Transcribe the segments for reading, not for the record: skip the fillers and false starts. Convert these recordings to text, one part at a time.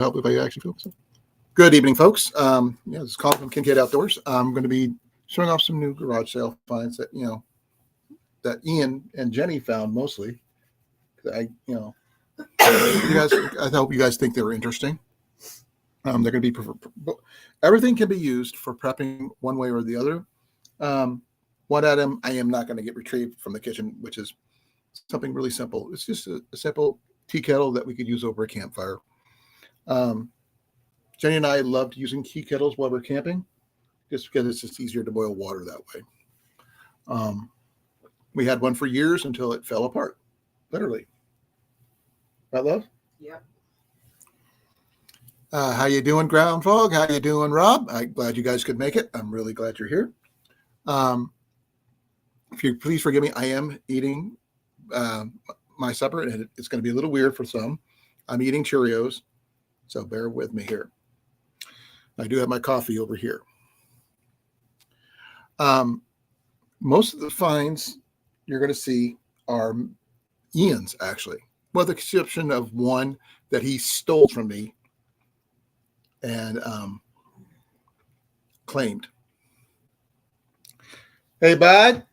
help if I actually feel so. Good evening, folks. This is Colan from Kincaid Outdoors. I'm going to be showing off some new garage sale finds that that Ian and Jenny found mostly. You guys, I hope you guys think they were interesting. They're going to be everything can be used for prepping one way or the other. One item I am not going to get retrieved from the kitchen, which is something really simple. It's just a simple tea kettle that we could use over a campfire. Jenny and I loved using tea kettles while we're camping, just because it's just easier to boil water that way. We had one for years until it fell apart, literally. Right, love? Yep. How you doing, Ground Fog? How you doing, Rob? I'm glad you guys could make it. I'm really glad you're here. If you please forgive me, I am eating my supper, and it's going to be a little weird for some. I'm eating Cheerios, so bear with me here. I do have my coffee over here. Most of the finds you're going to see are Ian's, actually, with the exception of one that he stole from me and claimed. Hey, bud.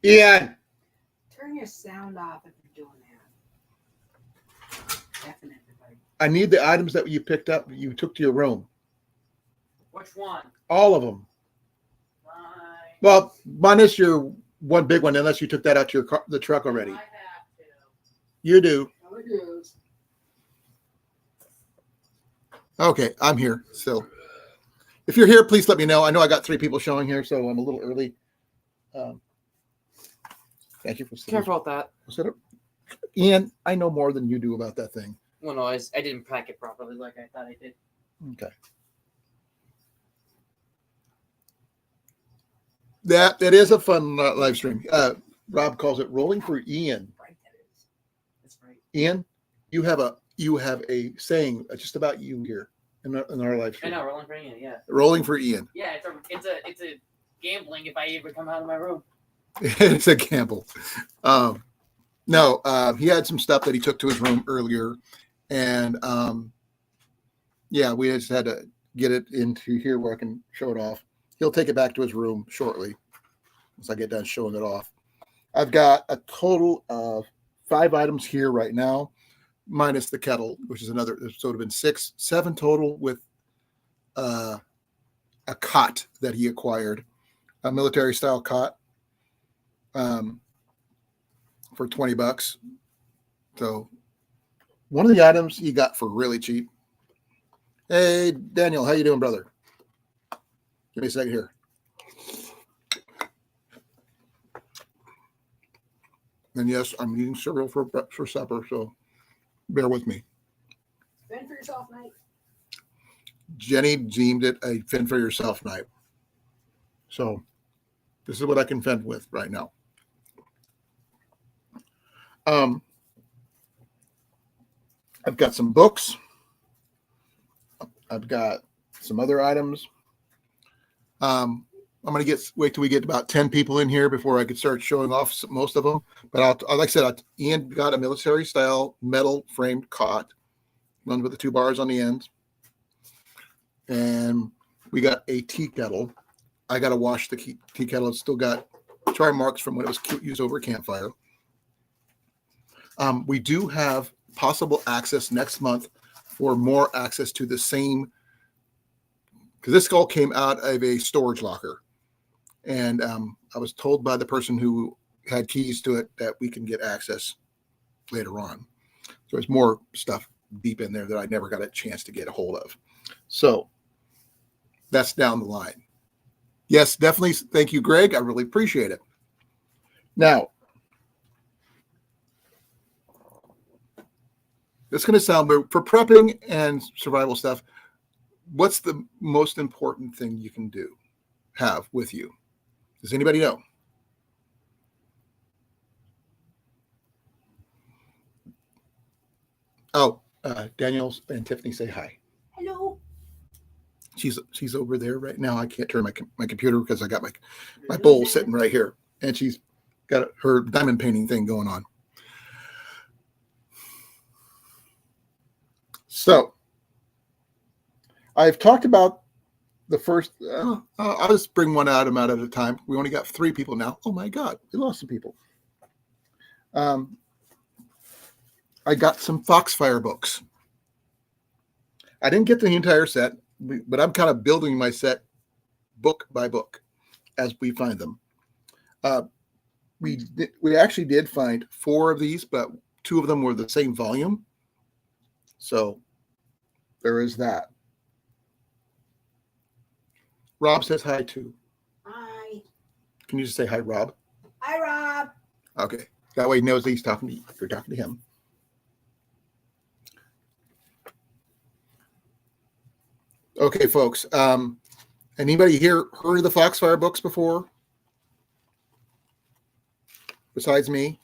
Ian. Turn your sound off if you're doing that. Definitely. I need the items that you picked up, you took to your room. Which one? All of them. Fine. Well, minus your one big one, unless you took that out to your car, the truck already. I have to. You do. No, it is. Okay, I'm here. So if you're here, please let me know. I know I got 3 people showing here, so I'm a little early. Thank you for sitting. Careful with that. Ian, I know more than you do about that thing. Well, no, I didn't pack it properly like I thought I did. Okay. That is a fun live stream. Rob calls it rolling for Ian. Right, that is. That's right. Ian, you have a saying just about you here in our live stream. I know, rolling for Ian, yeah. Rolling for Ian. Yeah, it's a gambling if I ever come out of my room. It's a gamble. No, he had some stuff that he took to his room earlier, and we just had to get it into here where I can show it off. He'll take it back to his room shortly once I get done showing it off. I've got a total of 5 items here right now, minus the kettle, which is another. So it would have been 7 total with a cot that he acquired, a military style cot. For $20. So one of the items he got for really cheap. Hey, Daniel, how you doing, brother? Give me a second here. And yes, I'm eating cereal for supper, so bear with me. Fend for yourself night. Jenny deemed it a fend for yourself night. So this is what I can fend with right now. I've got some books. I've got some other items. I'm going to wait till we get about 10 people in here before I could start showing off most of them. But like I said, Ian got a military style metal framed cot, one with the 2 bars on the end. And we got a tea kettle. I got to wash the tea kettle. It's still got char marks from when it was used over a campfire. We do have possible access next month for more access to the same, because this all came out of a storage locker. And I was told by the person who had keys to it that we can get access later on. So there's more stuff deep in there that I never got a chance to get a hold of. So that's down the line. Yes, definitely. Thank you, Greg. I really appreciate it. Now, it's going to sound weird. For prepping and survival stuff, what's the most important thing you can have with you? Does anybody know? Oh, Daniel and Tiffany say hi. Hello. She's over there right now. I can't turn my computer because I got my bowl sitting right here, and she's got her diamond painting thing going on. So I've talked about the first. I'll just bring one out at a time. We only got 3 people now. Oh my God, we lost some people. I got some Foxfire books. I didn't get the entire set, but I'm kind of building my set book by book as we find them. We actually did find 4 of these, but 2 of them were the same volume. So there is that. Rob says hi too. Hi. Can you just say hi, Rob? Hi, Rob. Okay. That way he knows that he's talking to you. You're talking to him. Okay, folks. Anybody here heard of the Foxfire books before? Besides me?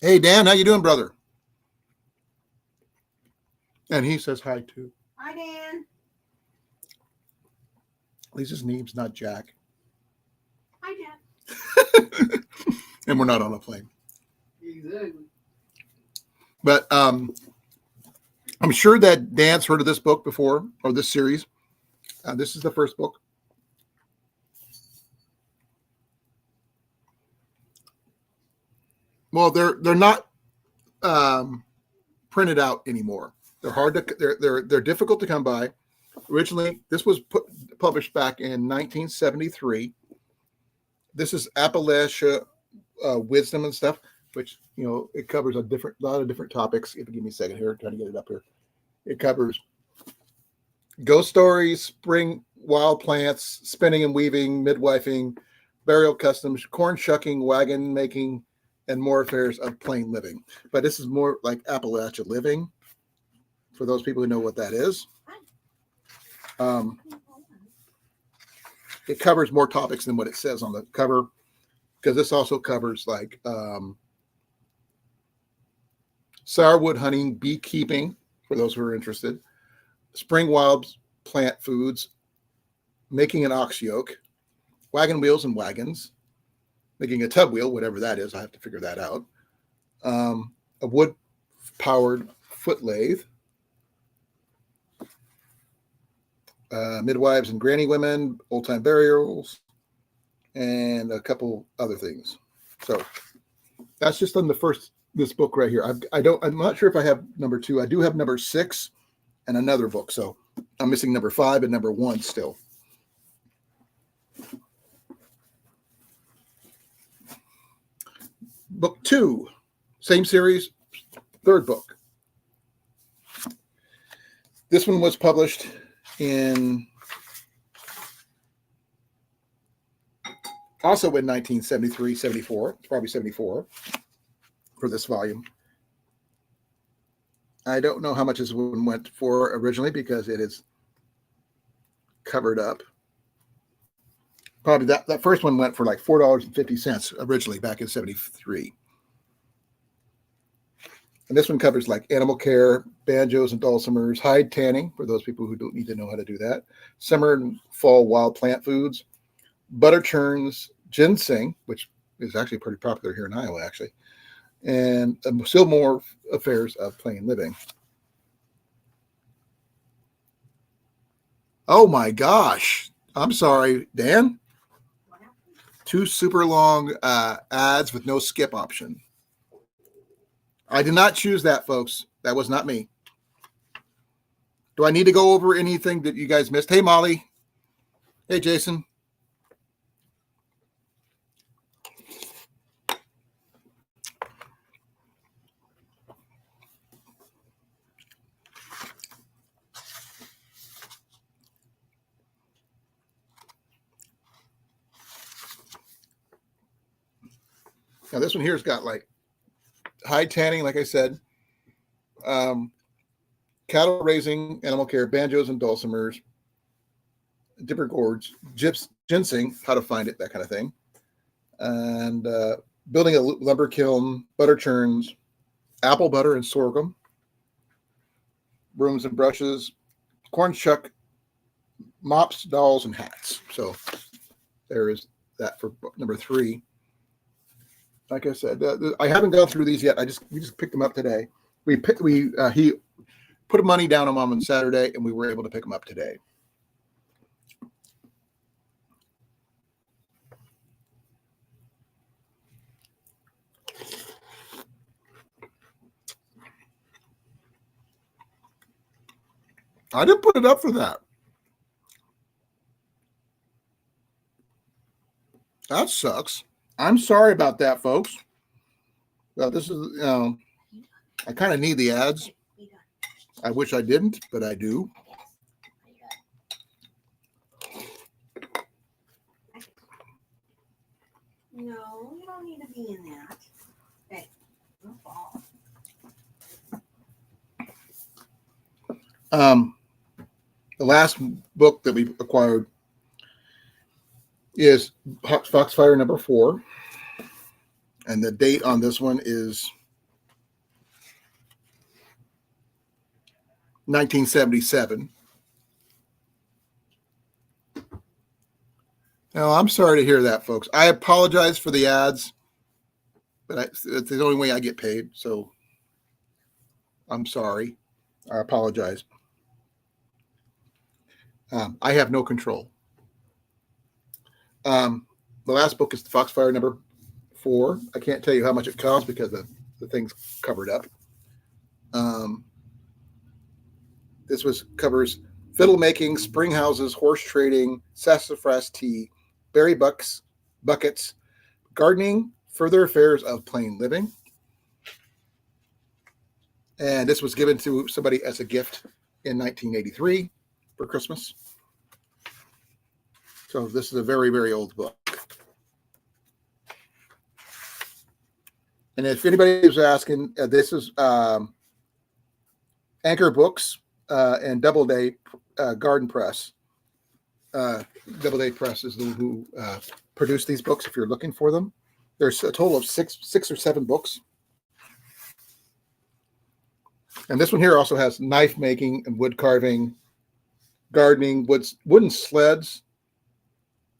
Hey, Dan, how you doing, brother? And he says hi too. Hi, Dan. At least his name's not Jack. Hi, Dan. And we're not on a plane. Exactly. But I'm sure that Dan's heard of this book before, or this series. This is the first book. Well, they're not printed out anymore. They're hard to they're difficult to come by. Originally, this was published back in 1973. This is Appalachia wisdom and stuff, which it covers a lot of different topics. If you give me a second here, trying to get it up here. It covers ghost stories, spring wild plants, spinning and weaving, midwifing, burial customs, corn shucking, wagon making, and more affairs of plain living. But this is more like Appalachia living, for those people who know what that is. It covers more topics than what it says on the cover, because this also covers like sourwood hunting, beekeeping, for those who are interested, spring wild plant foods, making an ox yoke, wagon wheels and wagons, making a tub wheel, whatever that is. I have to figure that out. A wood-powered foot lathe, midwives and granny women, old-time burials, and a couple other things. So that's just on this book right here. I'm not sure if I have number 2. I do have number 6 and another book. So I'm missing number 5 and number 1 still. Book 2, same series, 3rd book. This one was published also in 1973, 74, probably 74 for this volume. I don't know how much this one went for originally because it is covered up. Probably that first one went for like $4.50 originally back in 73. And this one covers like animal care, banjos and dulcimers, hide tanning, for those people who don't need to know how to do that, summer and fall wild plant foods, butter churns, ginseng, which is actually pretty popular here in Iowa, actually, and still more affairs of plain living. Oh my gosh. I'm sorry, Dan. 2 super long ads with no skip option. I did not choose that, folks. That was not me. Do I need to go over anything that you guys missed? Hey, Molly. Hey, Jason. Now, this one here's got like hide tanning, like I said, cattle raising, animal care, banjos and dulcimers, dipper gourds, ginseng, how to find it, that kind of thing, and building a lumber kiln, butter churns, apple butter and sorghum, brooms and brushes, corn shuck, mops, dolls, and hats. So there is that for book number 3. Like I said, I haven't gone through these yet. We just picked them up today. He put money down on them on Saturday, and we were able to pick them up today. I didn't put it up for that. That sucks. I'm sorry about that, folks. Well, this is, I kind of need the ads. I wish I didn't, but I do. No, you don't need to be in that. Hey, don't fall. The last book that we acquired is Foxfire number 4. And the date on this one is 1977. Now, I'm sorry to hear that, folks. I apologize for the ads, but it's the only way I get paid. So I'm sorry. I apologize. I have no control. The last book is Foxfire number 4. I can't tell you how much it costs because the thing's covered up. This covers fiddle making, spring houses, horse trading, sassafras tea, berry buckets, gardening, further affairs of plain living. And this was given to somebody as a gift in 1983 for Christmas. So this is a very, very old book. And if anybody is asking, this is Anchor Books and Doubleday Garden Press. Doubleday Press is who produced these books. If you're looking for them, there's a total of six or seven books. And this one here also has knife making and wood carving, gardening, wooden sleds,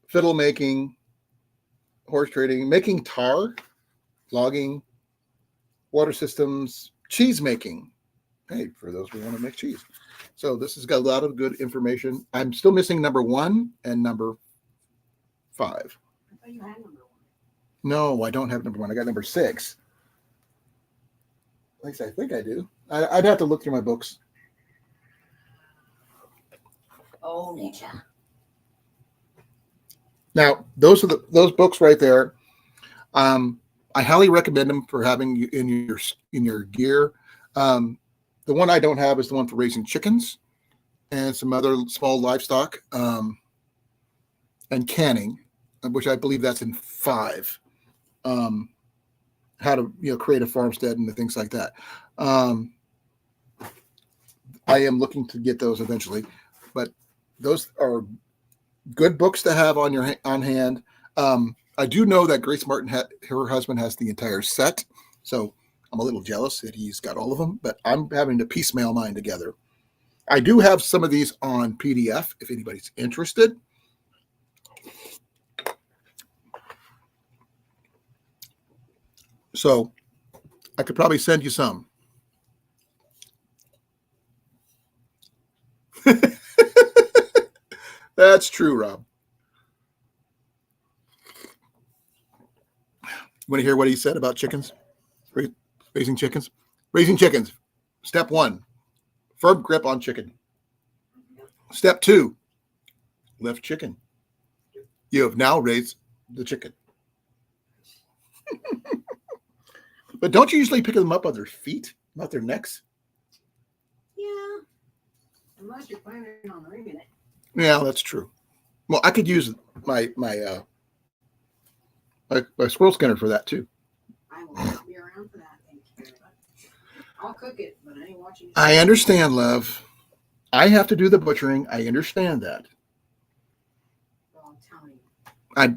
fiddle making, horse trading, making tar, logging, water systems, cheese making. Hey, for those who want to make cheese. So this has got a lot of good information. I'm still missing number 1 and number 5. I thought you had number 1. No, I don't have number 1. I got number 6. At least I think I do. I'd have to look through my books. Oh, ninja. Now, those books right there. I highly recommend them for having in your gear. The one I don't have is the one for raising chickens and some other small livestock and canning, which I believe that's in 5. How to create a farmstead and the things like that. I am looking to get those eventually, but those are good books to have on hand. I do know that Grace Martin, her husband, has the entire set, so I'm a little jealous that he's got all of them, but I'm having to piecemeal mine together. I do have some of these on PDF if anybody's interested. So I could probably send you some. That's true, Rob. You want to hear what he said about chickens? Raising chickens? Raising chickens. Step 1, firm grip on chicken. Step 2, lift chicken. You have now raised the chicken. But don't you usually pick them up on their feet, not their necks? Yeah. Unless you're planning on ringing it. Yeah, that's true. Well, I could use my squirrel skinner for that too. I will not be around for that. Thank you. I'll cook it, but I ain't watching it. I understand, love. I have to do the butchering. I understand that. Well, I'm telling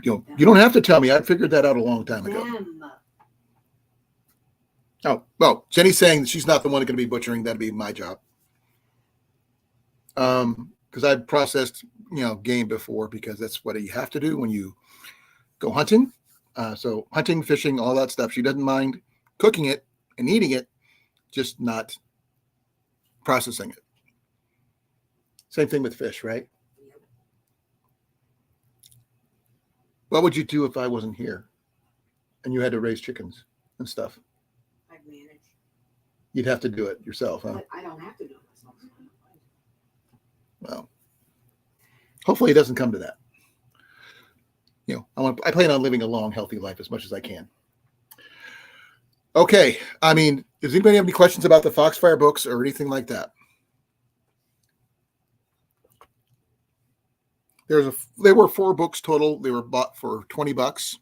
you. You don't have to tell me. I figured that out a long time ago. Them. Oh, well, Jenny's saying that she's not the one going to be butchering. That'd be my job. because I've processed, game before because that's what you have to do when you go hunting. So hunting, fishing, all that stuff. She doesn't mind cooking it and eating it, just not processing it. Same thing with fish, right? Yep. What would you do if I wasn't here and you had to raise chickens and stuff? I've managed. You'd have to do it yourself, huh? But I don't have to do it myself. Well, hopefully it doesn't come to that. I plan on living a long, healthy life as much as I can. Okay. I mean, does anybody have any questions about the Foxfire books or anything like that? There were 4 books total. They were bought for $20.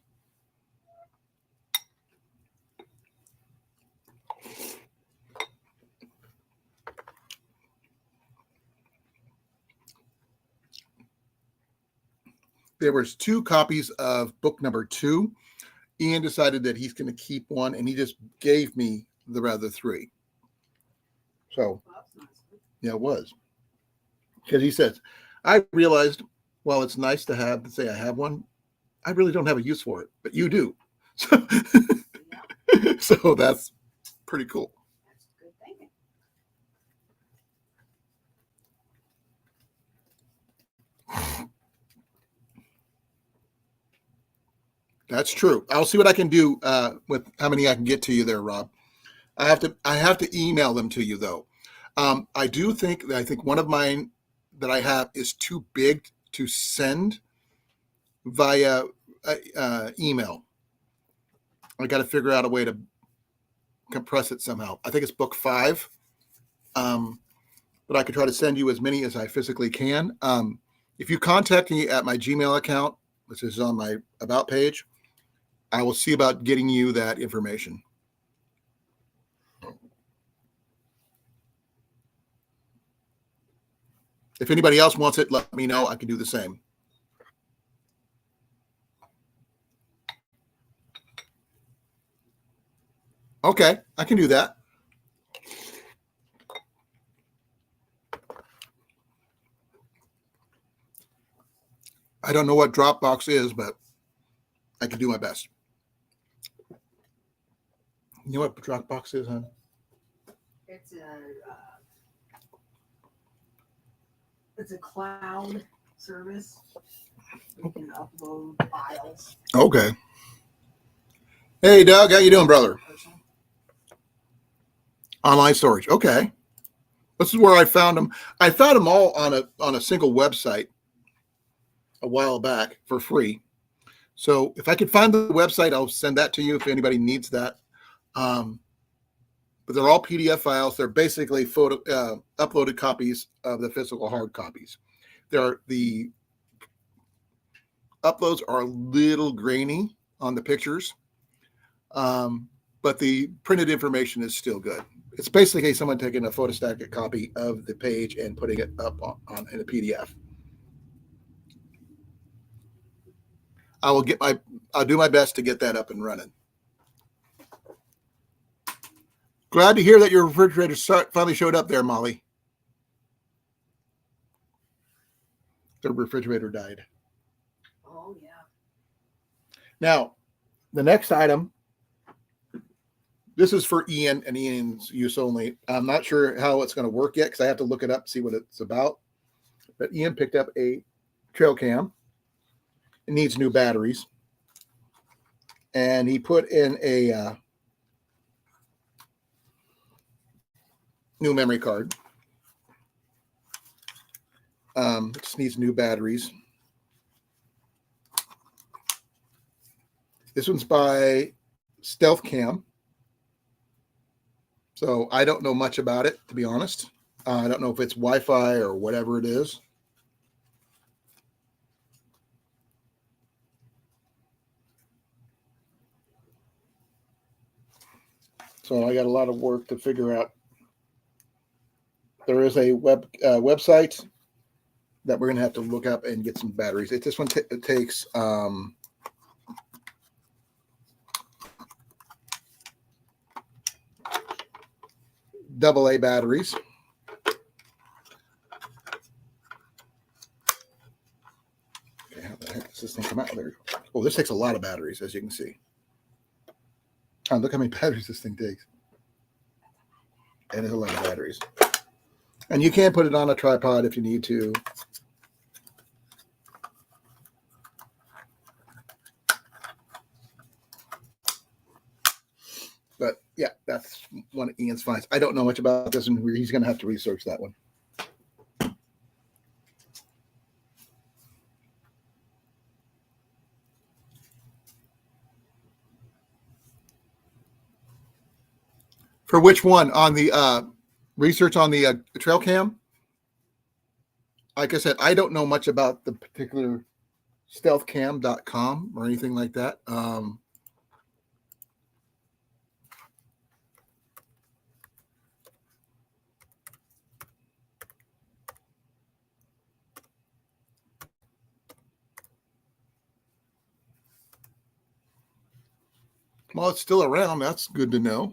There was 2 copies of book number 2. Ian decided that he's going to keep one, and he just gave me the other 3. So, Well, that's nice. yeah, it was. Because he says, I realized, well, it's nice to say I have one. I really don't have a use for it, but you do. So, Yeah, so that's pretty cool. that's good thinking. That's true. I'll see what I can do with how many I can get to you there, Rob. I have to email them to you though. I think one of mine that I have is too big to send via email. I got to figure out a way to compress it somehow. I think it's book 5, but I could try to send you as many as I physically can. If you contact me at my Gmail account, which is on my About page, I will see about getting you that information. If anybody else wants it, let me know. I can do the same. Okay, I can do that. I don't know what Dropbox is, but I can do my best. You know what Dropbox is, huh? It's a cloud service. You can upload files. Okay. Hey, Doug, how you doing, brother? Personal. Online storage. Okay. This is where I found them. I found them all on a single website a while back for free. So if I could find the website, I'll send that to you if anybody needs that. But they're all PDF files. They're basically uploaded copies of the physical hard copies. The uploads are a little grainy on the pictures, but the printed information is still good. It's basically someone taking a photostatic copy of the page and putting it up in a PDF. I'll do my best to get that up and running. Glad to hear that your refrigerator finally showed up there, Molly. The refrigerator died. Oh yeah. Now, the next item, this is for Ian and Ian's use only. I'm not sure how it's going to work yet because I have to look it up, see what it's about. But Ian picked up a trail cam. It needs new batteries. And he put in a new memory card. It just needs new batteries. This one's by Stealth Cam. So I don't know much about it, to be honest. I don't know if it's Wi-Fi or whatever it is. So I got a lot of work to figure out. There is a website that we're going to have to look up and get some batteries. This one takes AA batteries. this thing come out? There. Oh, this takes a lot of batteries, as you can see. Oh, look how many batteries this thing takes. And there's a lot of batteries. And you can put it on a tripod if you need to. But yeah, that's one of Ian's finds. I don't know much about this, and he's going to have to research that one. For which one? On the research on the trail cam? Like I said, I don't know much about the particular stealthcam.com or anything like that. Well, it's still around. That's good to know.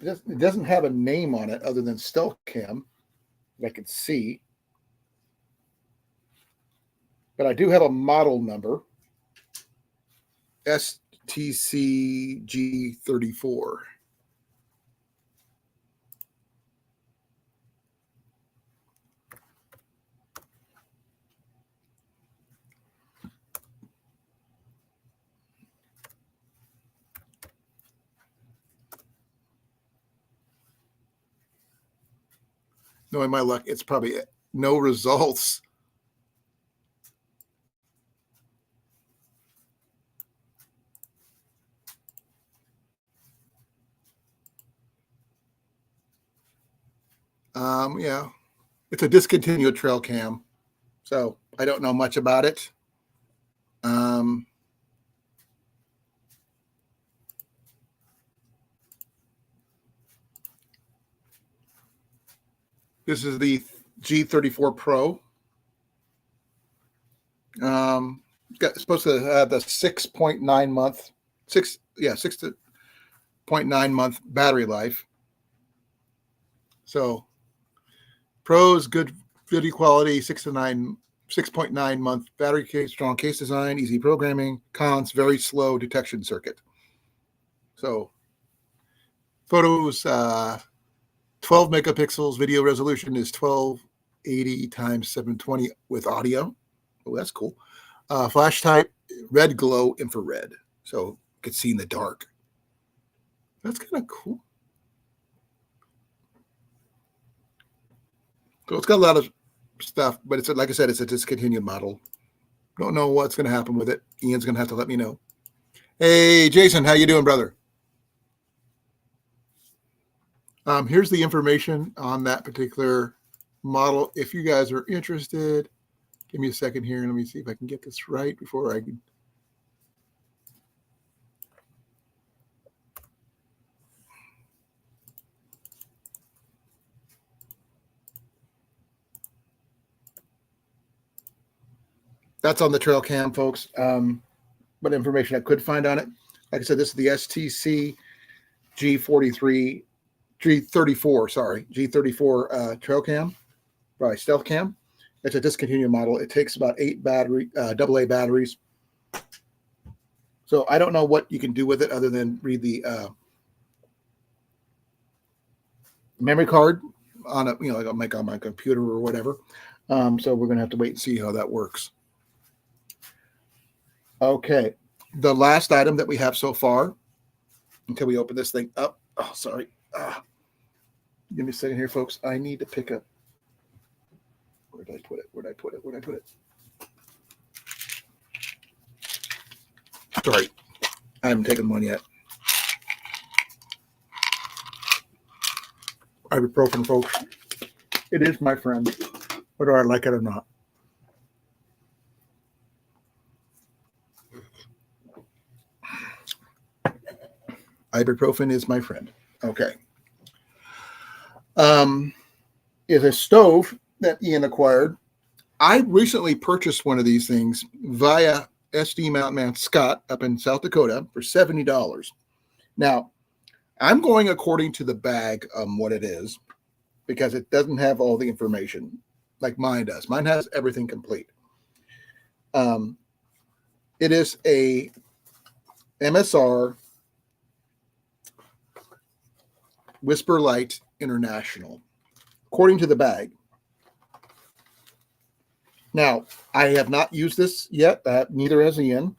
It doesn't have a name on it other than Stealth Cam that I can see. But I do have a model number, STCG34. Knowing my luck, it's probably no results. Yeah, it's a discontinued trail cam, so I don't know much about it. This is the G34 Pro. Supposed to have the 6.9 month, 6.9 month battery life. So pros, good video quality, 6.9 month battery case, strong case design, easy programming. Cons, very slow detection circuit. So photos, 12 megapixels, video resolution is 1280 times 720 with audio. Oh, that's cool. Flash type, red glow infrared. So you can see in the dark. That's kind of cool. So it's got a lot of stuff, but it's like I said, it's a discontinued model. Don't know what's going to happen with it. Ian's going to have to let me know. Hey, Jason, how you doing, brother? Here's the information on that particular model. If you guys are interested, give me a second here. Let me see if I can get this right before I can. That's on the trail cam, folks. What information I could find on it. Like I said, this is the STC G34 trail cam by Stealth Cam. It's a discontinued model. It takes about 8 AA batteries. So I don't know what you can do with it other than read the memory card on a, like I'll make on my computer or whatever. So we're going to have to wait and see how that works. Okay. The last item that we have so far, until we open this thing up. Oh, sorry. Give me a second here, folks. I need to pick up. Where did I put it? Sorry. I haven't taken one yet. Ibuprofen, folks. It is my friend, whether I like it or not. Ibuprofen is my friend. Okay. Is a stove that Ian acquired. I recently purchased one of these things via SD Mountain Man Scott up in South Dakota for $70. Now, I'm going according to the bag, what it is, because it doesn't have all the information like mine does. Mine has everything complete. It is a MSR Whisper Light International, according to the bag. Now, I have not used this yet. Neither has Ian.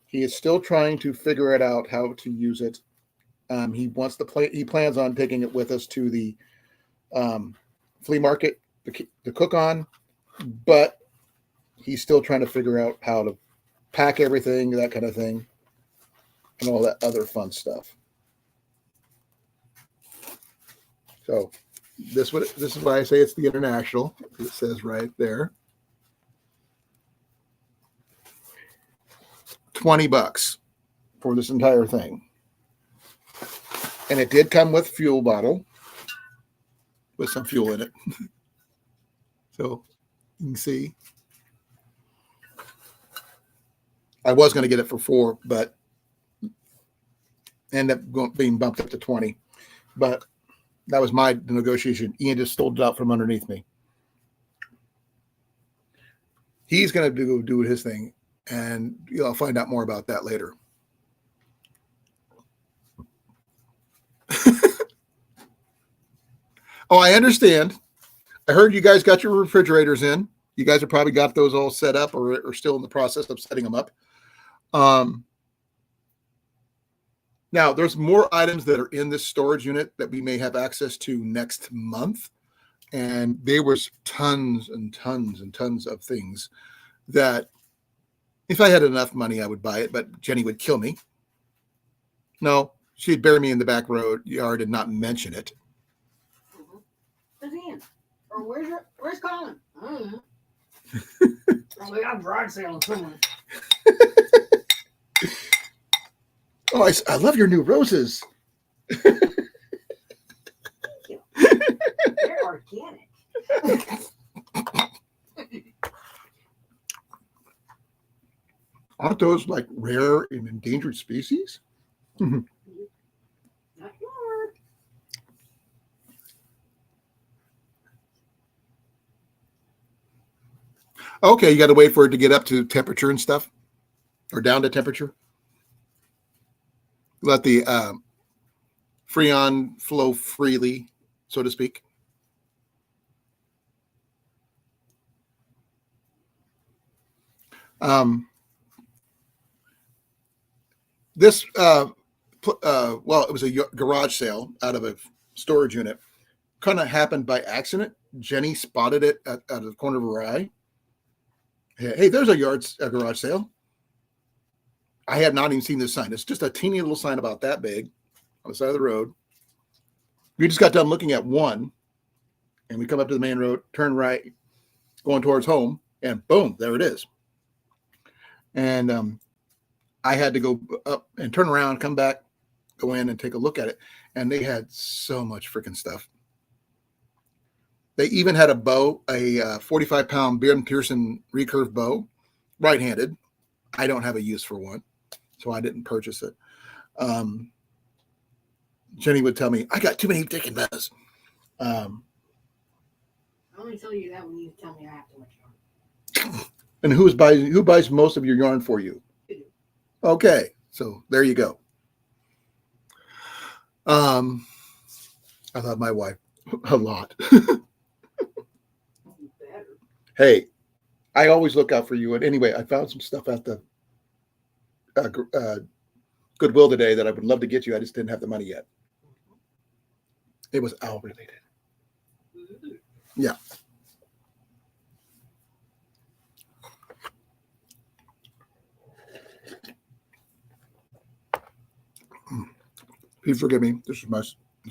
He is still trying to figure it out how to use it. He wants to play. He plans on taking it with us to the flea market to cook on, but he's still trying to figure out how to pack everything, that kind of thing, and all that other fun stuff. So this is why I say it's the international. It says right there. $20 for this entire thing. And it did come with fuel bottle with some fuel in it. So you can see. I was going to get it for $4, but ended up being bumped up to $20. But that was my negotiation. Ian just stole it out from underneath me. He's going to do his thing, and I'll find out more about that later. Oh, I understand. I heard you guys got your refrigerators in. You guys have probably got those all set up or are still in the process of setting them up. Now, there's more items that are in this storage unit that we may have access to next month. And there was tons and tons and tons of things that if I had enough money, I would buy it, but Jenny would kill me. No, she'd bury me in the back yard and not mention it. Where's Ian? Or where's Colan? I don't know. We got a garage sale somewhere. Oh, I love your new roses. They're organic. Aren't those like rare and endangered species? Not yours. Okay, you got to wait for it to get up to temperature and stuff, or down to temperature. Let the Freon flow freely, so to speak. This, well, it was a garage sale out of a storage unit. Kind of happened by accident. Jenny spotted it out of the corner of her eye. Hey, there's a garage sale. I had not even seen this sign. It's just a teeny little sign about that big on the side of the road. We just got done looking at one, and we come up to the main road, turn right, going towards home, and boom, there it is. And I had to go up and turn around, come back, go in and take a look at it. And they had so much freaking stuff. They even had a bow, a 45-pound Ben Pearson recurve bow, right-handed. I don't have a use for one, so I didn't purchase it. Jenny would tell me, I got too many dick and bows. I only tell you that when you tell me I have too much yarn. And who buys most of your yarn for you? You do. Okay, so there you go. I love my wife a lot. Better. Hey, I always look out for you. And anyway, I found some stuff at the Goodwill today that I would love to get you. I just didn't have the money yet. It was owl related. Yeah. Please forgive me. This is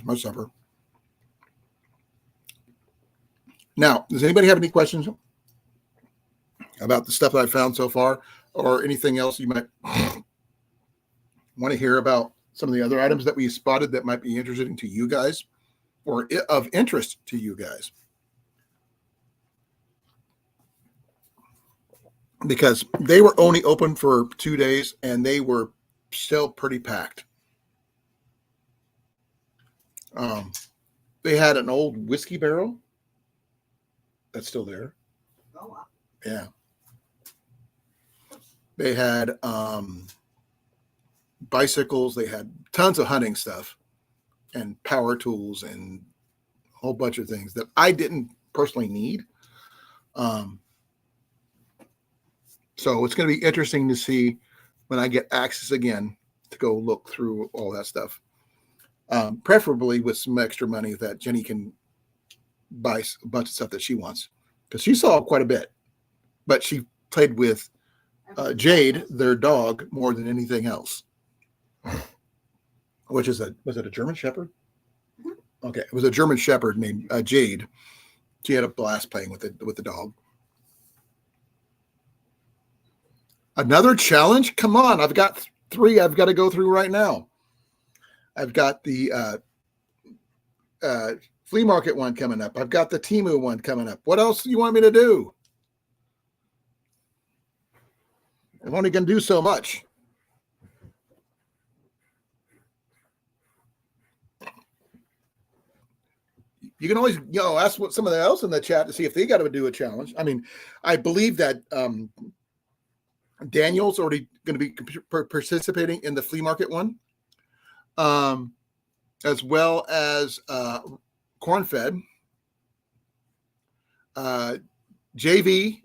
my supper. Now, does anybody have any questions about the stuff that I found so far, or anything else you might want to hear about some of the other items that we spotted that might be interesting to you guys, or of interest to you guys? Because they were only open for 2 days and they were still pretty packed. Um, they had an old whiskey barrel that's still there. Oh, wow. Yeah. They had bicycles. They had tons of hunting stuff and power tools and a whole bunch of things that I didn't personally need. Um, so it's going to be interesting to see when I get access again to go look through all that stuff. Preferably with some extra money that Jenny can buy a bunch of stuff that she wants, because she saw quite a bit, but she played with Jade, their dog, more than anything else. Which is was it a German Shepherd? Okay, it was a German Shepherd named Jade. She had a blast playing with the dog. Another challenge? Come on, I've got 3 I've got to go through right now. I've got the flea market one coming up. I've got the Temu one coming up. What else do you want me to do? I'm only going to do so much. You can always, ask what somebody else in the chat to see if they got to do a challenge. I mean, I believe that Daniel's already going to be participating in the flea market one, as well as Cornfed. JV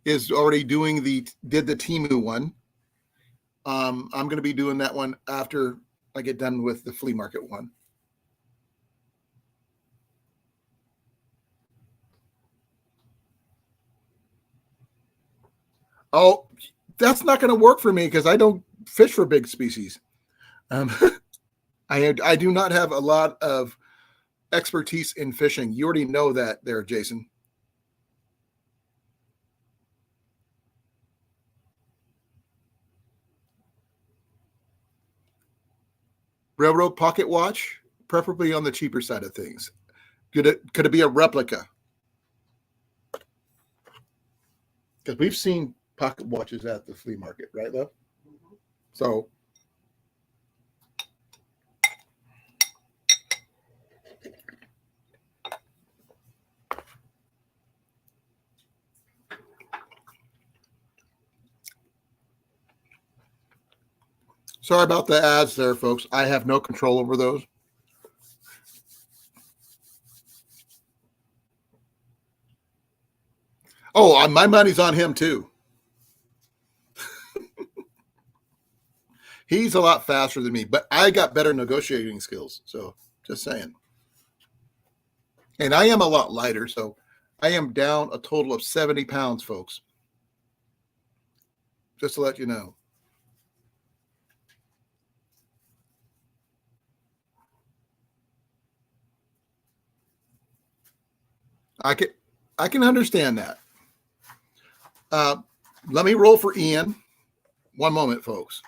is already did the Temu one. I'm going to be doing that one after I get done with the flea market one. Oh, that's not going to work for me because I don't fish for big species. I do not have a lot of expertise in fishing. You already know that there, Jason. Railroad pocket watch, preferably on the cheaper side of things. Could it be a replica? Because we've seen pocket watches at the flea market, right, love? Mm-hmm. So sorry about the ads there, folks. I have no control over those. Oh, my money's on him too. He's a lot faster than me, but I got better negotiating skills. So just saying. And I am a lot lighter, so I am down a total of 70 pounds, folks. Just to let you know. I can understand that. Let me roll for Ian. One moment, folks.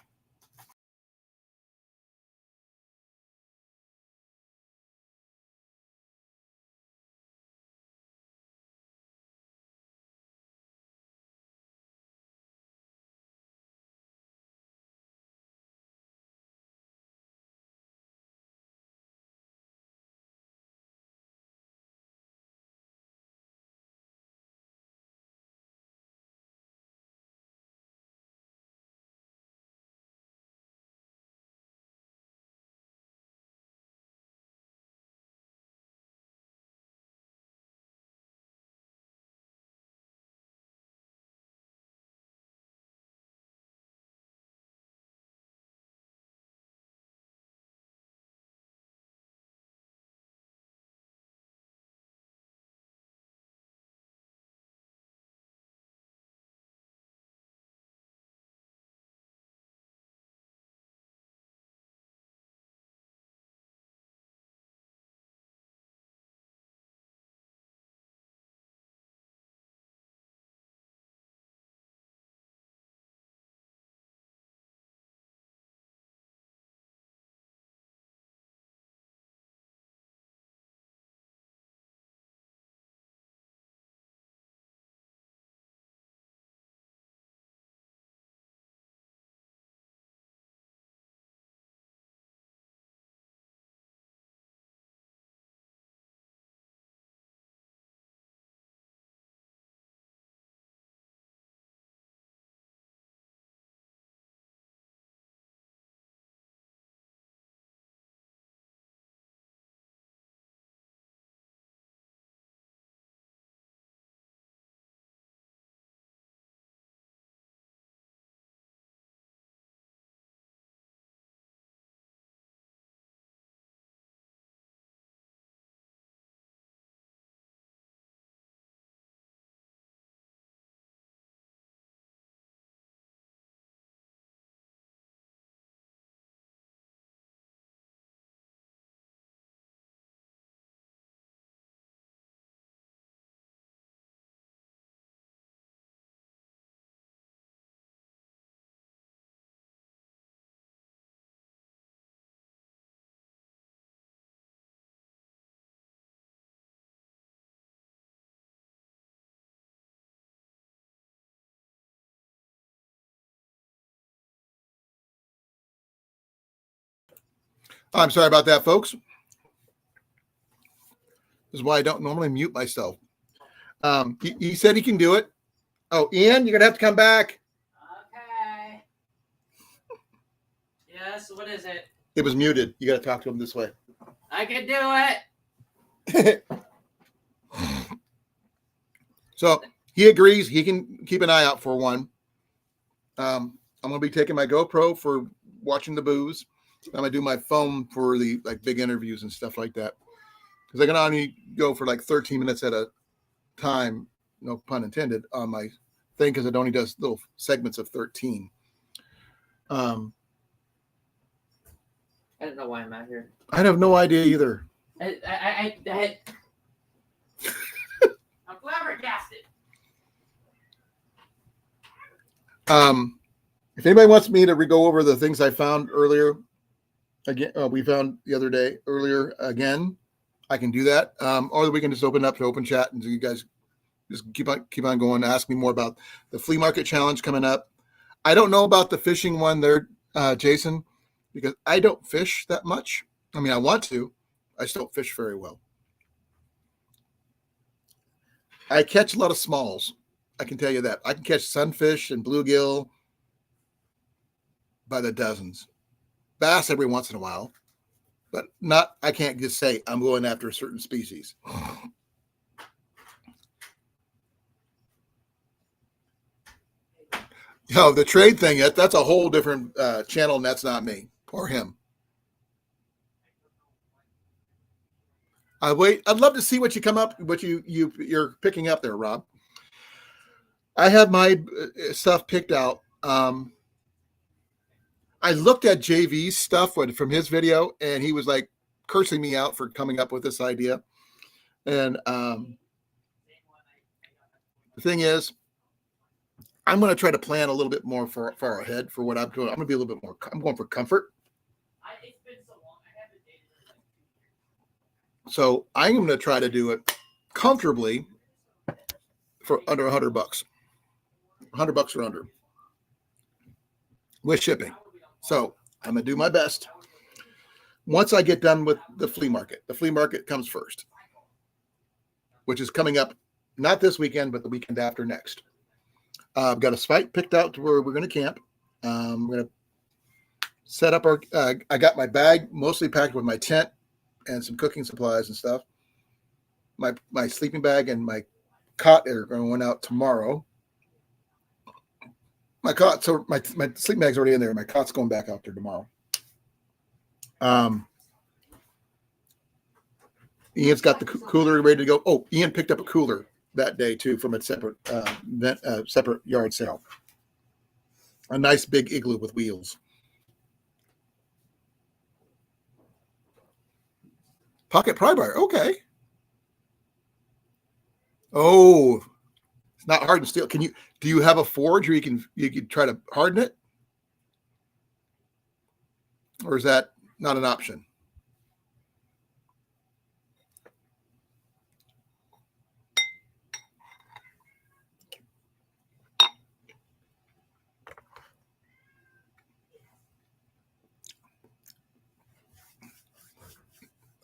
I'm sorry about that, folks. This is why I don't normally mute myself. He said he can do it. Oh, Ian, you're going to have to come back. Okay. Yes, what is it? It was muted. You got to talk to him this way. I can do it. So he agrees. He can keep an eye out for one. I'm going to be taking my GoPro for watching the booze. I'm going to do my phone for the like big interviews and stuff like that. Because I can only go for like 13 minutes at a time, no pun intended, on my thing because it only does little segments of 13. I don't know why I'm out here. I have no idea either. I'm flabbergasted. If anybody wants me to go over the things I found earlier, again, we found the other day earlier again, I can do that. Or we can just open up to open chat and you guys just keep on going. Ask me more about the flea market challenge coming up. I don't know about the fishing one there, Jason, because I don't fish that much. I mean, I want to. I just don't fish very well. I catch a lot of smalls. I can tell you that. I can catch sunfish and bluegill by the dozens. Bass every once in a while, but not, I can't just say I'm going after a certain species. No, the trade thing, that's a whole different channel, and that's not me or him. I'd love to see what you come up, what you're picking up there, Rob. I have my stuff picked out. I looked at JV's stuff from his video, and he was like cursing me out for coming up with this idea. And the thing is, I'm going to try to plan a little bit more far ahead for what I'm doing. I'm going to be a little bit more. I'm going for comfort. So I'm going to try to do it comfortably for under $100, $100 or under with shipping. So I'm going to do my best. Once I get done with the flea market comes first, which is coming up not this weekend, but the weekend after next. I've got a site picked out to where we're going to camp. I'm going to set up our, I got my bag mostly packed with my tent and some cooking supplies and stuff. My sleeping bag and my cot are going out tomorrow. My cot, so my sleeping bag's already in there. My cot's going back out there tomorrow. Ian's got the cooler ready to go. Oh, Ian picked up a cooler that day too from a separate separate yard sale. A nice big igloo with wheels. Pocket pry bar. Okay. Oh, it's not hardened steel. Do you have a forge where you can try to harden it? Or is that not an option?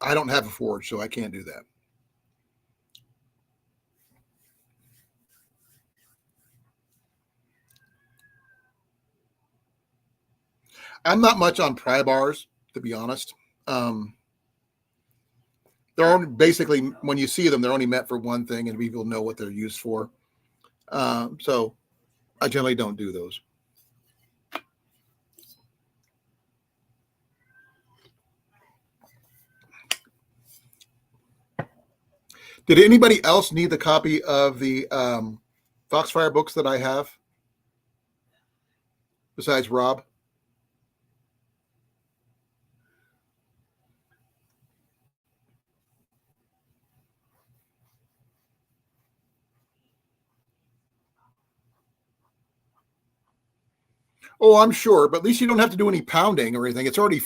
I don't have a forge, so I can't do that. I'm not much on pry bars, to be honest. They're only basically, when you see them, they're only meant for one thing, and people know what they're used for. So I generally don't do those. Did anybody else need the copy of the Foxfire books that I have besides Rob? Oh, I'm sure, but at least you don't have to do any pounding or anything. It's already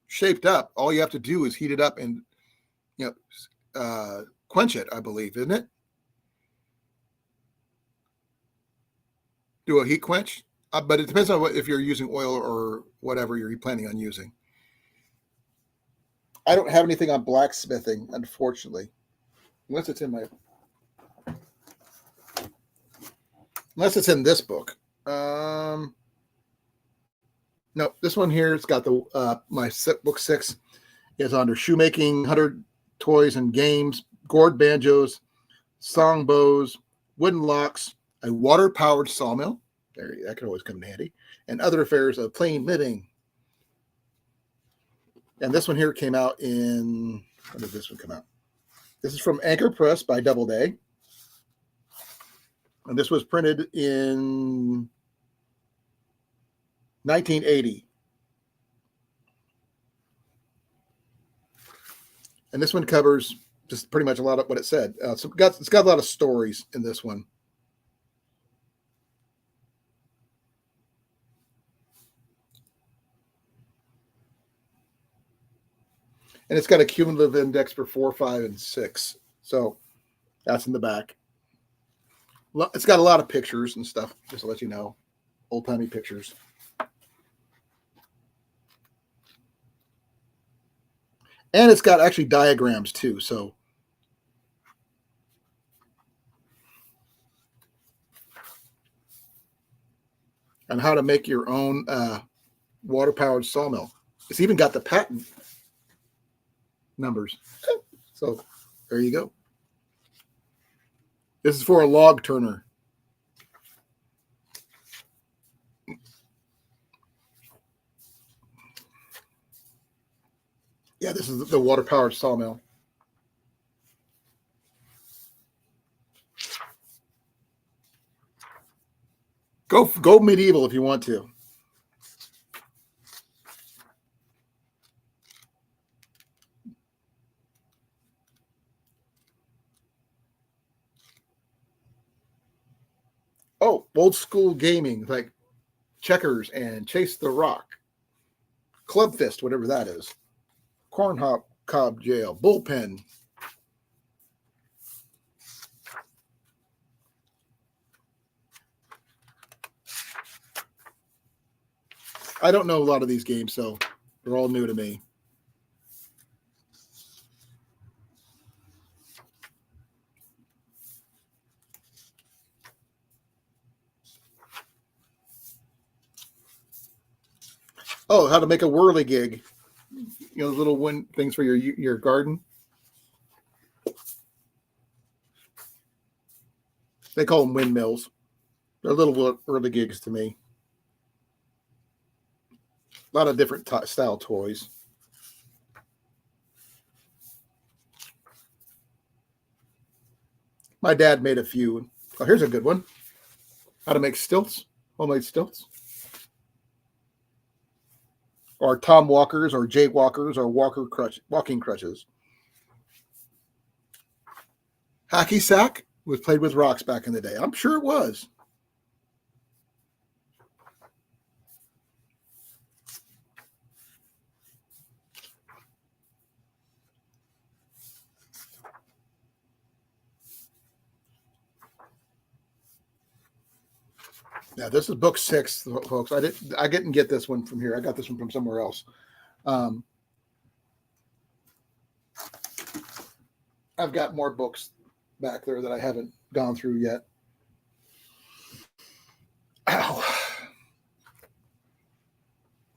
shaped up. All you have to do is heat it up and quench it, I believe, isn't it? Do a heat quench, but it depends on if you're using oil or whatever you're planning on using. I don't have anything on blacksmithing, unfortunately, unless it's in my unless it's in this book. No, this one here. It's got the book 6 is under shoemaking, 100 toys and games, gourd banjos, song bows, wooden locks, a water-powered sawmill. There, that could always come in handy, and other affairs of plain living. And this one here came out in, when did this one come out? This is from Anchor Press by Doubleday. And this was printed in 1980. And this one covers just pretty much a lot of what it said. So it's got a lot of stories in this one. And it's got a cumulative index for 4, 5, and 6. So that's in the back. It's got a lot of pictures and stuff, just to let you know. Old-timey pictures. And it's got actually diagrams too. So on how to make your own water-powered sawmill. It's even got the patent numbers. So there you go. This is for a log turner. Yeah, this is the water-powered sawmill. Go medieval if you want to. Oh, old school gaming like checkers and chase the rock, club fist, whatever that is, corn cob jail, bullpen. I don't know a lot of these games, so they're all new to me. Oh, how to make a whirligig. You know, those little wind things for your garden. They call them windmills. They're little whirligigs to me. A lot of different style toys. My dad made a few. Oh, here's a good one. How to make stilts, homemade stilts. Or Tom Walkers or Jay Walkers or walking crutches. Hacky sack was played with rocks back in the day. I'm sure it was. Yeah, this is book 6, folks. I didn't get this one from here. I got this one from somewhere else. I've got more books back there that I haven't gone through yet. Ow.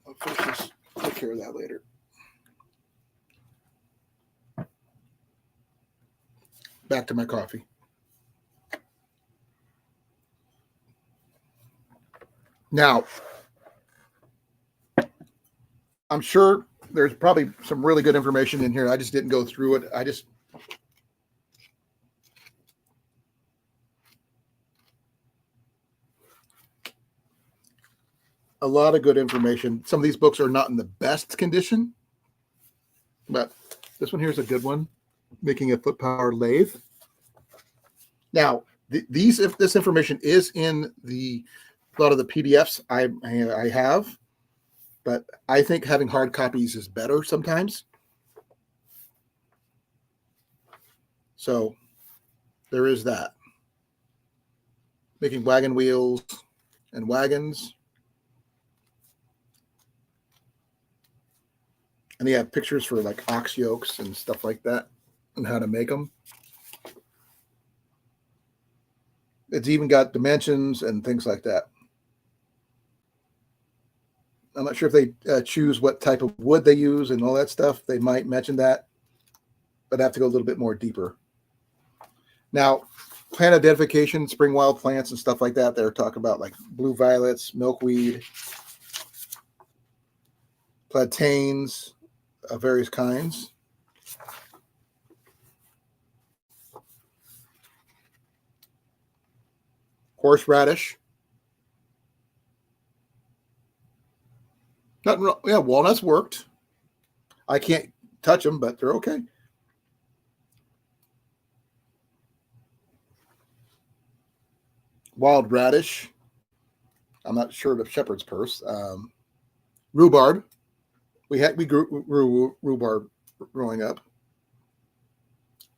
I'll just take care of that later. Back to my coffee. Now, I'm sure there's probably some really good information in here. I just didn't go through it. A lot of good information. Some of these books are not in the best condition, but this one here is a good one. Making a foot power lathe. Now, this information is in a lot of the PDFs I have, but I think having hard copies is better sometimes. So there is that. Making wagon wheels and wagons. And they have pictures for like ox yolks and stuff like that and how to make them. It's even got dimensions and things like that. I'm not sure if they choose what type of wood they use and all that stuff. They might mention that, but I have to go a little bit more deeper. Now, plant identification, spring wild plants and stuff like that. They're talking about like blue violets, milkweed, plantains of various kinds. Horseradish. Nothing wrong. Yeah, walnuts worked. I can't touch them, but they're okay. Wild radish. I'm not sure of shepherd's purse. Rhubarb. We grew rhubarb growing up.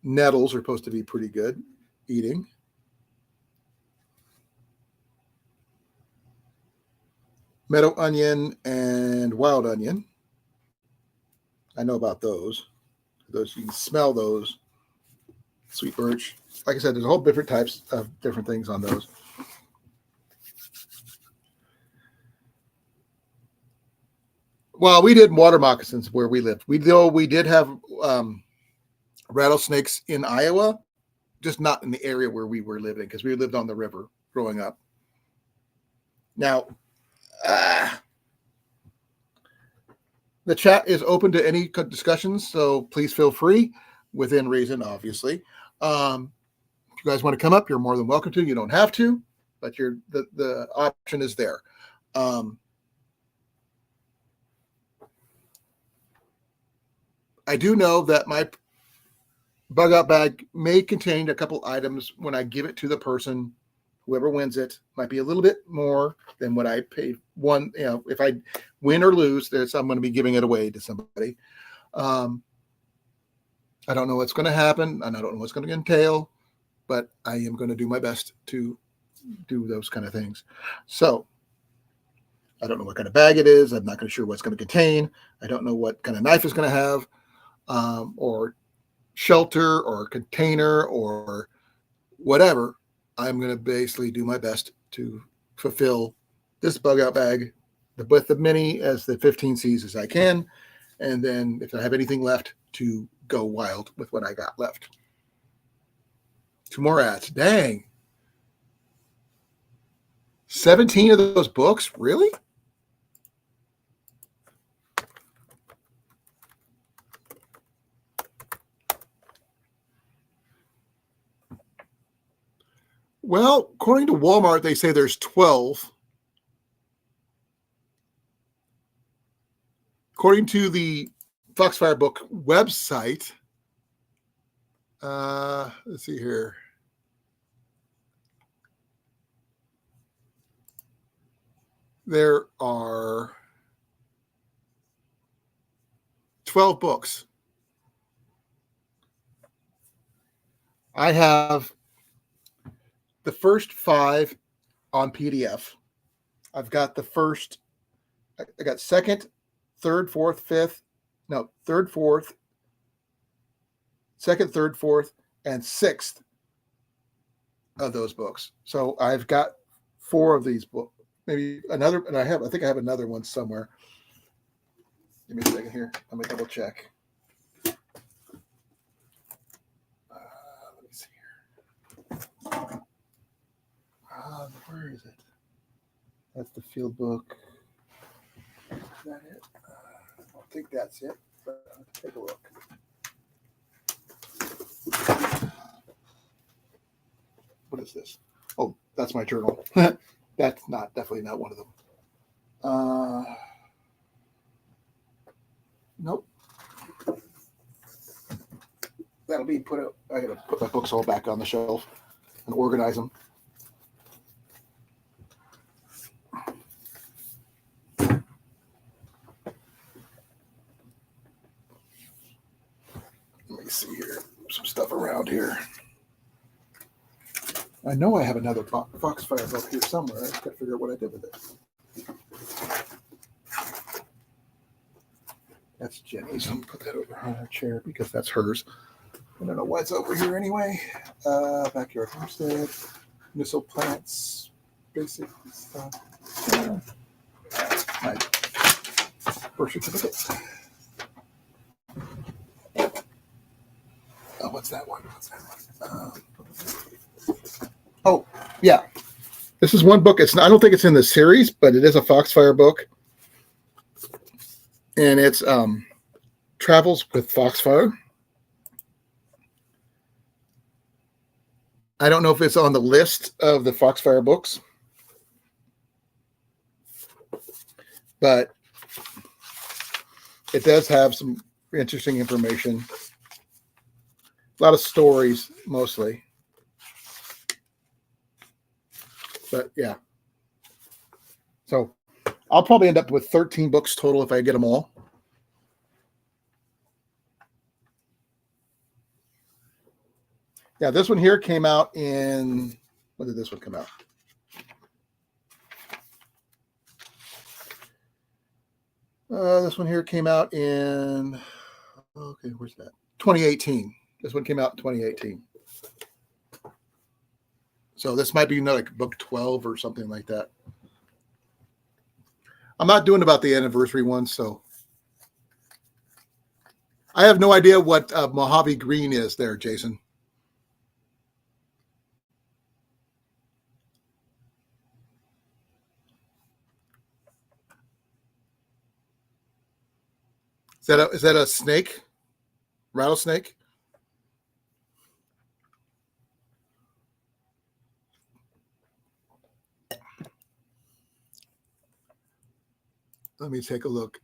Nettles are supposed to be pretty good eating. Meadow onion and wild onion. I know about those. Those you can smell those. Sweet birch. Like I said, there's a whole different types of different things on those. Well, we did water moccasins where we lived. We did have rattlesnakes in Iowa, just not in the area where we were living because we lived on the river growing up. Now, the chat is open to any discussions, so please feel free, within reason, obviously. If you guys want to come up, you're more than welcome to. You don't have to, but the option is there. I do know that my bug out bag may contain a couple items when I give it to the person. Whoever wins it might be a little bit more than what I paid. One, if I win or lose, I'm going to be giving it away to somebody. I don't know what's going to happen, and I don't know what's going to entail, but I am going to do my best to do those kind of things. So I don't know what kind of bag it is. I'm not going to sure what's going to contain. I don't know what kind of knife it's going to have, or shelter or container or whatever. I'm going to basically do my best to fulfill this bug out bag with as many as the 15 C's as I can. And then if I have anything left, to go wild with what I got left. 2 more ads. Dang. 17 of those books? Really? Well, according to Walmart, they say there's 12. According to the Foxfire Book website, let's see here. There are 12 books. I have the first 5 on PDF. I've got the first, I got second, third, fourth, fifth, no, third, fourth, second, third, fourth, and sixth of those books. So I've got 4 of these books, maybe another, and I think I have another one somewhere. Give me a second here. Let me double check. Let me see here. Where is it? That's the field book. Is that it? I don't think that's it, but let's take a look. What is this? Oh, that's my journal. That's definitely not one of them. Nope. That'll be put out. I gotta put my books all back on the shelf and organize them. Let me see here. Some stuff around here. I know I have another Foxfire book here somewhere. I just got to figure out what I did with it. That's Jenny's. I'm gonna put that over on her chair because that's hers. I don't know why it's over here anyway. Backyard homestead, missile plants, basic stuff. My birth certificate. Oh, what's that one? Oh, yeah. This is one book. I don't think it's in the series, but it is a Foxfire book. And it's Travels with Foxfire. I don't know if it's on the list of the Foxfire books, but it does have some interesting information. A lot of stories, mostly. But yeah. So I'll probably end up with 13 books total if I get them all. Yeah, this one here came out in, when did this one come out? This one here came out in, okay, where's that? 2018. This one came out in 2018. So this might be like book 12 or something like that. I'm not doing about the anniversary one, so I have no idea what Mojave Green is there, Jason. Is that a snake? Rattlesnake? Let me take a look.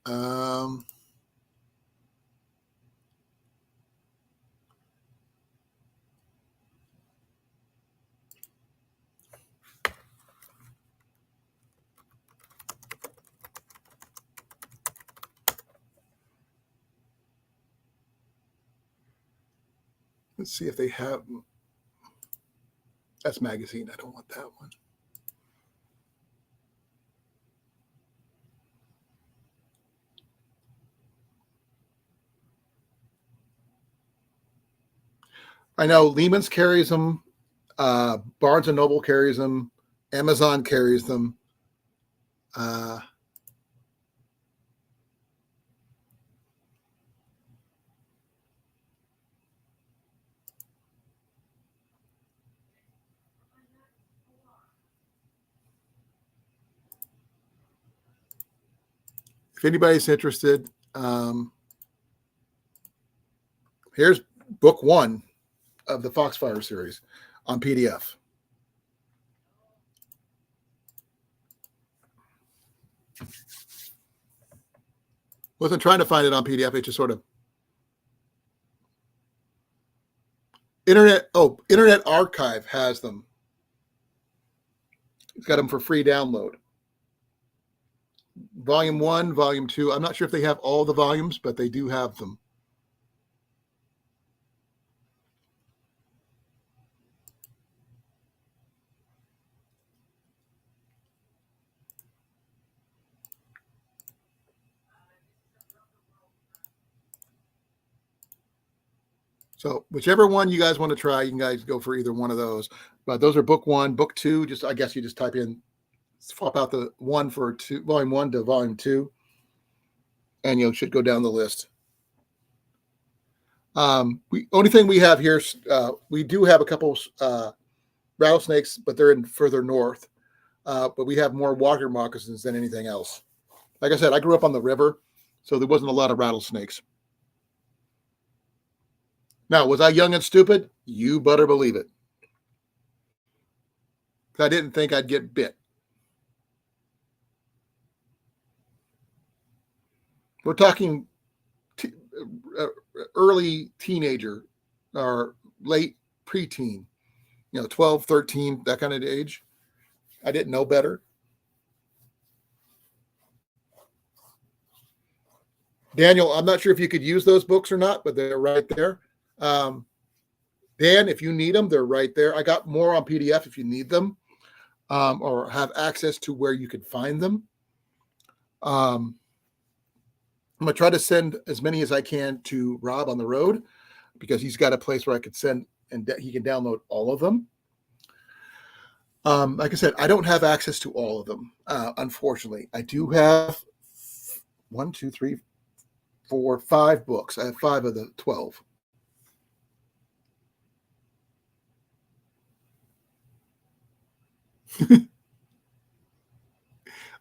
Let's see if they have. That's magazine. I don't want that one. I know Lehman's carries them. Barnes and Noble carries them. Amazon carries them. If anybody's interested, here's book 1 of the Foxfire series on PDF. Wasn't trying to find it on PDF. It just sort of Internet Archive has them. It's got them for free download. Volume 1, Volume 2. I'm not sure if they have all the volumes, but they do have them. So whichever one you guys want to try, you can guys go for either one of those. But those are book 1. Book 2, I guess you just type in, swap out the 1 for 2, Volume 1 to Volume 2, and you should go down the list. Only thing we have here, we do have a couple rattlesnakes, but they're in further north. But we have more water moccasins than anything else. Like I said, I grew up on the river, so there wasn't a lot of rattlesnakes. Now, was I young and stupid? You better believe it. I didn't think I'd get bit. We're talking early teenager or late preteen, 12, 13, that kind of age. I didn't know better. Daniel, I'm not sure if you could use those books or not, but they're right there. Dan, if you need them, they're right there. I got more on PDF if you need them, or have access to where you could find them. I'm gonna try to send as many as I can to Rob on the road because he's got a place where I could send and he can download all of them. Like I said, I don't have access to all of them, unfortunately. I do have 1, 2, 3, 4, 5 books. I have 5 of the 12.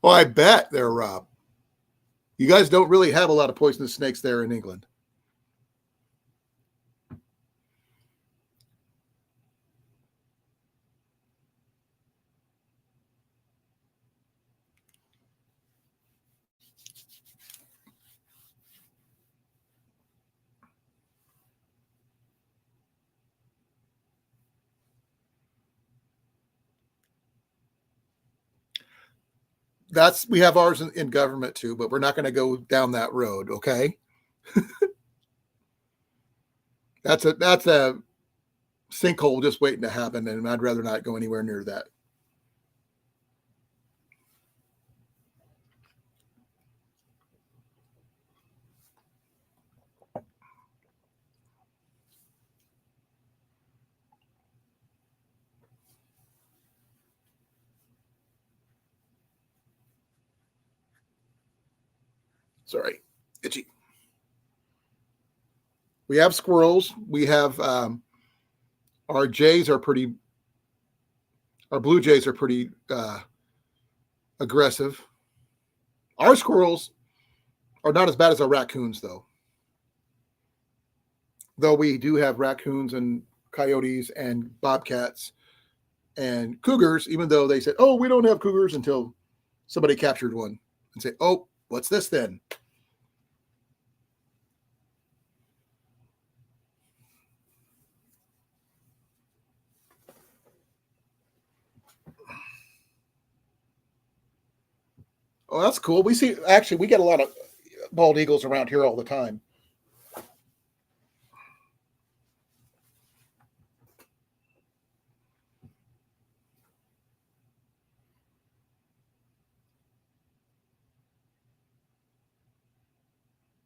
Well, I bet there, Rob. You guys don't really have a lot of poisonous snakes there in England. We have ours in government too, but we're not going to go down that road. Okay. That's a sinkhole just waiting to happen. And I'd rather not go anywhere near that. Sorry. Itchy. We have squirrels. We have, our jays are pretty, our blue jays are pretty, aggressive. Our squirrels are not as bad as our raccoons though. Though we do have raccoons and coyotes and bobcats and cougars, even though they said, oh, we don't have cougars until somebody captured one and say, oh, what's this then? Oh, that's cool. We get a lot of bald eagles around here all the time.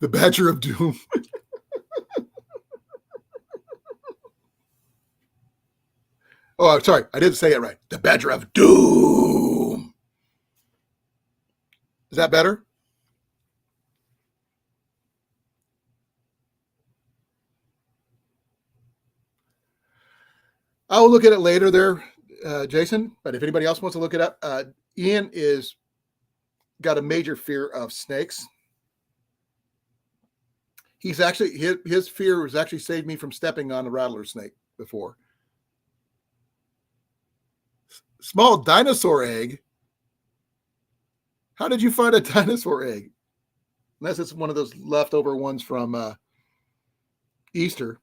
The Badger of Doom. Oh, I'm sorry. I didn't say it right. The Badger of Doom. Is that better? I'll look at it later there, Jason. But if anybody else wants to look it up, Ian is got a major fear of snakes. He's actually his fear has actually saved me from stepping on a rattler snake before. Small dinosaur egg. How did you find a dinosaur egg? Unless it's one of those leftover ones from Easter.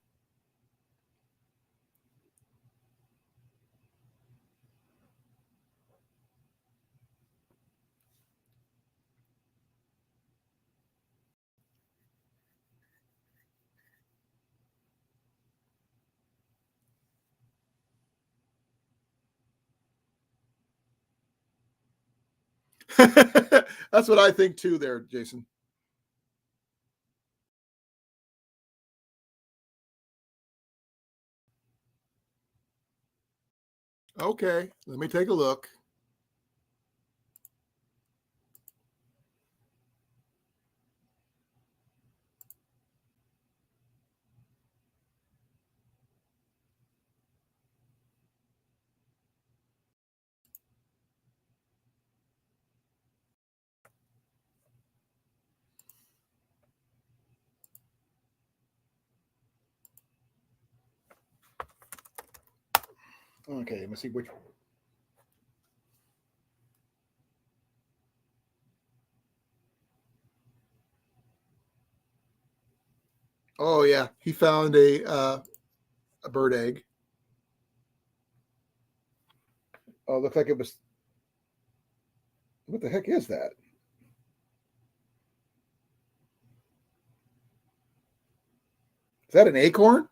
That's what I think too, there, Jason. Okay, let me take a look. Okay, let me see which. Oh yeah, he found a bird egg. Oh, looked like it was. What the heck is that? Is that an acorn?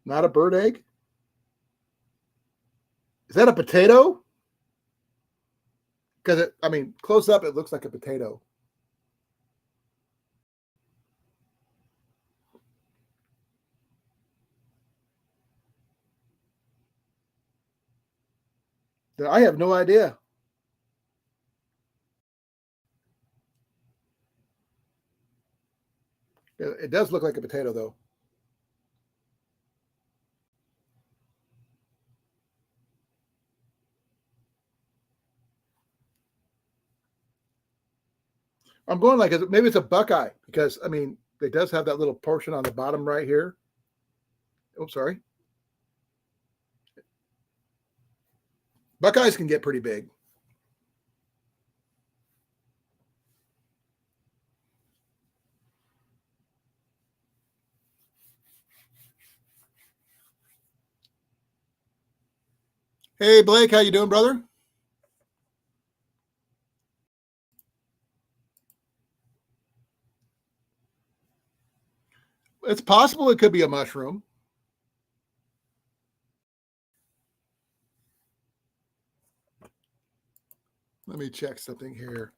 Not a bird egg? Is that a potato? Because close up, it looks like a potato. I have no idea. It does look like a potato, though. I'm going like maybe it's a buckeye because it does have that little portion on the bottom right here. Oh, sorry. Buckeyes can get pretty big. Hey, Blake, how you doing, brother? It's possible it could be a mushroom. Let me check something here.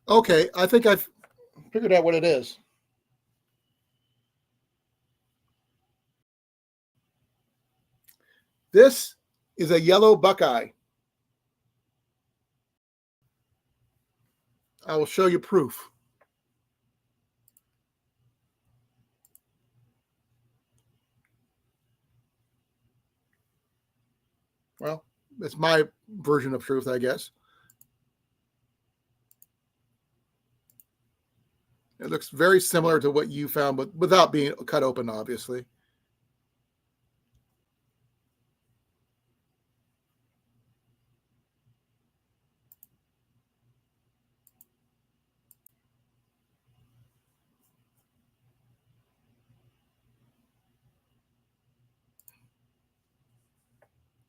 Okay, I think I've figured out what it is. This is a yellow buckeye. I will show you proof. Well, it's my version of truth, I guess. It looks very similar to what you found, but without being cut open, obviously.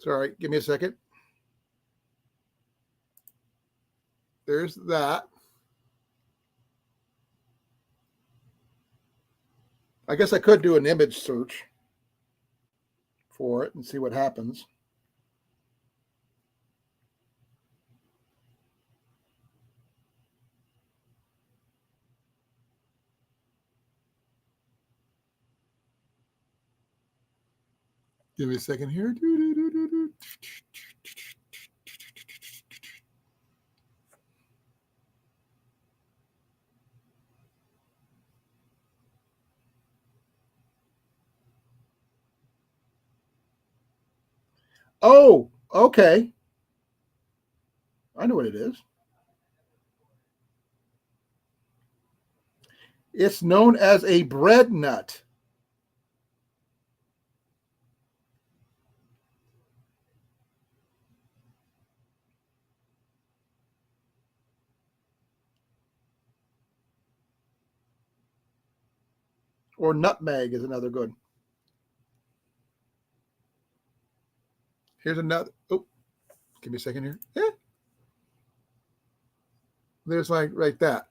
Sorry, give me a second. There's that. I guess I could do an image search for it and see what happens. Give me a second here. Oh, okay. I know what it is. It's known as a bread nut. Or nutmeg is another good. Here's another. Oh, give me a second here. Yeah. There's like right that.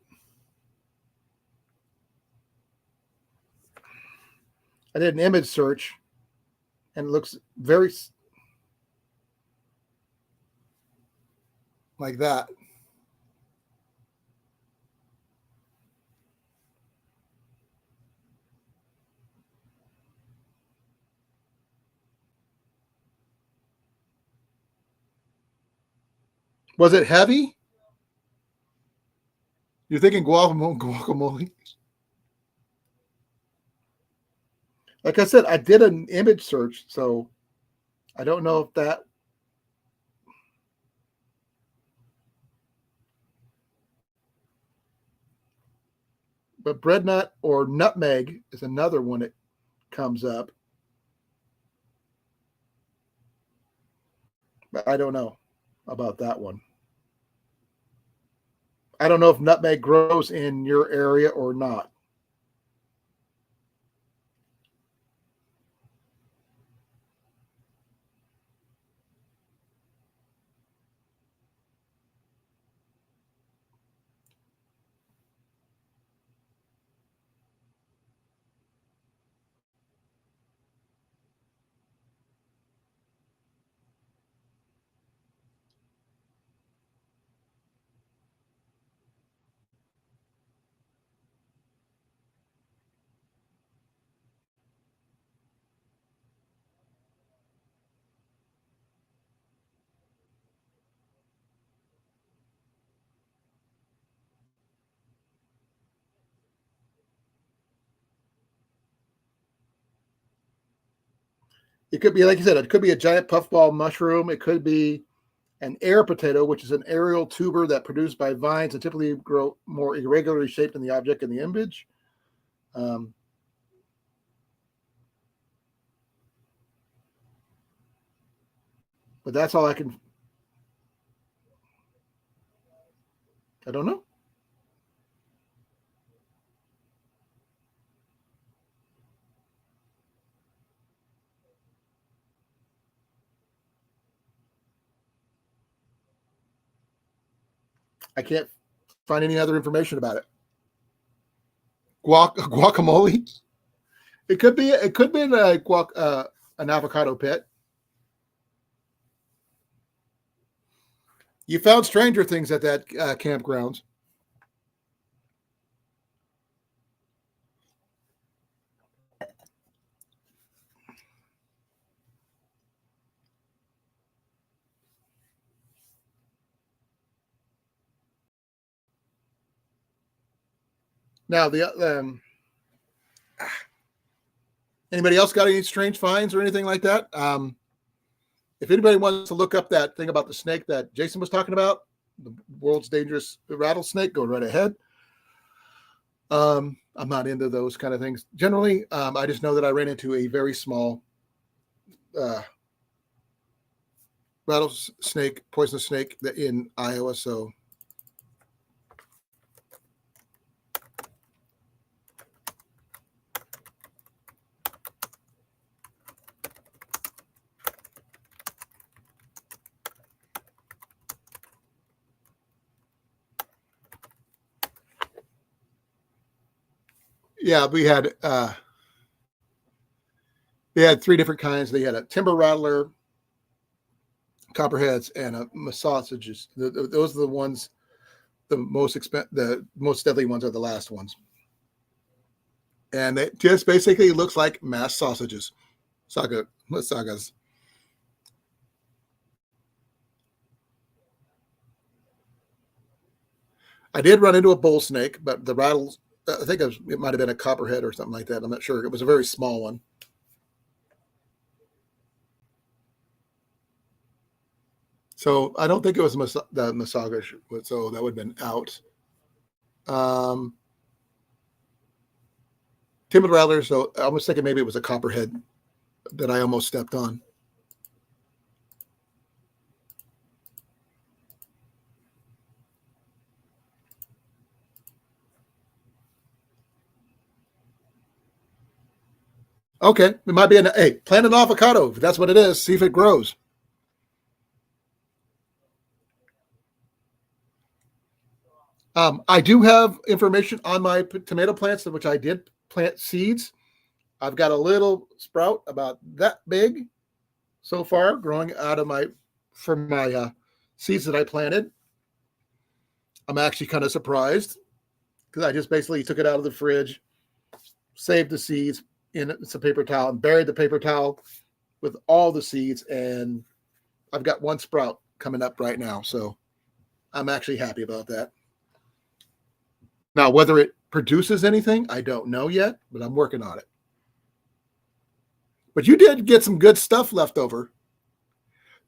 I did an image search and it looks very. like that. Was it heavy? You're thinking guacamole? Like I said, I did an image search, so I don't know if that. But bread nut or nutmeg is another one that comes up. But I don't know about that one. I don't know if nutmeg grows in your area or not. It could be, like you said, it could be a giant puffball mushroom. It could be an air potato, which is an aerial tuber that produced by vines and typically grow more irregularly shaped than the object in the image. But that's all I can. I don't know. I can't find any other information about it. Guacamole. It could be. It could be an avocado pit. You found stranger things at that campgrounds. Now, anybody else got any strange finds or anything like that? If anybody wants to look up that thing about the snake that Jason was talking about, the world's dangerous rattlesnake, go right ahead. I'm not into those kind of things. Generally, I just know that I ran into a very small rattlesnake, poisonous snake in Iowa. So yeah, we had three different kinds. They had a timber rattler, copperheads, and a sausages. Those are the ones. The most deadly ones are the last ones, and it just basically looks like mass sausages, sagas. I did run into a bull snake, but the rattles. I think it might have been a copperhead or something like that. I'm not sure. It was a very small one. So I don't think it was the Masaga, so that would have been out. Timid Rattler, so I was thinking maybe it was a copperhead that I almost stepped on. Okay, it might be plant an avocado. If that's what it is. See if it grows. I do have information on my tomato plants, which I did plant seeds. I've got a little sprout about that big so far growing out of my seeds that I planted. I'm actually kind of surprised because I just basically took it out of the fridge, saved the seeds in some paper towel, and buried the paper towel with all the seeds. And I've got one sprout coming up right now. So I'm actually happy about that. Now, whether it produces anything, I don't know yet, but I'm working on it. But you did get some good stuff left over.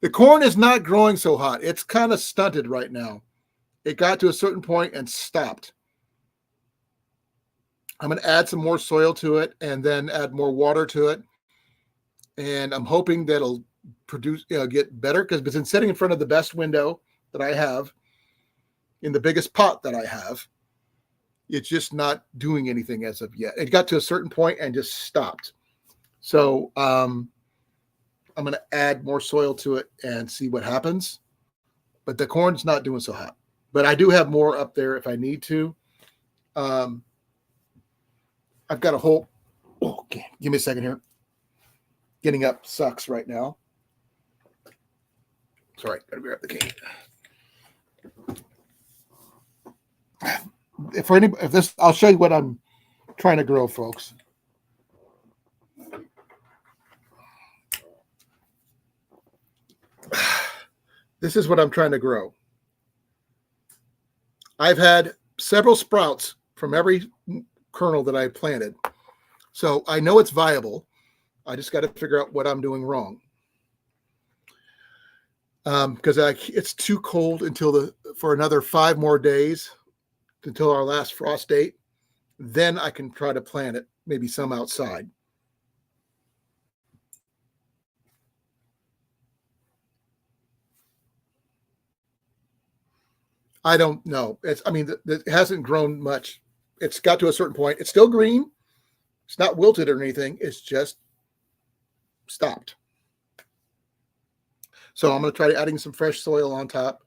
The corn is not growing so hot. It's kind of stunted right now. It got to a certain point and stopped. I'm going to add some more soil to it and then add more water to it. And I'm hoping that it'll produce, get better because it's been sitting in front of the best window that I have in the biggest pot that I have. It's just not doing anything as of yet. It got to a certain point and just stopped. So I'm going to add more soil to it and see what happens. But the corn's not doing so hot. But I do have more up there if I need to. I've got a whole. Okay, give me a second here. Getting up sucks right now. Sorry, gotta grab the cane. If this, I'll show you what I'm trying to grow, folks. This is what I'm trying to grow. I've had several sprouts from every kernel that I planted. So I know it's viable. I just got to figure out what I'm doing wrong. Because it's too cold for another 5 more days until our last frost date. Then I can try to plant it, maybe some outside. I don't know. It hasn't grown much. It's got to a certain point. It's still green. It's not wilted or anything. It's just stopped. So I'm going to try adding some fresh soil on top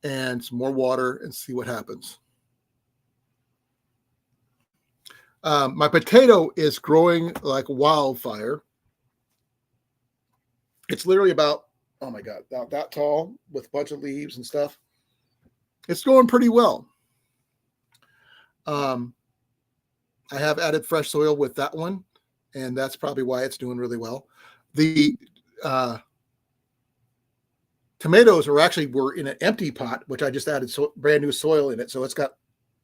and some more water and see what happens. My potato is growing like wildfire. It's literally about, oh my God, that tall with a bunch of leaves and stuff. It's going pretty well. I have added fresh soil with that one, and that's probably why it's doing really well. The tomatoes were in an empty pot, which I just added brand new soil in it. So it's got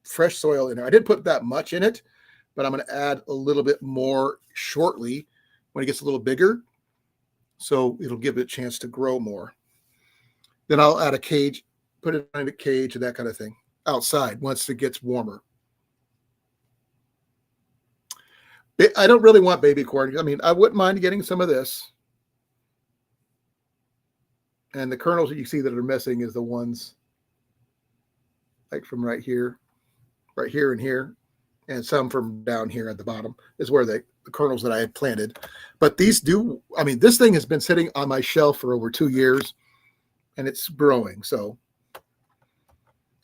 fresh soil in there. I didn't put that much in it, but I'm going to add a little bit more shortly when it gets a little bigger. So it'll give it a chance to grow more. Then I'll add a cage, put it in a cage and that kind of thing outside once it gets warmer. I don't really want baby corn. I mean, I wouldn't mind getting some of this. And the kernels that you see that are missing is the ones like from right here and here, and some from down here at the bottom is where the kernels that I had planted. But this thing has been sitting on my shelf for over 2 years and it's growing. So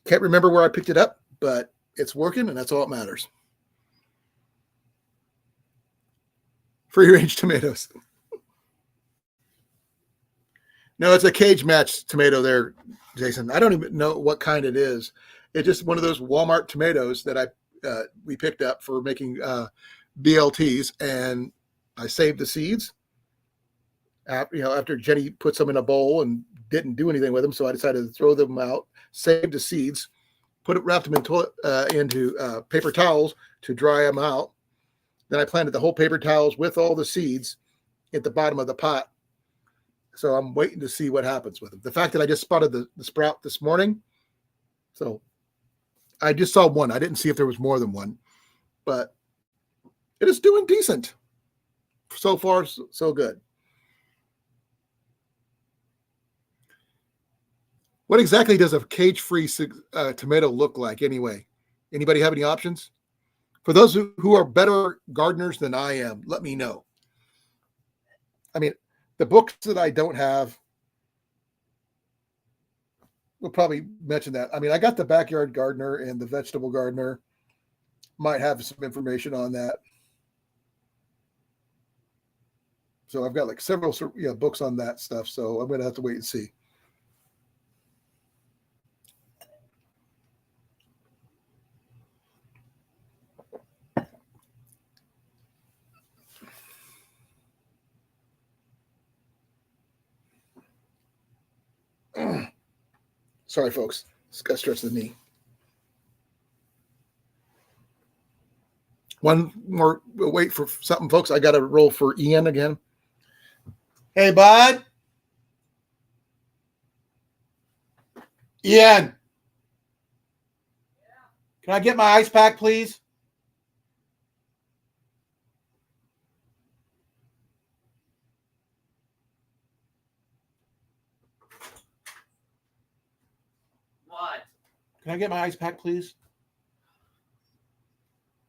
can't remember where I picked it up, but it's working and that's all that matters. Free range tomatoes. No, it's a cage match tomato there, Jason. I don't even know what kind it is. It's just one of those Walmart tomatoes that we picked up for making BLTs, and I saved the seeds. After Jenny put some in a bowl and didn't do anything with them, so I decided to throw them out, save the seeds, wrapped them into paper towels to dry them out. Then I planted the whole paper towels with all the seeds at the bottom of the pot. So I'm waiting to see what happens with them. The fact that I just spotted the sprout this morning, so I just saw one. I didn't see if there was more than one, but it is doing decent. So far, so good. What exactly does a cage-free tomato look like anyway? Anybody have any options? For those who are better gardeners than I am, let me know. I mean, the books that I don't have will probably mention that. I mean, I got the Backyard Gardener and the Vegetable Gardener. Might have some information on that. So I've got like several books on that stuff. So I'm going to have to wait and see. Sorry, folks. It's got to stretch the knee. One more. We'll wait for something, folks. I got to roll for Ian again. Hey, bud. Ian. Can I get my ice pack, please? What? Can I get my ice pack, please?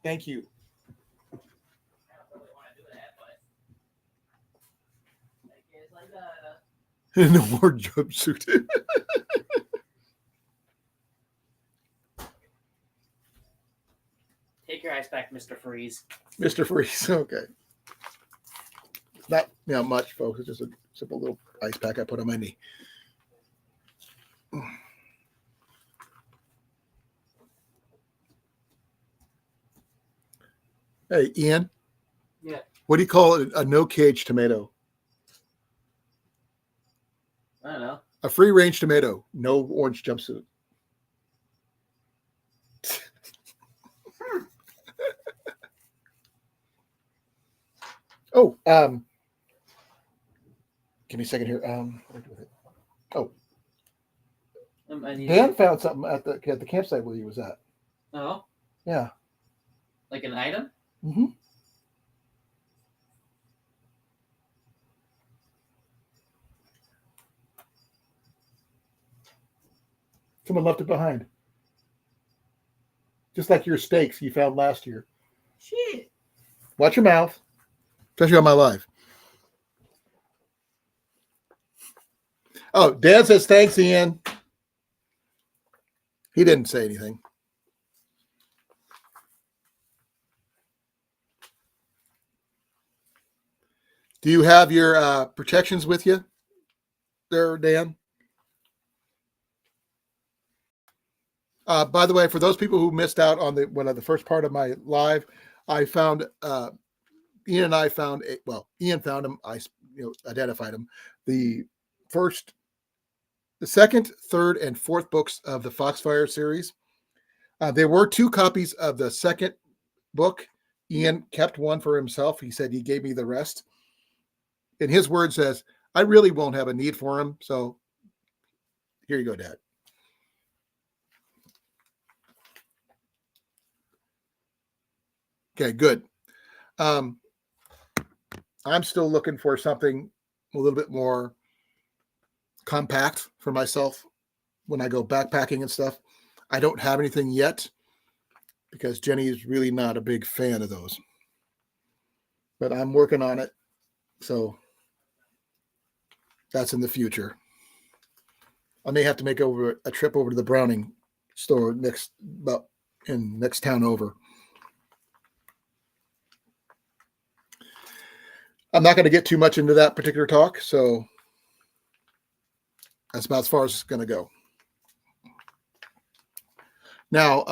Thank you. I don't really want to do that, but I guess I gotta. No more jumpsuit. Take your ice back, Mr. Freeze. Mr. Freeze. Okay. Not much, folks. It's just a simple little ice pack I put on my knee. Hey, Ian. Yeah. What do you call it? A no-cage tomato? I don't know. A free-range tomato. No orange jumpsuit. Oh, give me a second here. What do I do with it? Oh, I need Dan found something at the campsite where he was at. Oh, Yeah. like an item? Mm-hmm. Someone left it behind. Just like your steaks you found last year. Shit. Watch your mouth, especially on my live. Oh, Dan says thanks, Ian. He didn't say anything. Do you have your protections with you there, Dan? By the way, for those people who missed out on the first part of my live, I found Ian and I found Ian found him. I identified him. The second, third, and fourth books of the Foxfire series. There were 2 copies of the second book. Ian kept one for himself. He said he gave me the rest. In his words, says, I really won't have a need for him. So here you go, Dad. Okay, good. I'm still looking for something a little bit more compact for myself when I go backpacking and stuff. I don't have anything yet because Jenny is really not a big fan of those. But I'm working on it. So that's in the future. I may have to make a trip over to the Browning store next town over. I'm not going to get too much into that particular talk, so that's about as far as it's going to go. Now,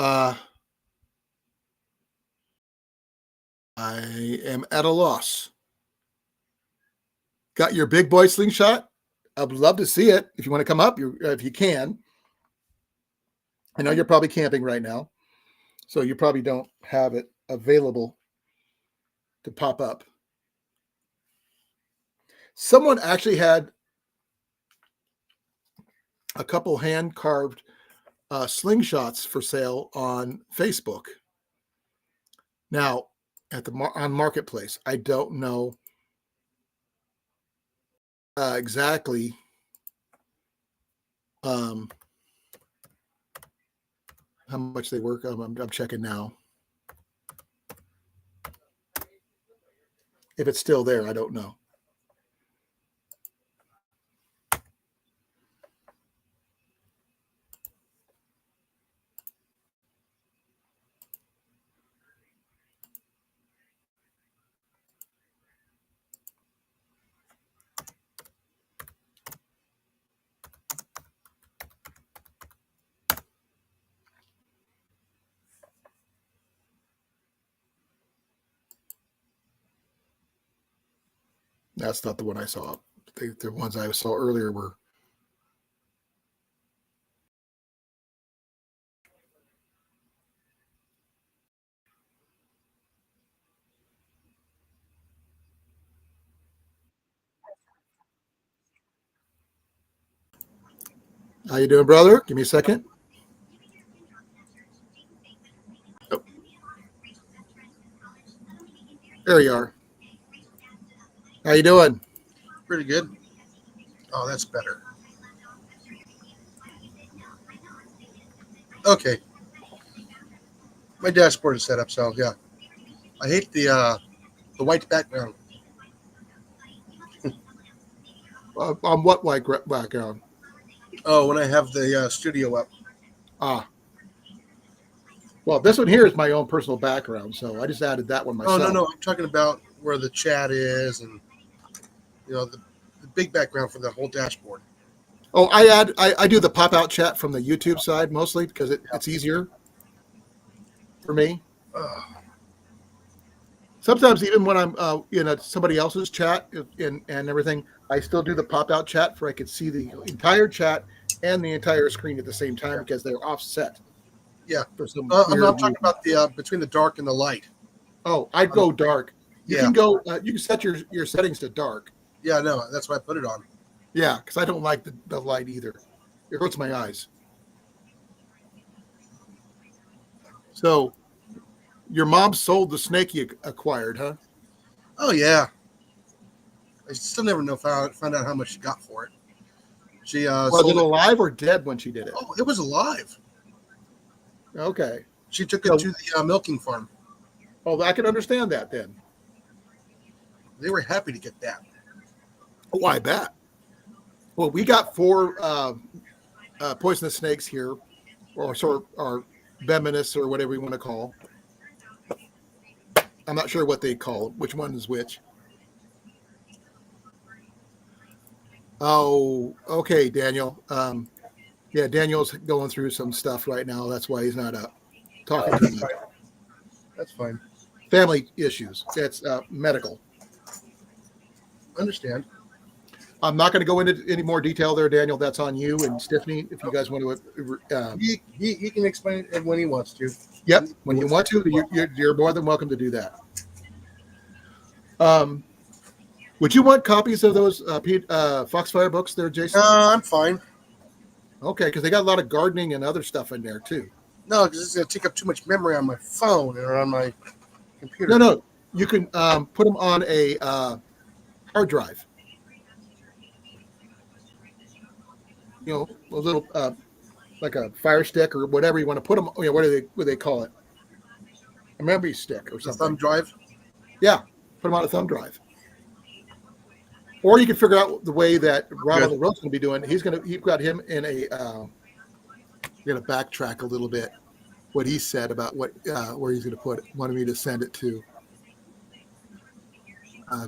I am at a loss. Got your big boy slingshot? I would love to see it. If you want to come up, if you can. I know you're probably camping right now, so you probably don't have it available to pop up. Someone actually had a couple hand-carved slingshots for sale on Facebook. Now, on Marketplace, I don't know exactly how much they work. I'm checking now. If it's still there, I don't know. That's not the one I saw. The ones I saw earlier were How you doing, brother? Give me a second. Oh, there you are. How you doing? Pretty good. Oh, that's better. Okay. My dashboard is set up, so yeah. I hate the white background. On what white background? Oh, when I have the studio up. Ah, well, this one here is my own personal background, so I just added that one Oh myself. no, I'm talking about where the chat is and the big background for the whole dashboard. Oh, I do the pop out chat from the YouTube side mostly because it's easier for me. Ugh. Sometimes even when I'm in somebody else's chat and everything, I still do the pop out chat for I could see the entire chat and the entire screen at the same time because they're offset. Yeah. For some I'm weird talking reason. about the between the dark and the light. Oh, I'd go dark. You Yeah. can go. You can set your settings to dark. Yeah, no, that's why I put it on. Yeah, because I don't like the light either. It hurts my eyes. So, your mom sold the snake you acquired, huh? Oh yeah. I still never found out how much she got for it. She Was sold it alive or dead when she did it? Oh, it was alive. Okay. She took it So- to the milking farm. Oh, I can understand that then. They were happy to get that. Oh, I bet. Well, we got 4 poisonous snakes here, or venomous, or whatever you want to call. I'm not sure what they call it, which one is which. Oh, okay, Daniel. Yeah, Daniel's going through some stuff right now. That's why he's not up talking to me. That's fine. Family issues. It's medical. Understand. I'm not going to go into any more detail there, Daniel. That's on you and Stephanie. If you guys want to, He can explain it when he wants to. yep, when you want to, you're more than welcome to do that. Would you want copies of those Foxfire books there, Jason? I'm fine. Okay, because they got a lot of gardening and other stuff in there too. No, because it's going to take up too much memory on my phone or on my computer. No, you can put them on a hard drive. You know, a little like a Fire Stick or whatever you want to put them. You know, what do they call it? A memory stick or The something. thumb drive. Yeah, put them on a thumb drive. Or you can figure out the way that Rob on the Road's going to be doing. He's got him in a. You're going to backtrack a little bit. What he said about where he's going to put it. Wanted me to send it to.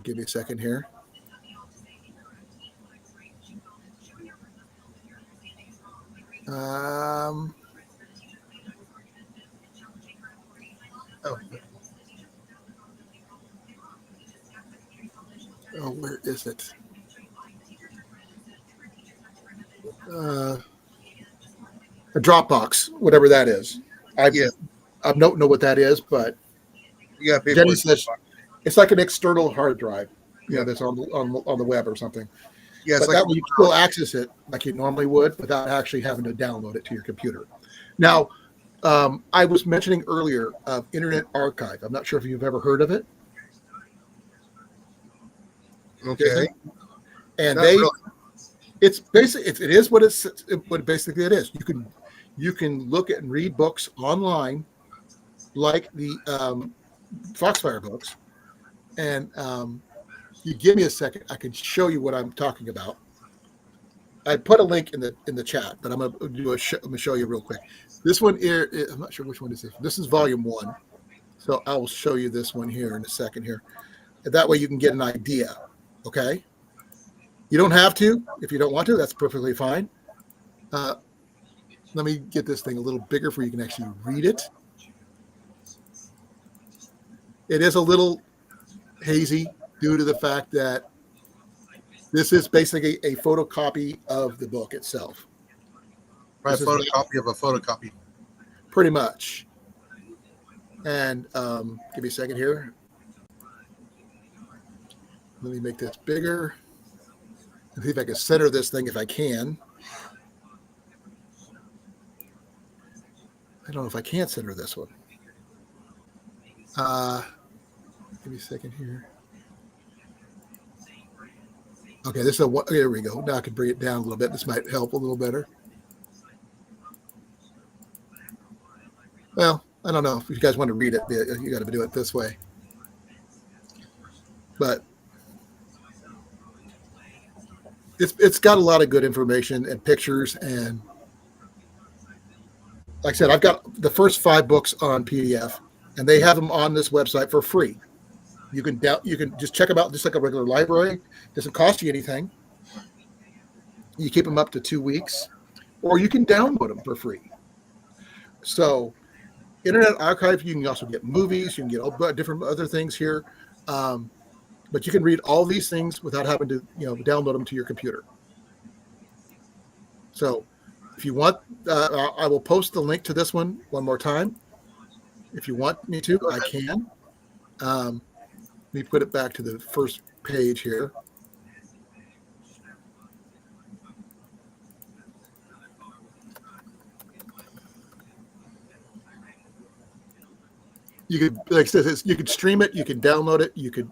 Give me a second here. Oh, Where is it? A Dropbox, whatever that is. I don't know what that is, but you got to pay Jenny for it. says it's like an external hard drive. You know, that's on the web or something. Yeah, it's But like that way you can still access it like you normally would without actually having to download it to your computer. Now, I was mentioning earlier Internet Archive. I'm not sure if you've ever heard of it. okay. And Not really. it's basically it is what basically it is. You can look at and read books online, like the Foxfire books, and you give me a second, I can show you what I'm talking about. I put a link in the chat, but I'm gonna show you real quick. This one here, I'm not sure which one is this. This is volume 1, so I will show you this one here in a second here. That way you can get an idea. Okay. You don't have to if you don't want to. That's perfectly fine. Let me get this thing a little bigger for you can actually read it. It is a little hazy due to the fact that this is basically a photocopy of the book itself. Right, a photocopy of a photocopy. Pretty much. And give me a second here. Let me make this bigger. See if I can center this thing if I can. I don't know if I can send her this one. Give me a second here. Okay, this is a. There we go. Now I can bring it down a little bit. This might help a little better. Well, I don't know if you guys want to read it. You got to do it this way. But it's got a lot of good information and pictures, and like I said, I've got the first 5 books on PDF, and they have them on this website for free. You can just check them out just like a regular library. Doesn't cost you anything. You keep them up to 2 weeks, or you can download them for free. So, Internet Archive, you can also get movies. You can get different other things here, but you can read all these things without having to, download them to your computer. So, if you want, I will post the link to this one more time. If you want me to, I can. Let me put it back to the first page here. You could, like I said, you could stream it, you could download it, you could,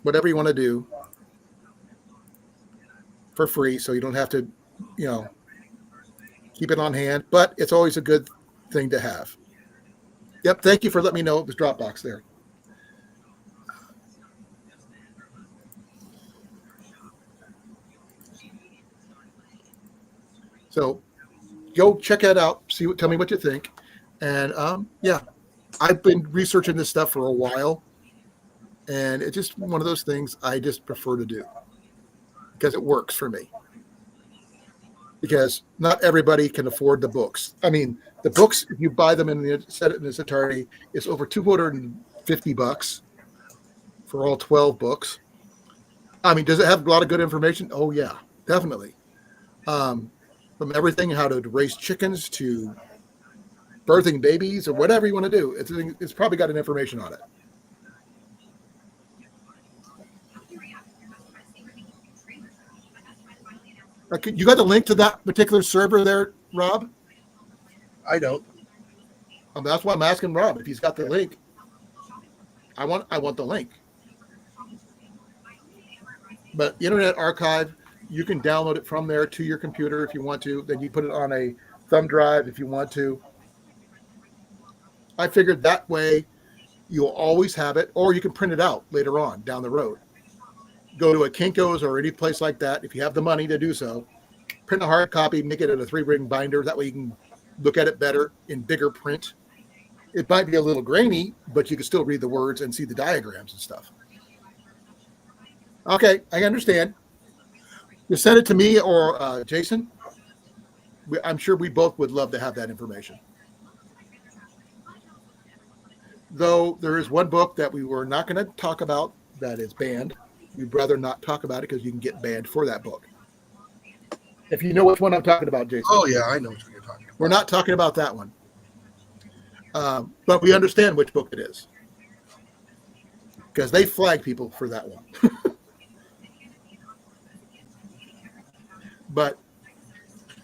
whatever you want to do for free, so you don't have to, keep it on hand. But it's always a good thing to have. Yep, thank you for letting me know it was Dropbox there. So go check that out. Tell me what you think. And yeah, I've been researching this stuff for a while, and it's just one of those things I just prefer to do because it works for me. Because not everybody can afford the books. I mean, the books, if you buy them in its entirety, it's over $250 for all 12 books. I mean, does it have a lot of good information? Oh yeah, definitely. From everything, how to raise chickens to birthing babies or whatever you want to do. It's probably got an information on it. Okay, you got the link to that particular server there, Rob? I don't. That's why I'm asking Rob if he's got the link. I want the link. But Internet Archive, you can download it from there to your computer if you want to. Then you put it on a thumb drive if you want to. I figured that way you'll always have it, or you can print it out later on down the road. Go to a Kinko's or any place like that if you have the money to do so. Print a hard copy, make it in a 3-ring binder. That way you can look at it better in bigger print. It might be a little grainy, but you can still read the words and see the diagrams and stuff. Okay, I understand. You send it to me or Jason. I'm sure we both would love to have that information. Though there is one book that we were not going to talk about that is banned. We'd rather not talk about it because you can get banned for that book. If you know which one I'm talking about, Jason. Oh, yeah, I know what you're talking about. We're not talking about that one. But we understand which book it is. Because they flag people for that one. But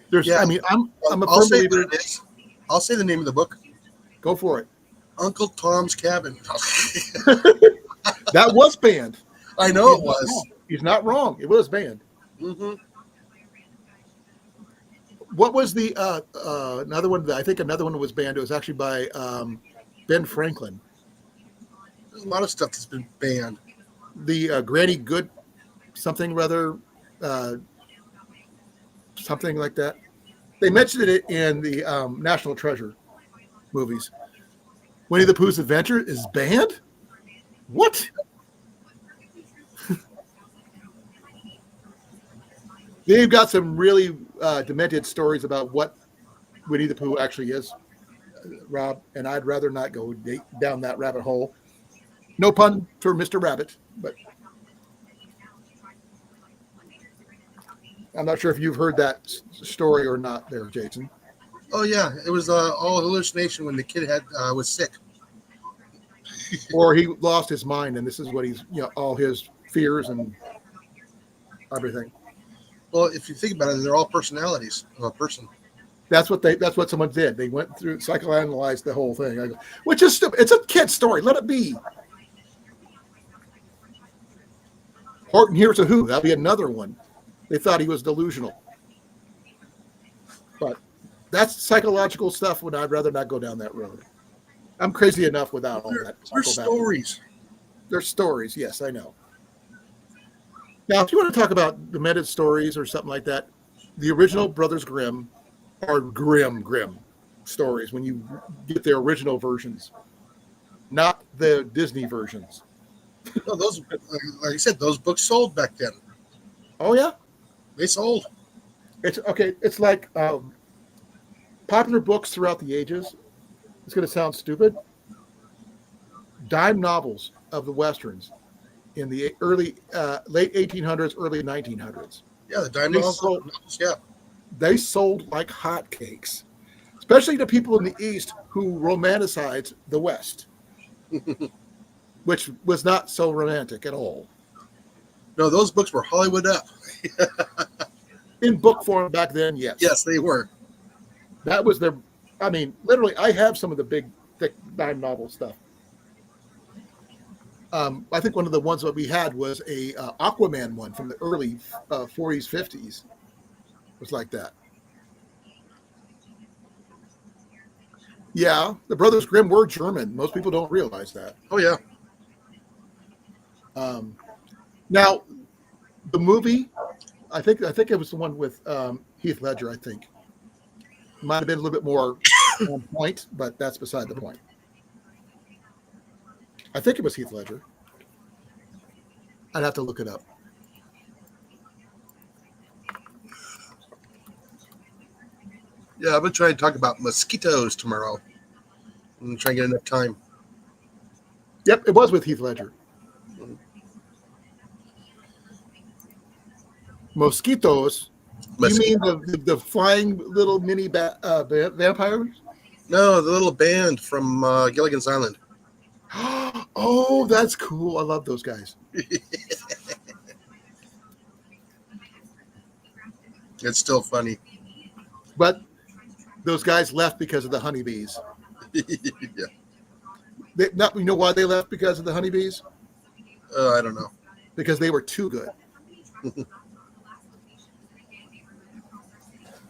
there's, Yeah. I mean, I'm a I'll firm say believer. what it is. I'll say the name of the book. Go for it. Uncle Tom's Cabin. That was banned. I know it was. He's not wrong. It was banned. Mm-hmm. What was the another one? I think another one was banned. It was actually by Ben Franklin. There's a lot of stuff that's been banned. The Granny Good something rather, something like that. They mentioned it in the National Treasure movies. Winnie the Pooh's Adventure is banned? What? They've got some really demented stories about what Winnie the Pooh actually is, Rob, and I'd rather not go down that rabbit hole. No pun for Mr. Rabbit, but I'm not sure if you've heard that story or not there, Jason. Oh, yeah. It was all hallucination when the kid was sick. Or he lost his mind, and this is what he's, all his fears and everything. Well, if you think about it, they're all personalities of a person. That's what someone did. They went through psychoanalyzed the whole thing. I go, which is stupid. It's a kid's story. Let it be. Horton Hears a Who. That'll be another one. They thought he was delusional. But that's psychological stuff when I'd rather not go down that road. I'm crazy enough without all that. They're stories. They're stories. Yes, I know. Now, if you want to talk about demented stories or something like that, the original Brothers Grimm are grim stories when you get the original versions, not the Disney versions. No, those, like I said, those books sold back then. Oh, yeah? They sold. It's okay. It's like popular books throughout the ages. It's going to sound stupid. Dime novels of the Westerns in the late 1800s, early 1900s. Yeah, the dime They novels. sold- Yeah. They sold like hotcakes, especially to people in the East who romanticized the West, which was not so romantic at all. No, those books were Hollywood up. In book form back then, yes. Yes, they were. That was their, I mean, literally, I have some of the big, thick dime novel stuff. I think one of the ones that we had was a Aquaman one from the early 40s, 50s. It was like that. Yeah, the Brothers Grimm were German. Most people don't realize that. Oh, yeah. Now, the movie, I think it was the one with Heath Ledger. I think might have been a little bit more on point, but that's beside the point. I think it was Heath Ledger. I'd have to look it up. Yeah, I'm going to try and talk about mosquitoes tomorrow. I'm going to try and get enough time. Yep, it was with Heath Ledger. Mosquitoes. You mean the flying little mini vampires? No, the little band from Gilligan's Island. Oh, that's cool. I love those guys. It's still funny. But those guys left because of the honeybees. Yeah. You know why they left because of the honeybees? I don't know. Because they were too good.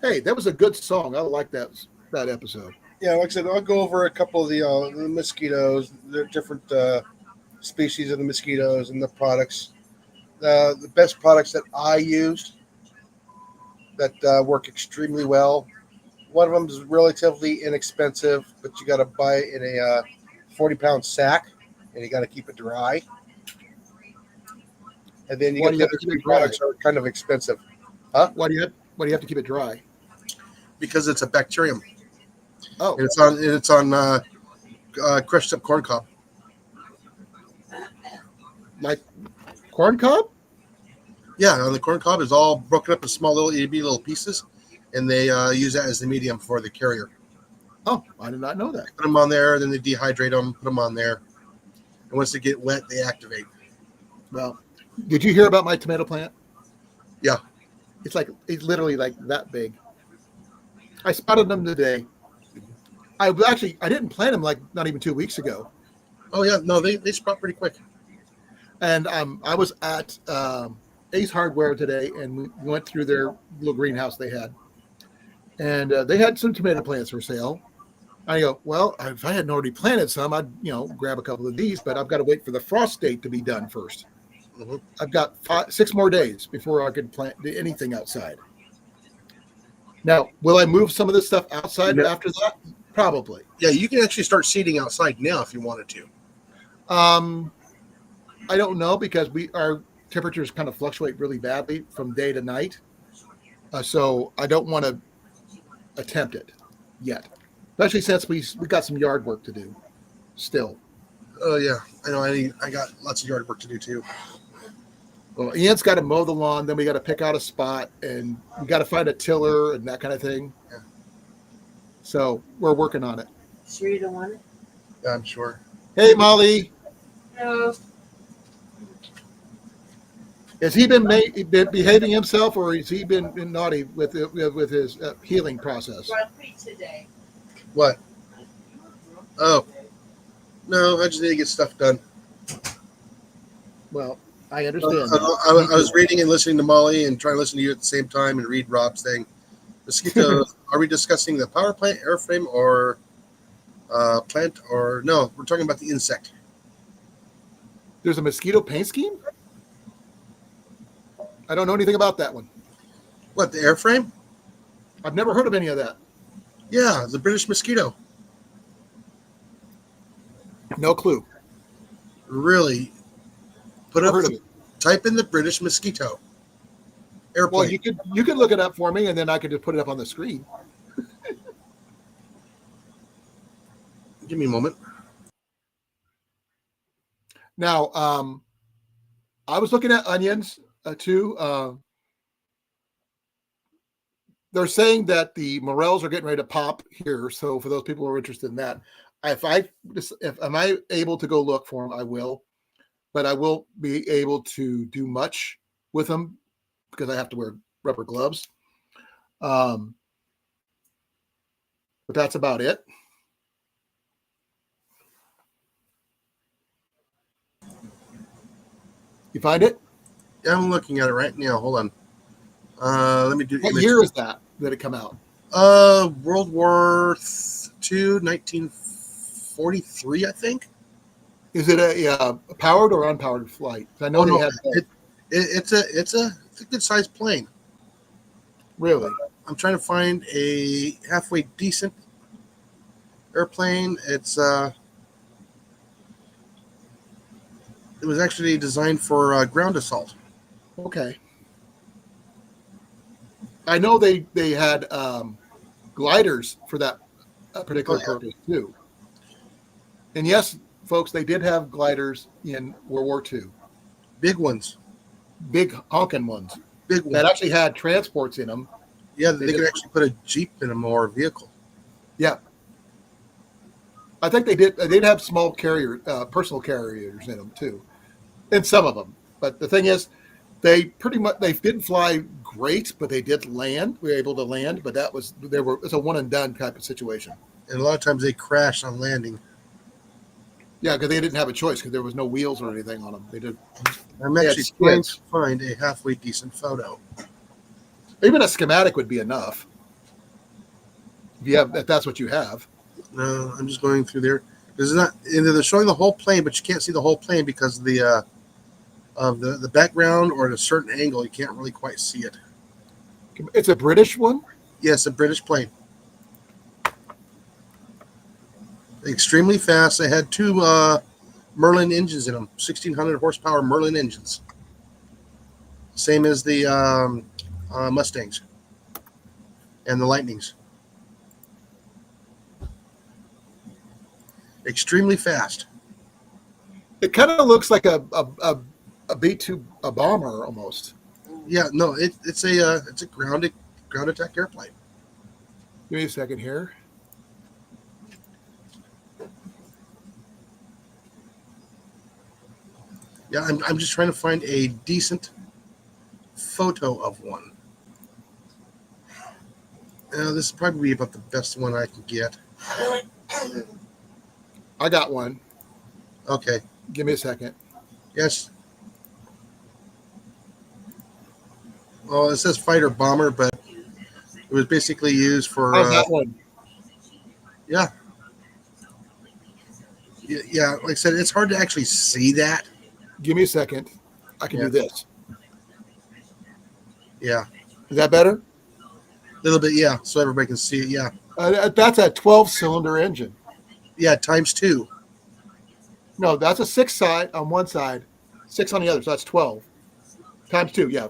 Hey, that was a good song. I like that episode. Yeah, like I said, I'll go over a couple of the mosquitoes, the different species of the mosquitoes and the products. The best products that I used that work extremely well. One of them is relatively inexpensive, but you got to buy it in a 40-pound sack, and you got to keep it dry. And then you Why get do the you other have to keep three it dry? products are kind of expensive. Huh? Why do you have to keep it dry? Because it's a bacterium. Oh, And it's on crushed up corn cob. like corn cob? Yeah, on the corn cob is all broken up in small little itty bitty little pieces, and they use that as the medium for the carrier. Oh, I did not know that. Put them on there, then they dehydrate them, put them on there, and once they get wet, they activate. Well, did you hear about my tomato plant? Yeah. It's literally like that big. I spotted them today. I didn't plant them like not even 2 weeks ago. Oh yeah, no, they sprout pretty quick. And I was at Ace Hardware today, and we went through their little greenhouse they had. And they had some tomato plants for sale. I go, well, if I hadn't already planted some, I'd grab a couple of these, but I've got to wait for the frost date to be done first. Mm-hmm. I've got 6 more days before I could plant anything outside. Now, will I move some of this stuff outside after that? Probably. Yeah, you can actually start seeding outside now if you wanted to. I don't know because our temperatures kind of fluctuate really badly from day to night. So I don't want to attempt it yet, especially since we got some yard work to do still. Oh yeah, I know. I got lots of yard work to do too. Well, Ian's got to mow the lawn, then we got to pick out a spot, and we got to find a tiller and that kind of thing. Yeah. So we're working on it. Sure you don't want it? Yeah, I'm sure. Hey, Molly. No. Has he been behaving himself, or has he been naughty with his healing process? What? Oh, no, I just need to get stuff done. Well, I I, understand I, that. I was reading and listening to Molly and trying to listen to you at the same time and read Rob's thing. Mosquito, are we discussing the power plant, airframe, or plant? Or no, we're talking about the insect. There's a mosquito paint scheme? I don't know anything about that one. What, the airframe? I've never heard of any of that. Yeah, the British mosquito. No clue. Really? Put Never up, heard of it. type in the British mosquito. Airplane. Well, you could look it up for me, and then I could just put it up on the screen. Give me a moment. Now, I was looking at onions too. They're saying that the morels are getting ready to pop here. So for those people who are interested in that, if am I able to go look for them, I will. But I will be able to do much with them because I have to wear rubber gloves. But that's about it. You find it? Yeah, I'm looking at it right now. Hold on. Let me do What image. year is that it come out? World War II, 1943, I think. Is it a powered or unpowered flight? I know Oh, they no, had it's a good sized plane. really. I'm trying to find a halfway decent airplane. It was actually designed for ground assault. Okay. I know they had gliders for that particular purpose too. And yes, folks, they did have gliders in World War II, Big ones. big honking ones Big that ones. actually had transports in them. Yeah, they could actually put a Jeep in them or a vehicle. Yeah, I think they did. They did have small personal carriers in them too, in some of them. But the thing is, they didn't fly great, but they did land. We were able to land, but it's a one and done type of situation. And a lot of times they crash on landing. Yeah, because they didn't have a choice because there was no wheels or anything on them. I'm They had actually trying to skids. find a halfway decent photo. Even a schematic would be enough. If that's what you have. No, I'm just going through there. There's not. They're showing the whole plane, but you can't see the whole plane because of the background or at a certain angle. You can't really quite see it. It's a British one. Yes, a British plane. Extremely fast. They had two Merlin engines in them, 1,600 horsepower Merlin engines. Same as the Mustangs and the Lightnings. Extremely fast. It kind of looks like a B-2 bomber almost. Yeah, no, it's a ground attack airplane. Give me a second here. Yeah, I'm just trying to find a decent photo of one. This is probably about the best one I can get. I got one. Okay. Give me a second. Yes. Well, it says fighter bomber, but it was basically used for. How's that one? Yeah. Yeah, like I said, it's hard to actually see that. Give me a second. I can do this. Yeah. Is that better? A little bit, yeah, so everybody can see it. Yeah. That's a 12-cylinder engine. Yeah, times 2. No, that's a 6 side on one side, 6 on the other. So that's 12 times 2. Yeah.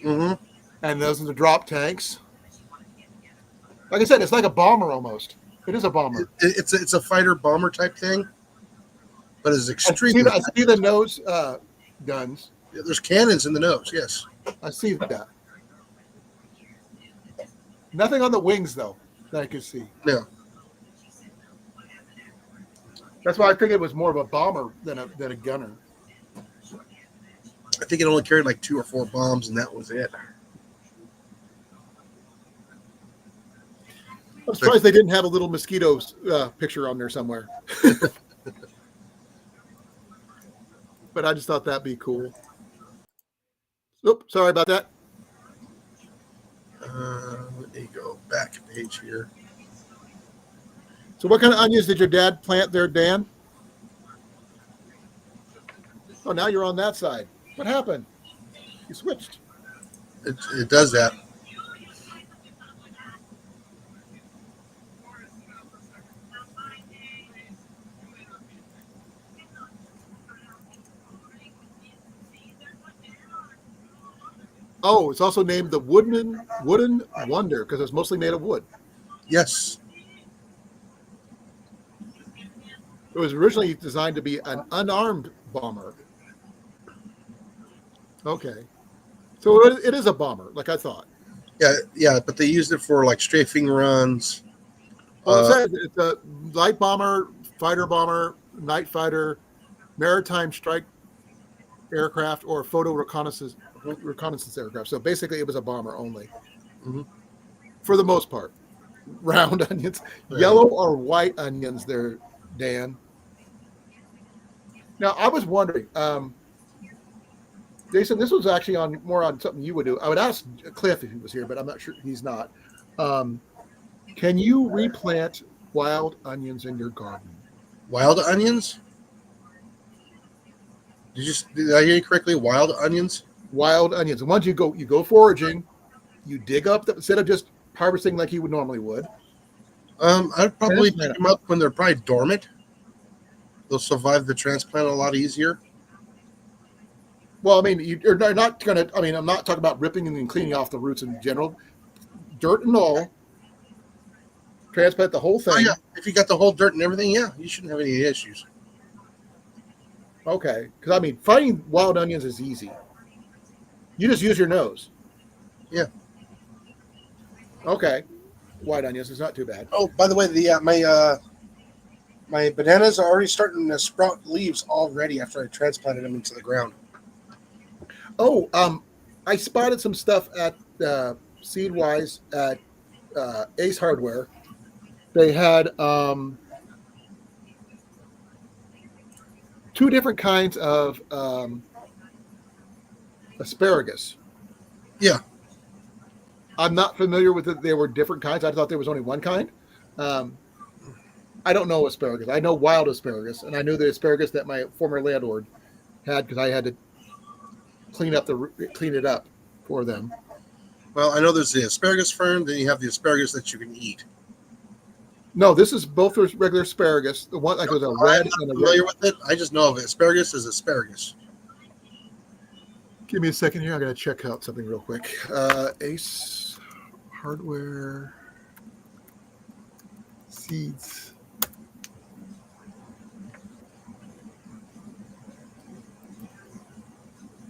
Mm-hmm. And those are the drop tanks. Like I said, it's like a bomber almost. It is a bomber. It's a fighter bomber type thing, but it's extremely. I see the nose guns. There's cannons in the nose. Yes. I see that. Nothing on the wings though that I could see. No. That's why I figured it was more of a bomber than a gunner. I think it only carried like 2 or 4 bombs, and that was it. I'm surprised they didn't have a little mosquito picture on there somewhere. But I just thought that'd be cool. Oops, sorry about that. Let me go back a page here. So what kind of onions did your dad plant there, Dan? Oh, now you're on that side. What happened? You switched. It does that. Oh, it's also named the Wooden Wonder because it's mostly made of wood. Yes. It was originally designed to be an unarmed bomber. Okay. So it is a bomber, like I thought. Yeah, but they used it for like strafing runs. Well, it says it's a light bomber, fighter bomber, night fighter, maritime strike aircraft, or photo reconnaissance aircraft. So basically, it was a bomber only, for the most part. Round onions, yellow or white onions, there, Dan. Now, I was wondering, Jason, this was actually more on something you would do. I would ask Cliff if he was here, but I'm not sure he's not. Can you replant wild onions in your garden? Wild onions? Did I hear you correctly? Wild onions? Wild onions. And once you go foraging, you dig up instead of just harvesting like you would normally would. I'd probably pick them up when they're probably dormant. They'll survive the transplant a lot easier. Well, I mean, you're not going to. I mean, I'm not talking about ripping and cleaning off the roots in general. Dirt and all. Transplant the whole thing. Oh, yeah. If you got the whole dirt and everything, yeah, you shouldn't have any issues. Okay, because I mean, finding wild onions is easy. You just use your nose. Yeah. Okay, white onions is not too bad. Oh, by the way, my bananas are already starting to sprout leaves already after I transplanted them into the ground. Oh, I spotted some stuff at Seedwise at Ace Hardware. They had 2 different kinds of asparagus. Yeah. I'm not familiar with it. There were different kinds. I thought there was only one kind. I don't know asparagus. I know wild asparagus, and I knew the asparagus that my former landlord had because I had to clean it up for them. Well, I know there's the asparagus fern, then you have the asparagus that you can eat. No, this is both regular asparagus. The one like was a red and a familiar with it. I just know of asparagus as asparagus. Give me a second here. I gotta check out something real quick. Ace Hardware seeds.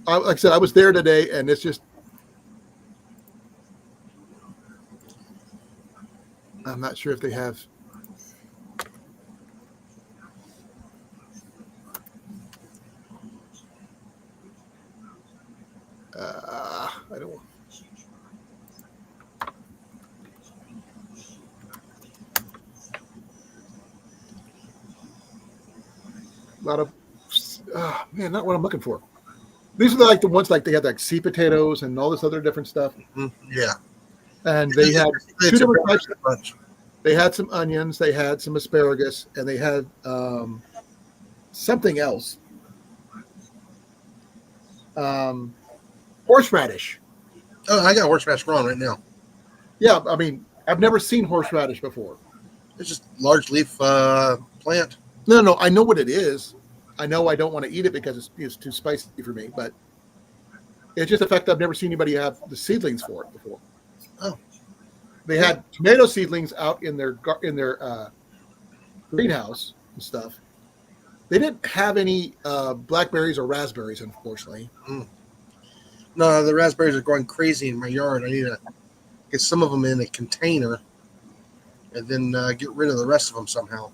Like I said, I was there today, and it's just I'm not sure if they have. I don't. A lot of, man, not what I'm looking for. These are like the ones like they had like sweet potatoes and all this other different stuff. Yeah. And they had 2 different types of bunch. They had some onions, they had some asparagus, and they had something else. Horseradish. Oh, I got horseradish growing right now. Yeah, I mean, I've never seen horseradish before. It's just large leaf plant. No, I know what it is. I know I don't want to eat it because it's too spicy for me, but it's just the fact that I've never seen anybody have the seedlings for it before. Oh. They had tomato seedlings out in their greenhouse and stuff. They didn't have any blackberries or raspberries, unfortunately. No, the raspberries are going crazy in my yard. I need to get some of them in a container and then get rid of the rest of them somehow.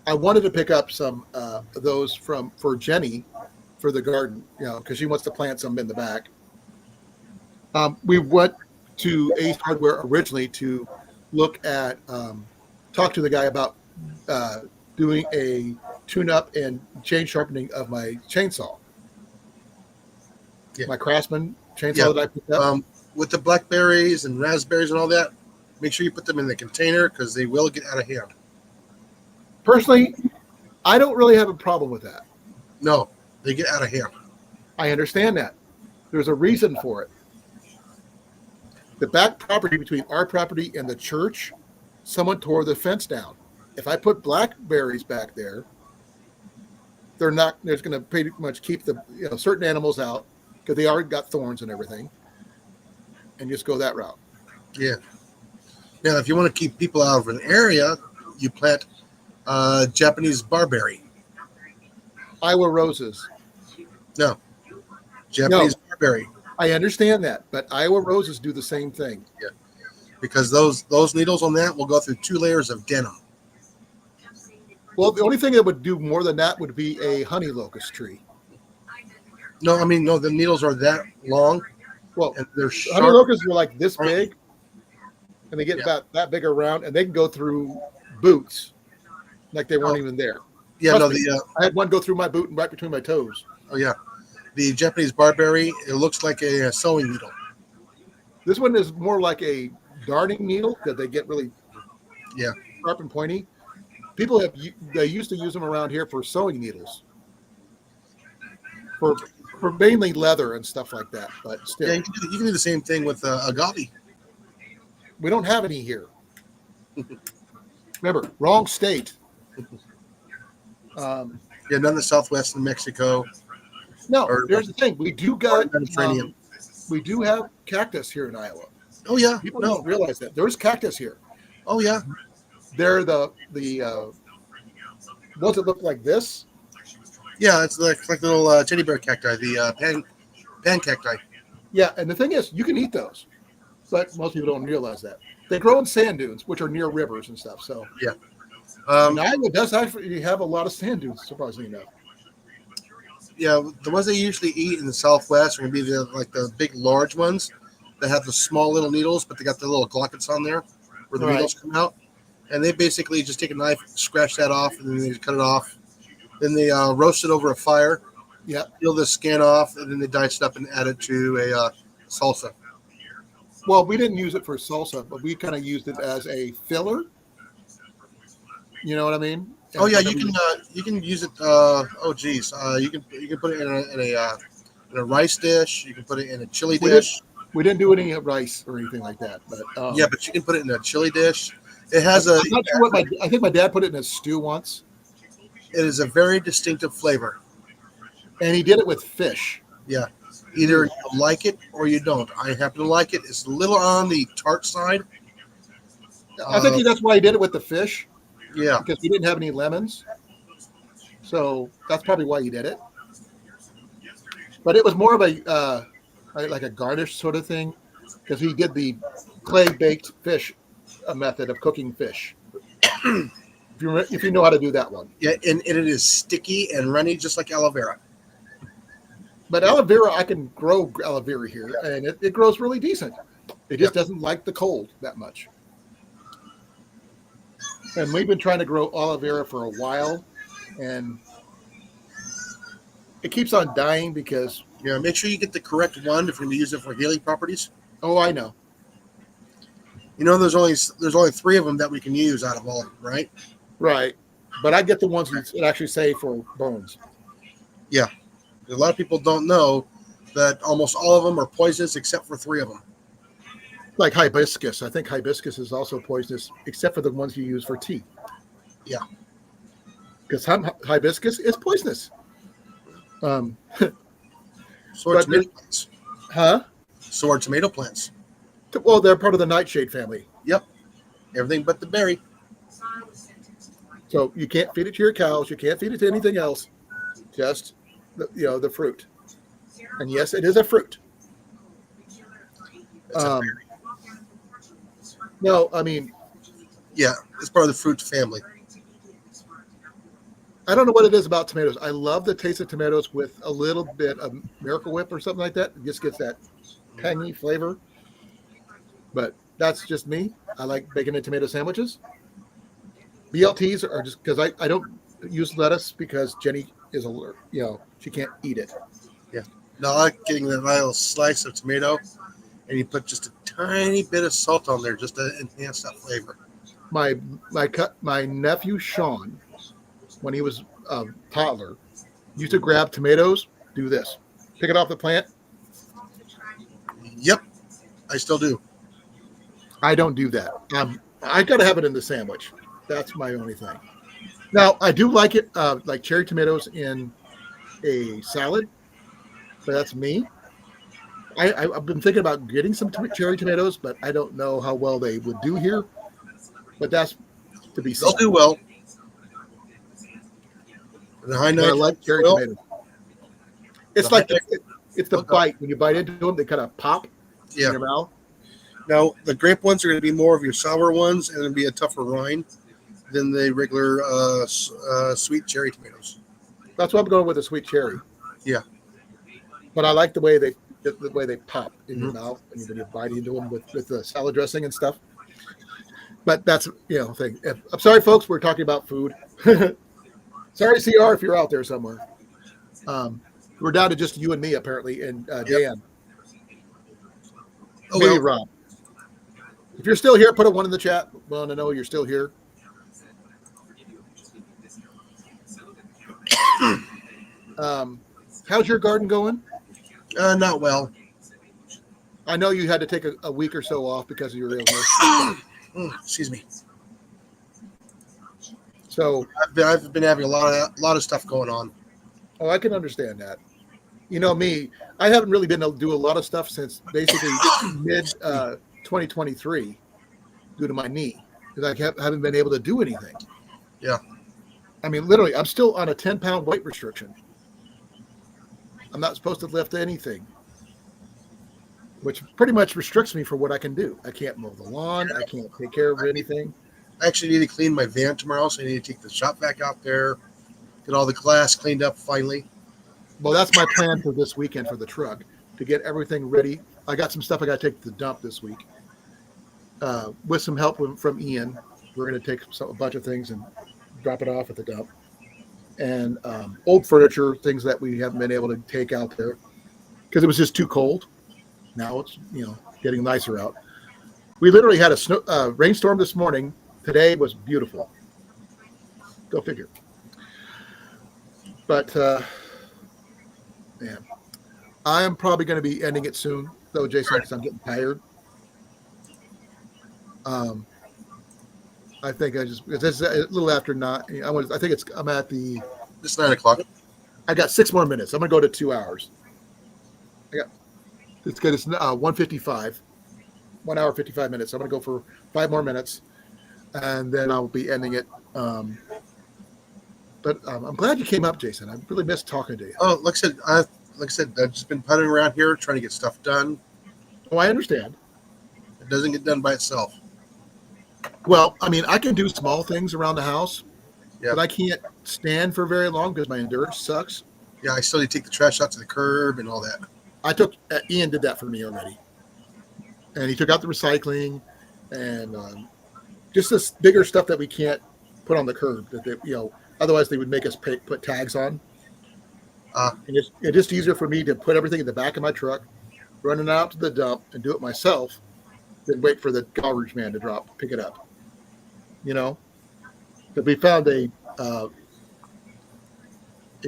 I wanted to pick up some of those for Jenny for the garden, because she wants to plant some in the back. We went to Ace Hardware originally to look at, talk to the guy about doing a tune-up and chain sharpening of my chainsaw. Yeah. My Craftsman chainsaw Yeah. that I picked up. With the blackberries and raspberries and all that, make sure you put them in the container because they will get out of hand. Personally, I don't really have a problem with that. No, they get out of hand. I understand that. There's a reason for it. The back property between our property and the church, someone tore the fence down. If I put blackberries back there, they're not. There's going to pretty much keep the certain animals out because they already got thorns and everything, and just go that route. Yeah. Now, if you want to keep people out of an area, you plant Japanese barberry. Iowa roses. No, Japanese barberry. I understand that, but Iowa roses do the same thing. Yeah, because those needles on that will go through 2 layers of denim. Well, the only thing that would do more than that would be a honey locust tree. No, I mean, no, the needles are that long. Well, and they're honey sharp. locusts are like this big, and they get about that big around, and they can go through boots like they weren't even there. Yeah, Trust no, me, I had one go through my boot and right between my toes. Oh yeah, the Japanese barberry. It looks like a sewing needle. This one is more like a darning needle because they get really sharp and pointy. People they used to use them around here for sewing needles, for mainly leather and stuff like that. But still, Yeah, you can do the same thing with agave. We don't have any here. Remember, wrong state. None in the Southwest in Mexico. No, here's the thing: we do got Mediterranean. We do have cactus here in Iowa. Oh yeah, People don't realize that there's cactus here. Oh yeah, they're the ones that look like this. Yeah, it's like little teddy bear cacti, the pan cacti. Yeah, and the thing is, you can eat those, but most people don't realize that they grow in sand dunes, which are near rivers and stuff. So yeah, Iowa does actually have a lot of sand dunes, surprisingly enough. Yeah, the ones they usually eat in the Southwest are going to be the big, large ones that have the small little needles, but they got the little glockets on there where the needles come out. And they basically just take a knife, scratch that off, and then they cut it off. Then they roast it over a fire. Yeah. Peel the skin off, and then they dice it up and add it to a salsa. Well, we didn't use it for salsa, but we kind of used it as a filler. You know what I mean? Oh yeah, you can use it. You can put it in a rice dish. You can put it in a chili dish. We didn't do any rice or anything like that, but yeah, but you can put it in a chili dish. It has I'm not sure what I think my dad put it in a stew once. It is a very distinctive flavor, and he did it with fish. Yeah, either you like it or you don't. I happen to like it. It's a little on the tart side. I think that's why he did it with the fish. Yeah, because we didn't have any lemons, so that's probably why he did it. But it was more of a like a garnish sort of thing, because he did the clay baked fish method of cooking fish. if you know how to do that one. Yeah, and it is sticky and runny, just like aloe vera. But aloe vera, I can grow aloe vera here, and it grows really decent. It just doesn't like the cold that much. And we've been trying to grow aloe vera for a while, and it keeps on dying because... Yeah, make sure you get the correct one if you're going to use it for healing properties. Oh, I know. You know, there's only 3 of them that we can use out of all of them, right? Right. But I get the ones that actually say for bones. Yeah. A lot of people don't know that almost all of them are poisonous except for 3 of them. Like hibiscus. I think hibiscus is also poisonous, except for the ones you use for tea. Yeah. Because hibiscus is poisonous. So are tomato plants. Huh? So are tomato plants. Well, they're part of the nightshade family. Yep. Everything but the berry. So you can't feed it to your cows. You can't feed it to anything else. Just, the fruit. And yes, it is a fruit. It's a berry. No, I mean... Yeah, it's part of the fruit family. I don't know what it is about tomatoes. I love the taste of tomatoes with a little bit of Miracle Whip or something like that. It just gets that tangy flavor. But that's just me. I like bacon and tomato sandwiches. BLTs are just because I don't use lettuce because Jenny is alert. She can't eat it. Yeah. Now I like getting that little slice of tomato, and you put just a tiny bit of salt on there just to enhance that flavor. My nephew Sean, when he was a toddler, used to grab tomatoes, do this, pick it off the plant. Yep, I still do. I don't do that. I got to have it in the sandwich. That's my only thing. Now I do like it, like cherry tomatoes in a salad, but that's me. I've been thinking about getting some cherry tomatoes, but I don't know how well they would do here. But that's to be They'll seen. do well. The high But I nitrogen like cherry soil, tomatoes. It's The like high it's the bite. When you bite into them, they kind of pop in yeah. your mouth. Now the grape ones are going to be more of your sour ones, and it'll be a tougher rind than the regular sweet cherry tomatoes. That's why I'm going with the sweet cherry. Yeah. But I like the way they pop in your mouth when you bite into them with the salad dressing and stuff. But that's thing. I'm sorry, folks. We're talking about food. Sorry, CR, if you're out there somewhere. We're down to just you and me apparently, and Dan. Oh, Maybe well. Rob. If you're still here, put a 1 in the chat. Well, to know you're still here. How's your garden going? Not well. I know you had to take a week or so off because of your illness. Excuse me. So I've been having a lot of stuff going on. I can understand that. You know me, I haven't really been able to do a lot of stuff since basically mid 2023 due to my knee because I haven't been able to do anything. Yeah. I mean, literally, I'm still on a 10-pound weight restriction. I'm not supposed to lift anything, which pretty much restricts me for what I can do. I can't mow the lawn. I can't take care of anything. I actually need to clean my van tomorrow, so I need to take the shop vac out there, get all the glass cleaned up finally. Well, that's my plan for this weekend for the truck, to get everything ready. I got some stuff I got to take to the dump this week. With some help from Ian, we're going to take a bunch of things and drop it off at the dump. And old furniture, things that we haven't been able to take out there because it was just too cold. Now it's getting nicer out. We literally had a rainstorm this morning. Today was beautiful. Go figure. But man, I am probably going to be ending it soon, though, Jason, because I'm getting tired. I think it's a little after 9. It's 9 o'clock. I got 6 more minutes. I'm going to go to 2 hours. It's good. It's 1:55, 1 hour 55 minutes. I'm going to go for 5 more minutes, and then I'll be ending it. But I'm glad you came up, Jason. I really missed talking to you. Oh, like I said, I've just been puttering around here trying to get stuff done. Oh, I understand. It doesn't get done by itself. Well, I mean, I can do small things around the house, Yeah. but I can't stand for very long because my endurance sucks. Yeah, I still need to take the trash out to the curb and all that. Ian did that for me already. And he took out the recycling and just this bigger stuff that we can't put on the curb that otherwise they would make us put tags on. And it's just easier for me to put everything in the back of my truck, run it out to the dump and do it myself than wait for the garbage man to pick it up. But we found a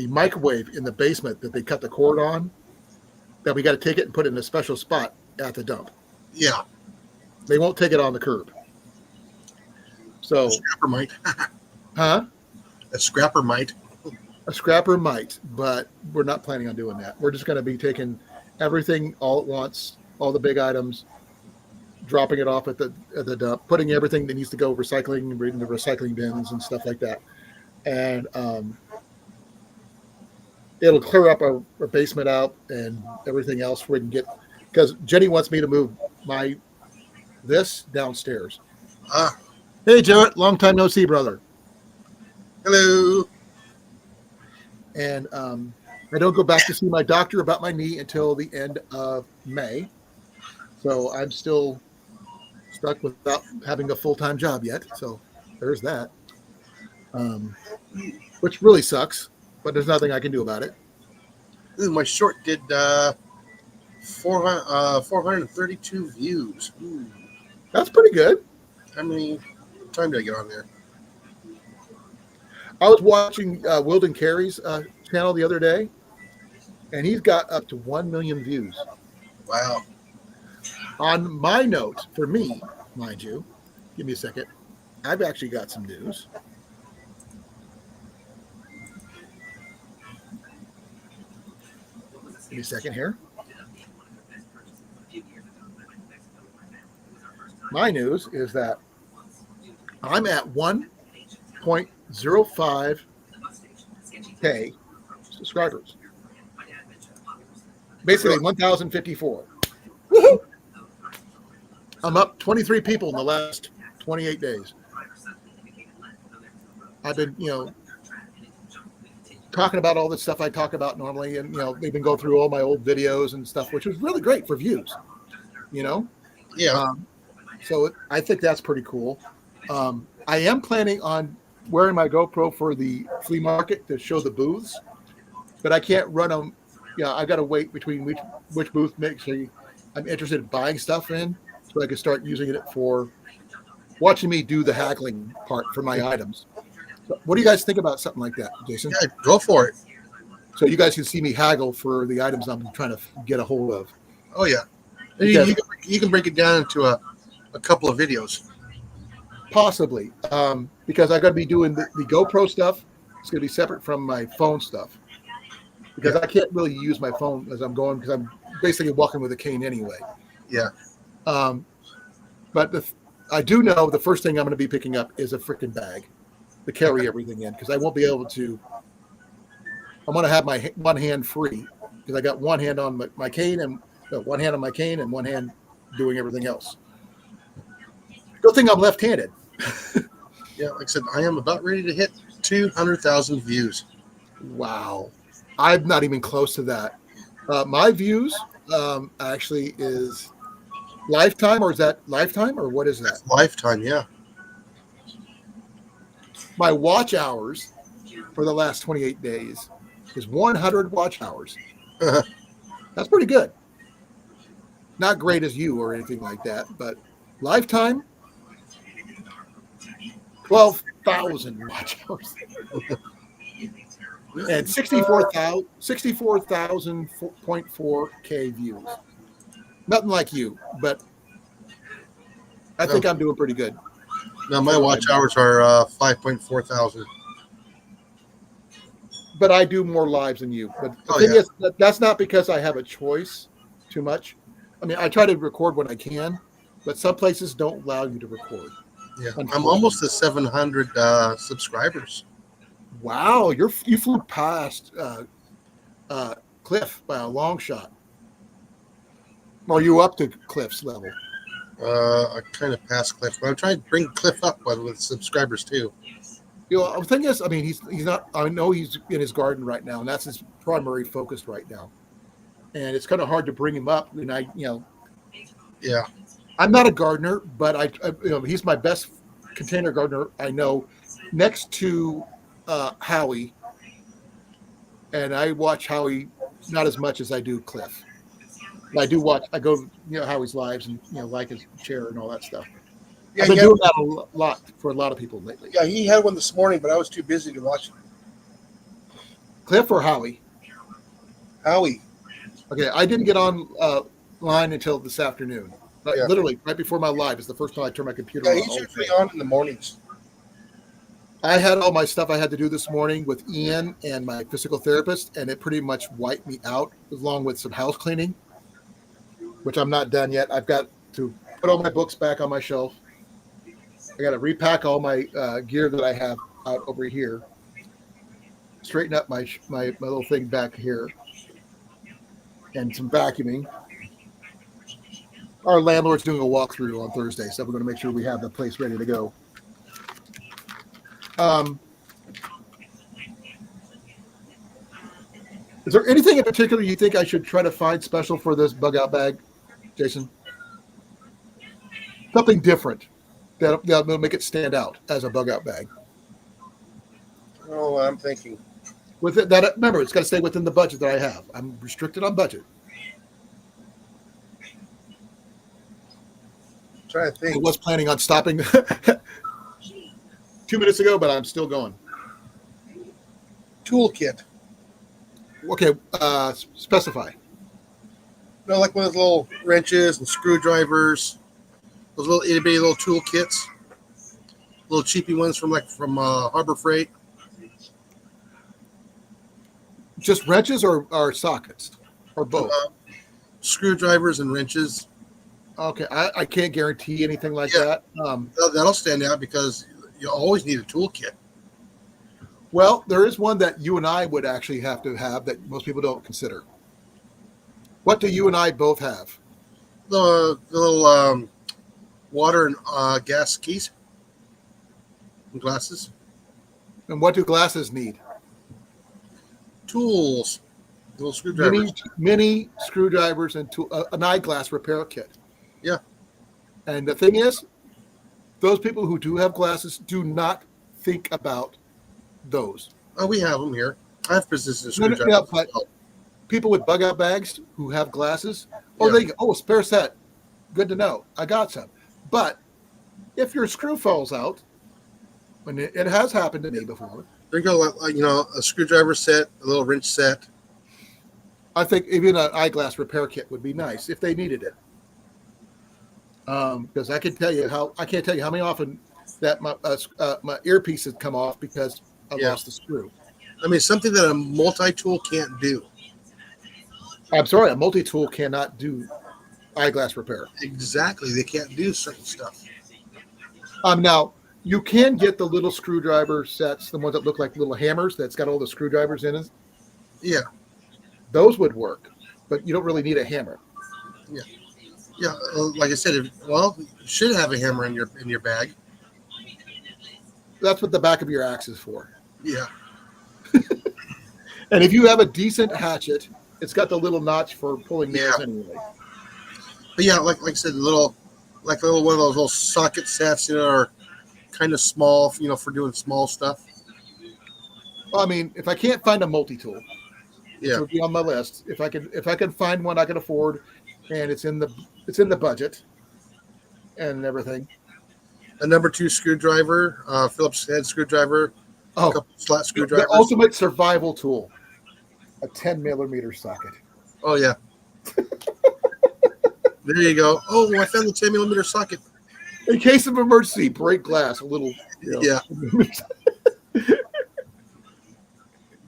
microwave in the basement that they cut the cord on that we got to take it and put it in a special spot at the dump. Yeah. They won't take it on the curb. So, A scrapper might. huh? A scrapper might. A scrapper might, but we're not planning on doing that. We're just going to be taking everything all at once, all the big items, dropping it off at the dump, putting everything that needs to go recycling, reading the recycling bins and stuff like that. And it'll clear up our basement out and everything else we can get. Because Jenny wants me to move this downstairs. Hey, Jarrett, long time no see, brother. Hello. and I don't go back to see my doctor about my knee until the end of May. So I'm still stuck without having a full-time job yet. So there's that, which really sucks. But there's nothing I can do about it. Ooh, my short did 432 views. Ooh. That's pretty good. How many time did I get on there? I was watching Wilden Carey's channel the other day, and he's got up to 1 million views. Wow. On my note, for me, mind you, give me a second. I've actually got some news. Give me a second here. My news is that I'm at 1.05K subscribers. Basically, 1,054. I'm up 23 people in the last 28 days. I've been, talking about all the stuff I talk about normally, and they've been going through all my old videos and stuff, which was really great for views. Yeah. So I think that's pretty cool. I am planning on wearing my GoPro for the flea market to show the booths, but I can't run them. I've got to wait between which booth makes me I'm interested in buying stuff in, so I can start using it for watching me do the haggling part for my items. So what do you guys think about something like that, Jason? Yeah, go for it. So you guys can see me haggle for the items I'm trying to get a hold of. Oh, yeah. Because- You can break it down into a couple of videos. Possibly, because I got to be doing the GoPro stuff. It's going to be separate from my phone stuff, because I can't really use my phone as I'm going, because I'm basically walking with a cane anyway. Yeah. But I do know the first thing I'm going to be picking up is a freaking bag to carry everything in, because I won't be able to. I'm going to have my one hand free, because I got one hand on my cane and one hand on my cane and one hand doing everything else. Good thing I'm left-handed. Yeah, like I said, I am about ready to hit 200,000 views. Wow. I'm not even close to that. My views actually is lifetime, or is that lifetime, or what is that? That's lifetime, yeah. My watch hours for the last 28 days is 100 watch hours. That's pretty good. Not great as you or anything like that, but lifetime, 12,000 watch hours. And 64,000.4K views. Nothing like you, but I think I'm doing pretty good. Now, my watch hours are 5.4 thousand. But I do more lives than you. But the thing is, that's not because I have a choice too much. I mean, I try to record when I can, but some places don't allow you to record. Yeah, I'm almost at 700 subscribers. Wow, you flew past Cliff by a long shot. Or are you up to Cliff's level? I kind of passed Cliff, but I'm trying to bring Cliff up with subscribers too. The thing is, I mean, he's not. I know he's in his garden right now, and that's his primary focus right now. And it's kind of hard to bring him up. And Yeah. I'm not a gardener, but I he's my best container gardener I know, next to Howie. And I watch Howie not as much as I do Cliff. I do watch. I go, Howie's lives and like his chair and all that stuff. Yeah, I've been doing that a lot for a lot of people lately. Yeah, he had one this morning, but I was too busy to watch it. Cliff or Howie? Howie. Okay, I didn't get on line until this afternoon. Literally, right before my live is the first time I turned my computer on. Yeah, he's usually on in the mornings. I had all my stuff I had to do this morning with Ian and my physical therapist, and it pretty much wiped me out, along with some house cleaning, which I'm not done yet. I've got to put all my books back on my shelf. I got to repack all my gear that I have out over here, straighten up my little thing back here, and some vacuuming. Our landlord's doing a walkthrough on Thursday, so we're going to make sure we have the place ready to go. Is there anything in particular you think I should try to find special for this bug out bag, Jason? Something different that'll make it stand out as a bug out bag. Oh, I'm thinking. With it, that remember, it's got to stay within the budget that I have. I'm restricted on budget. Trying to I think. was planning on stopping 2 minutes ago, but I'm still going. Toolkit. Okay, specify. No, like one of those little wrenches and screwdrivers. Those little itty bitty little toolkits. Little cheapy ones from Harbor Freight. Just wrenches or sockets or both? Screwdrivers and wrenches. Okay, I can't guarantee anything like that. That'll stand out because you always need a toolkit. Well, there is one that you and I would actually have to have that most people don't consider. What do you and I both have? The little water and gas keys and glasses. And what do glasses need? Tools. Little screwdrivers. Mini screwdrivers and an eyeglass repair kit. Yeah. And the thing is, those people who do have glasses do not think about those. Oh, we have them here. I have persistent No, screwdrivers. yeah, but people with bug out bags who have glasses, Yeah. a spare set. Good to know. I got some. But if your screw falls out, and it has happened to me before, There you go, a screwdriver set, a little wrench set. I think even an eyeglass repair kit would be nice if they needed it. Because I can't tell you how many often that my earpiece has come off because I lost the screw. I mean, something that a multi-tool can't do. I'm sorry, a multi-tool cannot do eyeglass repair. Exactly. They can't do certain stuff. Now, you can get the little screwdriver sets, the ones that look like little hammers that's got all the screwdrivers in it. Yeah. Those would work, but you don't really need a hammer. Yeah. Like I said, you should have a hammer in your bag. That's what the back of your axe is for. Yeah. And if you have a decent hatchet, it's got the little notch for pulling nails anyway. But yeah, like I said, little one of those little socket sets, are kind of small, for doing small stuff. Well, I mean, if I can't find a multi-tool, Yeah. it would be on my list. If I can find one I can afford, and it's in the budget, and everything. A number 2 screwdriver, Phillips head screwdriver, a couple slot screwdrivers. The ultimate survival tool, a 10mm socket. Oh yeah. There you go. Oh, I found the 10mm socket. In case of emergency, break glass, a little. Yeah.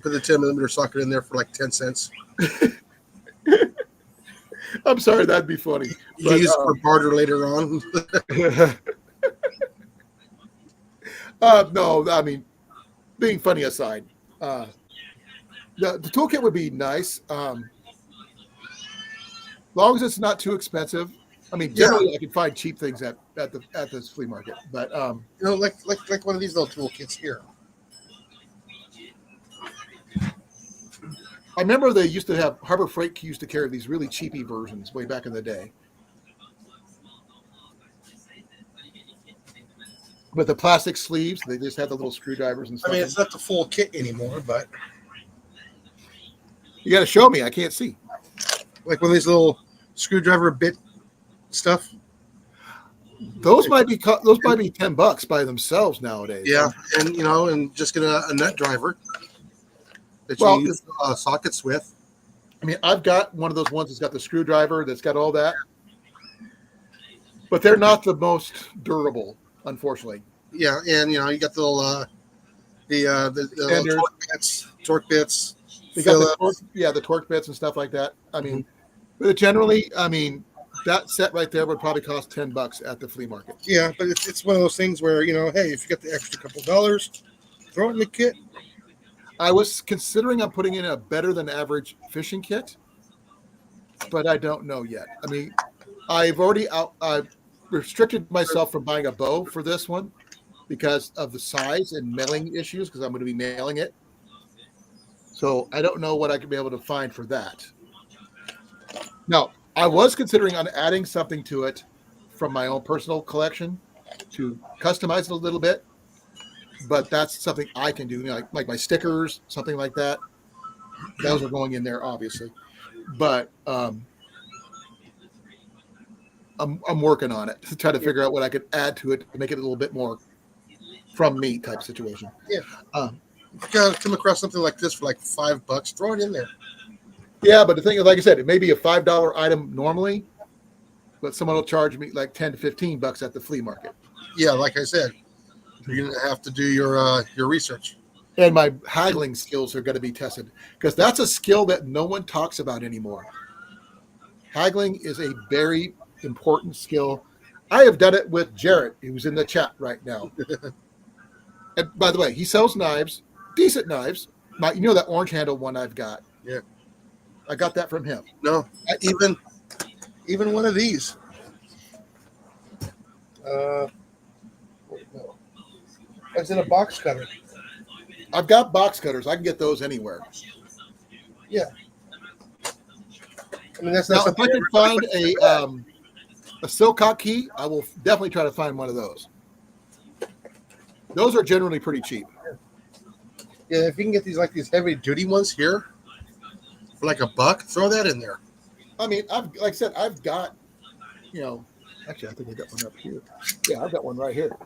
Put the 10mm socket in there for like 10 cents. I'm sorry, that'd be funny. You can use it for barter later on. No, I mean, being funny aside, the toolkit would be nice. Long as it's not too expensive. I mean, generally I can find cheap things at this flea market, but like one of these little toolkits here. I remember they used to have Harbor Freight used to carry these really cheapy versions way back in the day. With the plastic sleeves, they just had the little screwdrivers and stuff. I mean, it's not the full kit anymore, but you got to show me. I can't see. like one of these little screwdriver bit stuff. Those might be $10 by themselves nowadays. Yeah, and and just get a nut driver that you use sockets with. I mean, I've got one of those ones that's got the screwdriver, that's got all that, but they're not the most durable, unfortunately. Yeah, and you got the little the torque bits. They got the torque bits and stuff like that. I mean, but generally, that set right there would probably cost $10 at the flea market. Yeah, but it's one of those things where hey, if you got the extra couple dollars, throw it in the kit. I was considering on putting in a better than average fishing kit, but I don't know yet. I mean, I've restricted myself from buying a bow for this one because of the size and mailing issues, because I'm going to be mailing it. So I don't know what I could be able to find for that. Now, I was considering on adding something to it from my own personal collection to customize it a little bit, but that's something I can do, like my stickers, something like that. Those are going in there, obviously. But I'm working on it to try to figure out what I could add to it to make it a little bit more from me type situation. Yeah. Um, If you come across something like this for like $5, throw it in there. yeah, but the thing is, like I said, it may be a $5 item normally, but someone will charge me like 10 to 15 bucks at the flea market. Yeah, like I said, you're gonna have to do your research. And my haggling skills are going to be tested because that's a skill that no one talks about anymore. Haggling is a very important skill. I have done it with Jarrett, who's in the chat right now. And by the way, he sells knives, decent knives. You know that orange handle one I've got? Yeah. I got that from him. No, even one of these. No. It's in a box cutter. I've got box cutters. I can get those anywhere. Yeah. I mean, that's Now, not if I can find a silcock key, I will definitely try to find one of those. Those are generally pretty cheap. Yeah, if you can get these heavy duty ones here for like $1, throw that in there. I mean, like I said, I've got, actually, I think I got one up here. Yeah, I've got one right here.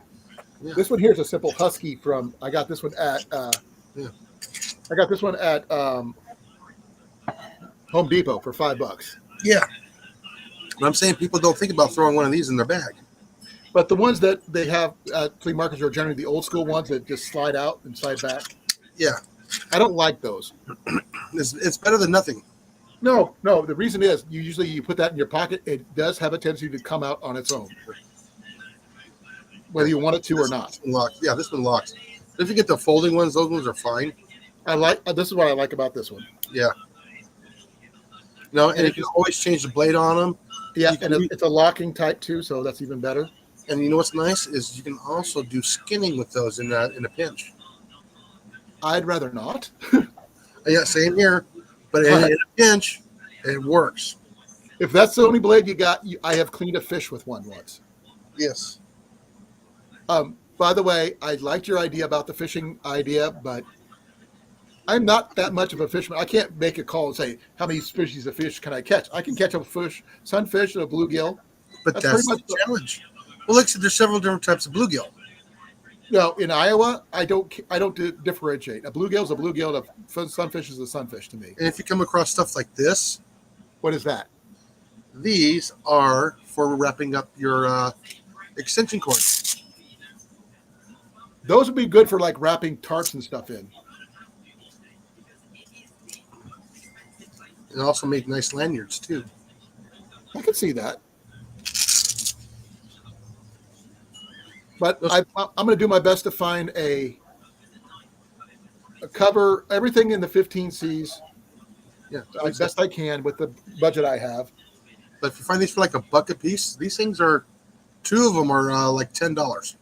Yeah. This one here is a simple husky I got this one at Home Depot for $5. Yeah. But I'm saying people don't think about throwing one of these in their bag. But the ones that they have at flea markets are generally the old school ones that just slide out and slide back. Yeah. I don't like those. It's better than nothing. No. The reason is you put that in your pocket. It does have a tendency to come out on its own, whether you want it to or not. Locked. Yeah, this one locks. If you get the folding ones, those ones are fine. This is what I like about this one. Yeah. No, and you can always change the blade on them. Yeah, and it's a locking type too, so that's even better. And you know what's nice is you can also do skinning with those in a pinch. I'd rather not. Yeah, same here. But in a pinch, it works. If that's the only blade you got, I have cleaned a fish with one once. Yes. By the way, I liked your idea about the fishing idea, but I'm not that much of a fisherman. I can't make a call and say, how many species of fish can I catch? I can catch a fish, sunfish, and a bluegill. But that's the challenge. Well, like I said, there's several different types of bluegill. In Iowa, I don't differentiate. A bluegill is a bluegill. A sunfish is a sunfish to me. And if you come across stuff like this, what is that? These are for wrapping up your extension cord. Those would be good for like wrapping tarps and stuff in. And also make nice lanyards too. I can see that. But I'm going to do my best to find a cover everything in the 15Cs. Yeah, as best I can with the budget I have. But if you find these for like $1 a piece, these things are, 2 of them are like $10.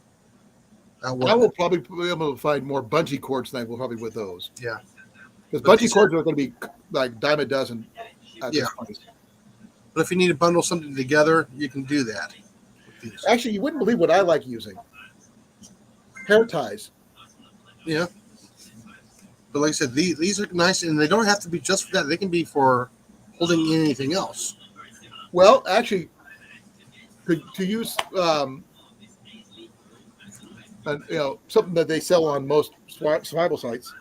I will probably be able to find more bungee cords than I will probably with those. Yeah. Because bungee cords are going to be like dime a dozen at this price. But if you need to bundle something together, you can do that. Actually, you wouldn't believe what I like using. Hair ties. Yeah. But like I said, these are nice, and they don't have to be just for that. They can be for holding anything else. Well, actually, to use something that they sell on most survival sites,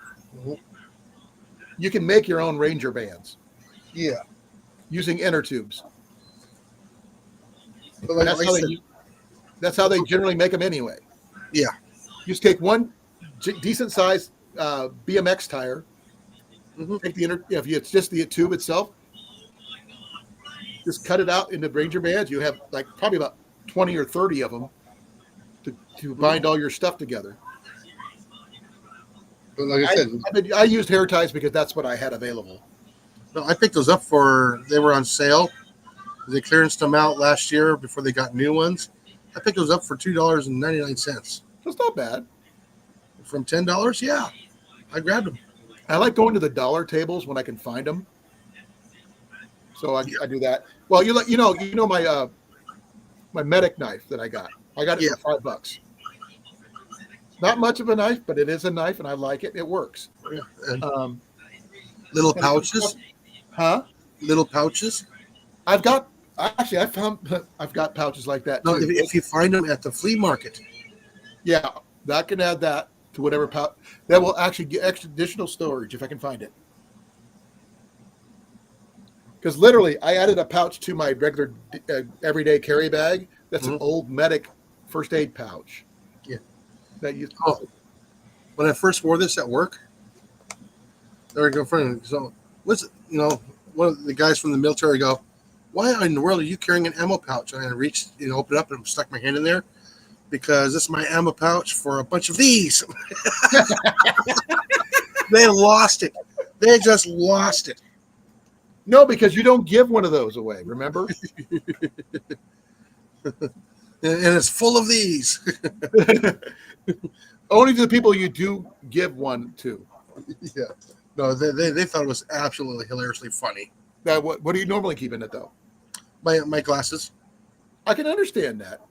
you can make your own Ranger bands. Yeah. Using inner tubes. But that's how they generally make them anyway. Yeah. You just take one decent sized BMX tire. Take the inner. If it's just the tube itself, just cut it out into Ranger bands. You have like probably about 20 or 30 of them to bind all your stuff together. But like I said, I used hair ties because that's what I had available. No, I picked those up they were on sale. They clearanced them out last year before they got new ones. I picked those up for $2.99. That's not bad. From $10, yeah. I grabbed them. I like going to the dollar tables when I can find them. So I do that. Well, you know my medic knife that I got. I got it Yeah. for $5. Not much of a knife, but it is a knife, and I like it. It works. And Um, little and pouches. huh? Little pouches. I've got actually I found I've got pouches like that No, too. if you find them at the flea market. Yeah, I can add that to whatever pouch. That will actually get extra additional storage if I can find it. Because literally, I added a pouch to my regular everyday carry bag. That's an Mhm. old medic first aid pouch. Yeah. That you. Oh, when I first wore this at work, they were going friend. So, one of the guys from the military go, "Why in the world are you carrying an ammo pouch?" And I reached, opened up and stuck my hand in there because this is my ammo pouch for a bunch of these. They lost it. They just lost it. No, because you don't give one of those away. Remember? And it's full of these. Only to the people you do give one to. Yeah. No, they thought it was absolutely hilariously funny. That what do you normally keep in it though? My glasses. I can understand that,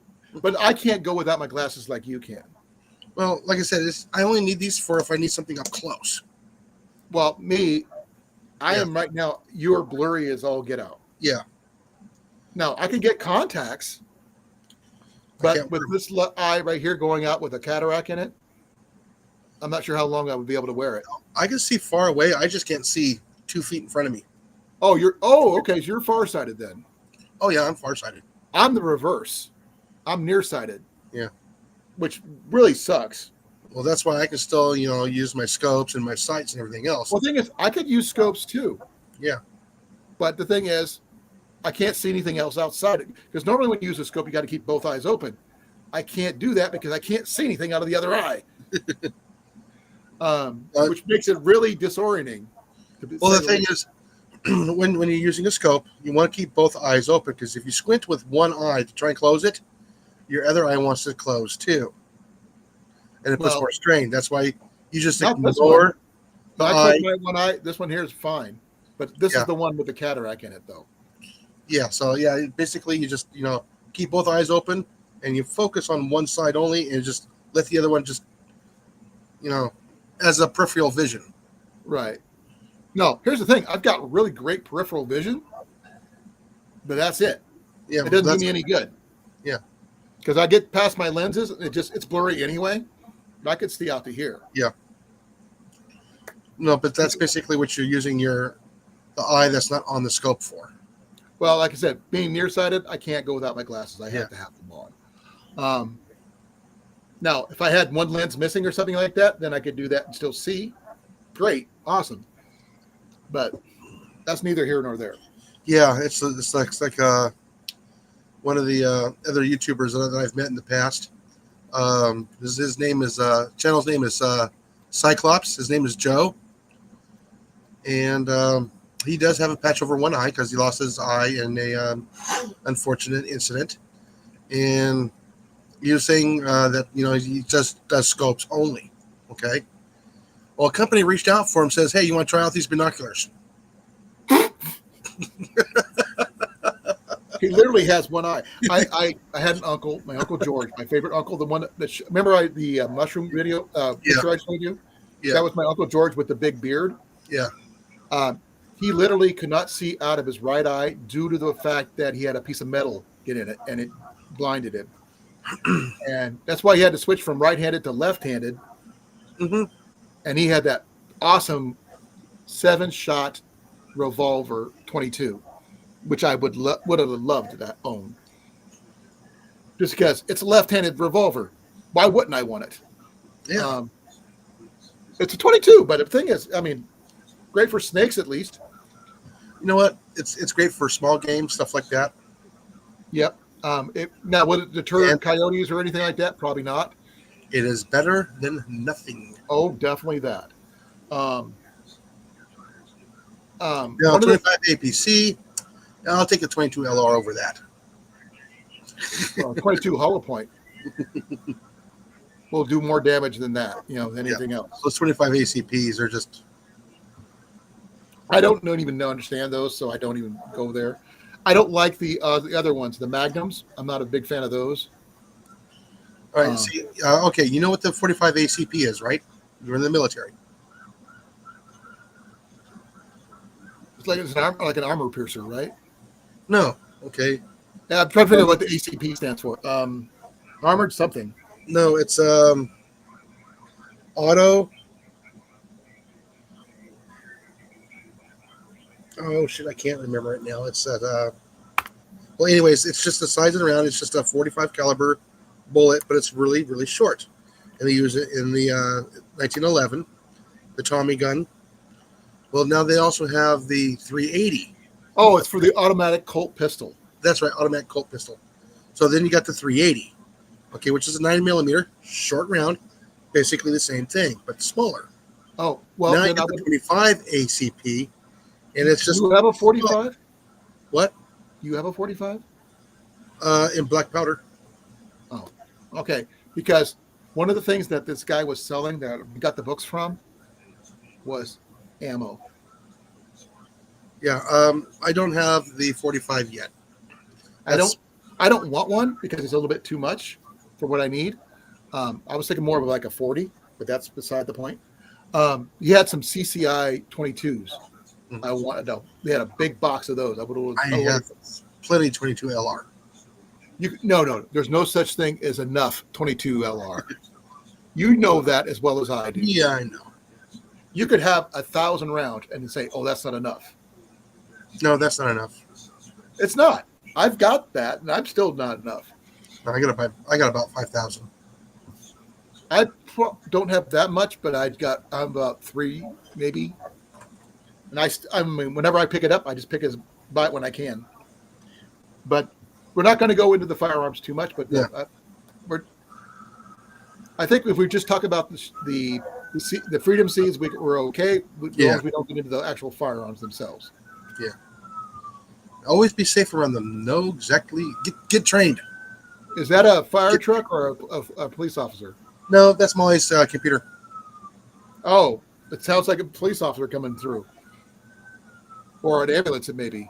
but I can't go without my glasses like you can. Well, like I said, I only need these for if I need something up close. Well, me, I Yeah. am right now. You're blurry as all get out. Yeah. Now I can get contacts, I but can't with wear- this eye right here going out with a cataract in it, I'm not sure how long I would be able to wear it. I can see far away. I just can't see 2 feet in front of me. Okay. So you're farsighted then. Oh yeah, I'm farsighted. I'm the reverse. I'm nearsighted. Yeah. Which really sucks. Well, that's why I can still, use my scopes and my sights and everything else. Well, the thing is, I could use scopes too. Yeah. But the thing is, I can't see anything else outside it. Because normally when you use a scope, you got to keep both eyes open. I can't do that because I can't see anything out of the other eye. Which makes it really disorienting. Well, the thing is, when you're using a scope, you want to keep both eyes open because if you squint with one eye to try and close it, your other eye wants to close too, and it puts Well, more strain. That's why you just not this ignore the I eye. click my one eye. This one here is fine. But this Yeah. is the one with the cataract in it, though. Yeah. So yeah, basically you just keep both eyes open and you focus on one side only and just let the other one just as a peripheral vision. Right. No, here's the thing. I've got really great peripheral vision, but that's it. Yeah. It doesn't do that's me any good. Yeah. Because I get past my lenses, it's blurry anyway. But I could see out to here. no, but that's basically what you're using the eye that's not on the scope for. Well, like I said, being nearsighted, I can't go without my glasses. I Yeah. have to have them on. Now, if I had one lens missing or something like that, then I could do that and still see. Great, awesome. But that's neither here nor there. Yeah, it's like one of the other YouTubers that I've met in the past. His name is channel's name is Cyclops. His name is Joe, and he does have a patch over one eye because he lost his eye in a unfortunate incident. And he was saying that he just does scopes only. Okay. Well, a company reached out for him, says, "Hey, you want to try out these binoculars?" He literally has one eye. I had an uncle, my Uncle George, my favorite uncle, the one that remember the mushroom video picture I showed you? Yeah. That was my Uncle George with the big beard. Yeah. He literally could not see out of his right eye due to the fact that he had a piece of metal get in it, and it blinded him. And that's why he had to switch from right-handed to left-handed. Mm-hmm. And he had that awesome 7-shot revolver 22, which I would have loved to own. Just because it's a left-handed revolver. Why wouldn't I want it? Yeah. It's a 22, but the thing is, I mean, great for snakes at least. You know what? It's great for small game stuff like that. Yep. Now, would it deter And- coyotes or anything like that? Probably not. It is better than nothing. Oh, definitely that. Now, One of the- 25 APC. I'll take a 22 LR over that. 22 hollow point will do more damage than that, than anything else. Those 25 ACPs are just I don't even understand those, so I don't even go there. I don't like the other ones, the Magnums. I'm not a big fan of those. All right. Uh, See, okay. You know what the 45 ACP is, right? You're in the military. it's like an armor piercer, right? No. Okay. Yeah, I'm trying to figure out what the ACP stands for. Armored something. No, it's auto. Oh shit, I can't remember it now. It's at well, anyways, it's just the size of the round. It's just a 45 caliber bullet, but it's really, really short. And they use it in the 1911, the Tommy gun. Well, now they also have the 380. Oh, it's for the automatic Colt pistol. That's right, automatic Colt pistol. So then you got the 380, okay, which is a 9mm short round, basically the same thing, but smaller. Oh, well, Now you then got the 25 ACP, and it's just you have a 45? what? You have a 45? In black powder. Oh, okay. Because one of the things that this guy was selling that we got the books from was ammo. Yeah, I don't have the 45 yet. I don't want one because it's a little bit too much for what I need. I was thinking more of like a 40, but that's beside the point. You had some CCI 22s. I wanted to. They had a big box of those. I have plenty 22 LR. No. There's no such thing as enough 22 LR. You know that as well as I do. Yeah, I know. You could have 1,000 rounds and say, "Oh, that's not enough." No, that's not enough. It's not. I've got that, and I'm still not enough. I got about 5,000. I don't have that much, but I'm about 3 maybe. And I mean, whenever I pick it up, I just buy it when I can. But we're not going to go into the firearms too much. But yeah. I think if we just talk about the Freedom Seeds, we're okay. As long as we don't get into the actual firearms themselves. Yeah. Always be safe around them. Know exactly. Get trained. Is that a fire truck or a police officer? No, that's Molly's computer. Oh, it sounds like a police officer coming through. Or an ambulance, it may be.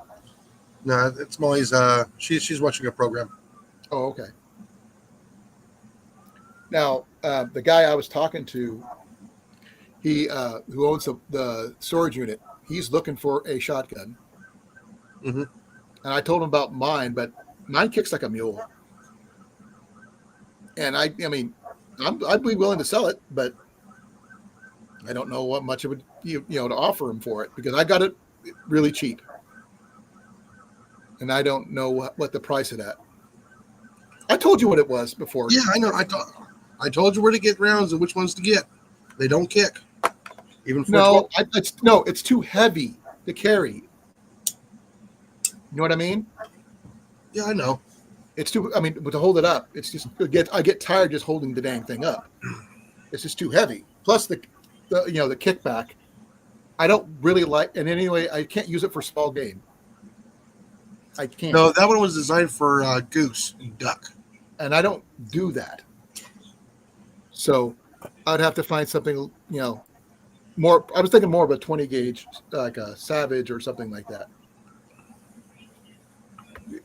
No, it's Molly's. She's watching a program. Oh, okay. Now, the guy I was talking to, he who owns the storage unit, he's looking for a shotgun. Mm-hmm. And I told him about mine, but mine kicks like a mule. And I mean, I'd be willing to sell it, but I don't know what much it would to offer him for it because I got it really cheap, and I don't know what the price of that. I told you what it was before. Yeah, I know. I told you where to get rounds and which ones to get. They don't kick. Even for it's too heavy to carry. You know what I mean? Yeah, I know. It's too. I mean, but to hold it up, it's just I get tired just holding the dang thing up. It's just too heavy. Plus the kickback. I don't really like. And anyway, I can't use it for small game. I can't. No, that one was designed for goose and duck. And I don't do that. So I'd have to find something, more. I was thinking more of a 20 gauge, like a Savage or something like that.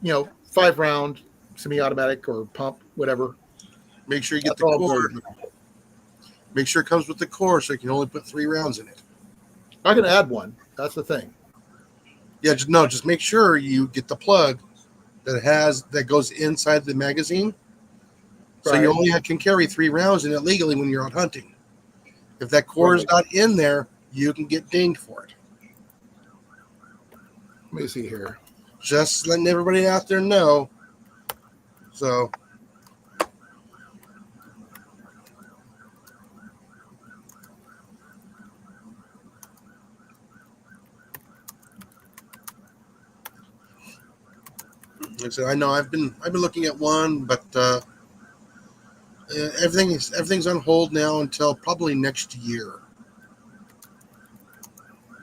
5-round, semi-automatic or pump, whatever. Make sure you get the core. Make sure it comes with the core so you can only put 3 rounds in it. I can add one. That's the thing. Yeah, just make sure you get the plug that goes inside the magazine. So you only can carry 3 rounds in it legally when you're out hunting. If that core is not in there, you can get dinged for it. Let me see here. Just letting everybody out there know. So like I said, I know I've been looking at one, but everything's on hold now until probably next year.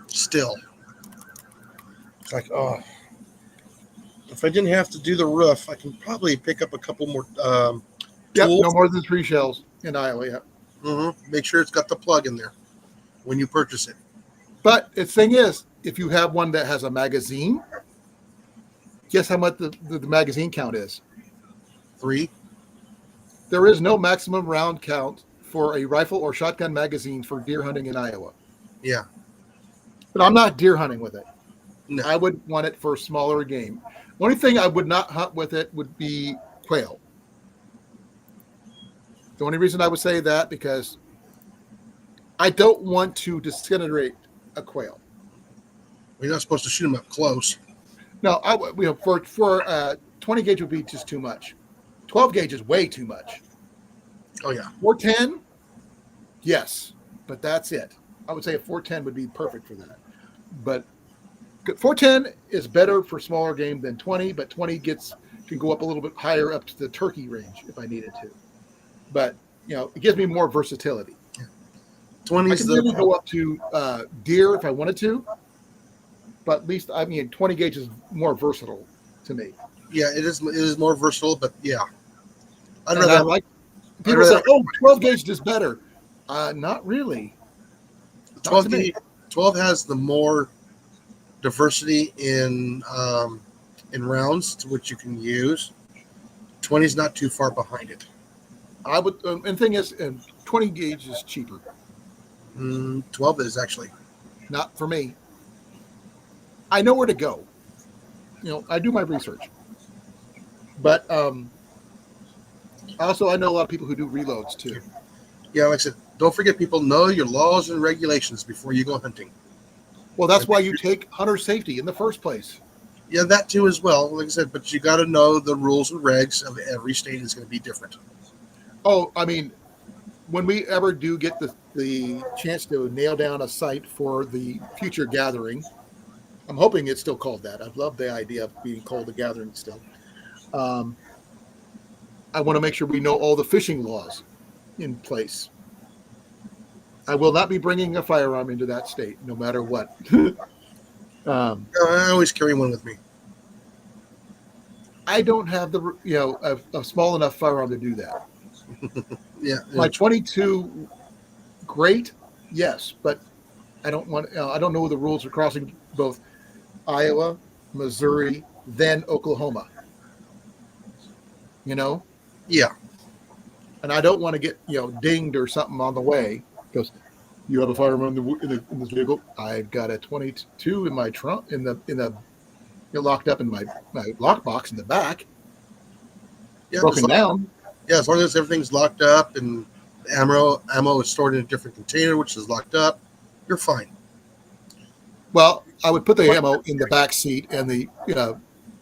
Still, it's like, if I didn't have to do the roof, I can probably pick up a couple more tools. No more than 3 shells in Iowa. Yeah. Mm-hmm. Make sure it's got the plug in there when you purchase it. But the thing is, if you have one that has a magazine, guess how much the magazine count is? 3. There is no maximum round count for a rifle or shotgun magazine for deer hunting in Iowa. Yeah. But I'm not deer hunting with it. No. I would want it for smaller game. The only thing I would not hunt with it would be quail. The only reason I would say that because I don't want to disintegrate a quail. You're not supposed to shoot them up close. No, for 20 gauge would be just too much. 12 gauge is way too much. Oh yeah. 410, yes, but that's it. I would say a 410 would be perfect for that. But 410 is better for smaller game than 20, but 20 can go up a little bit higher up to the turkey range if I needed to. But it gives me more versatility. 20 I is can really go up to deer if I wanted to, but at least 20 gauge is more versatile to me. Yeah, it is more versatile, but yeah. I'd rather like people say, 12 gauge is better. Not really. 12 has the more diversity in rounds to which you can use. 20 is not too far behind it. I would, and the thing is, 20 gauge is cheaper. 12 is actually not for me. I know where to go. I do my research, but also I know a lot of people who do reloads too. Yeah, like I said, don't forget, people, know your laws and regulations before you go hunting. Well, that's why you take hunter safety in the first place. Yeah, that too as well. Like I said, but you got to know the rules and regs of every state is going to be different. Oh, when we ever do get the chance to nail down a site for the future gathering, I'm hoping it's still called that. I've loved the idea of being called the gathering still. I want to make sure we know all the fishing laws in place. I will not be bringing a firearm into that state, no matter what. I always carry one with me. I don't have a small enough firearm to do that. Yeah. My 22, great, yes, but I don't want. I don't know the rules of crossing both Iowa, Missouri, then Oklahoma. Yeah. And I don't want to get dinged or something on the way because you have a firearm in this vehicle. I've got a 22 in my trunk locked up in my lockbox in the back. Yeah, broken down. Yeah, as long as everything's locked up and ammo is stored in a different container, which is locked up, you're fine. Well, I would put the ammo in the back seat and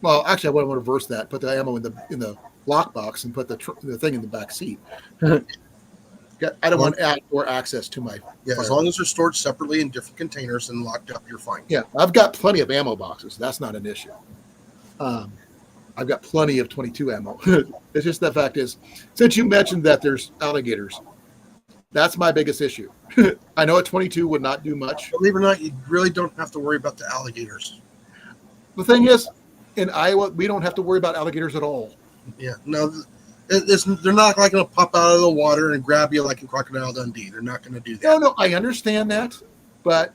well, actually, I want to reverse that. Put the ammo in the lockbox and put the thing in the back seat. I don't want outdoor access to my. Yeah, as long as they're stored separately in different containers and locked up, you're fine. Yeah, I've got plenty of ammo boxes. That's not an issue. I've got plenty of 22 ammo. It's just the fact is, since you mentioned that there's alligators, that's my biggest issue. I know a 22 would not do much. Believe it or not, you really don't have to worry about the alligators. The thing is, in Iowa, we don't have to worry about alligators at all. Yeah, no, they're not like going to pop out of the water and grab you like in Crocodile Dundee. They're not going to do that. No, I understand that, but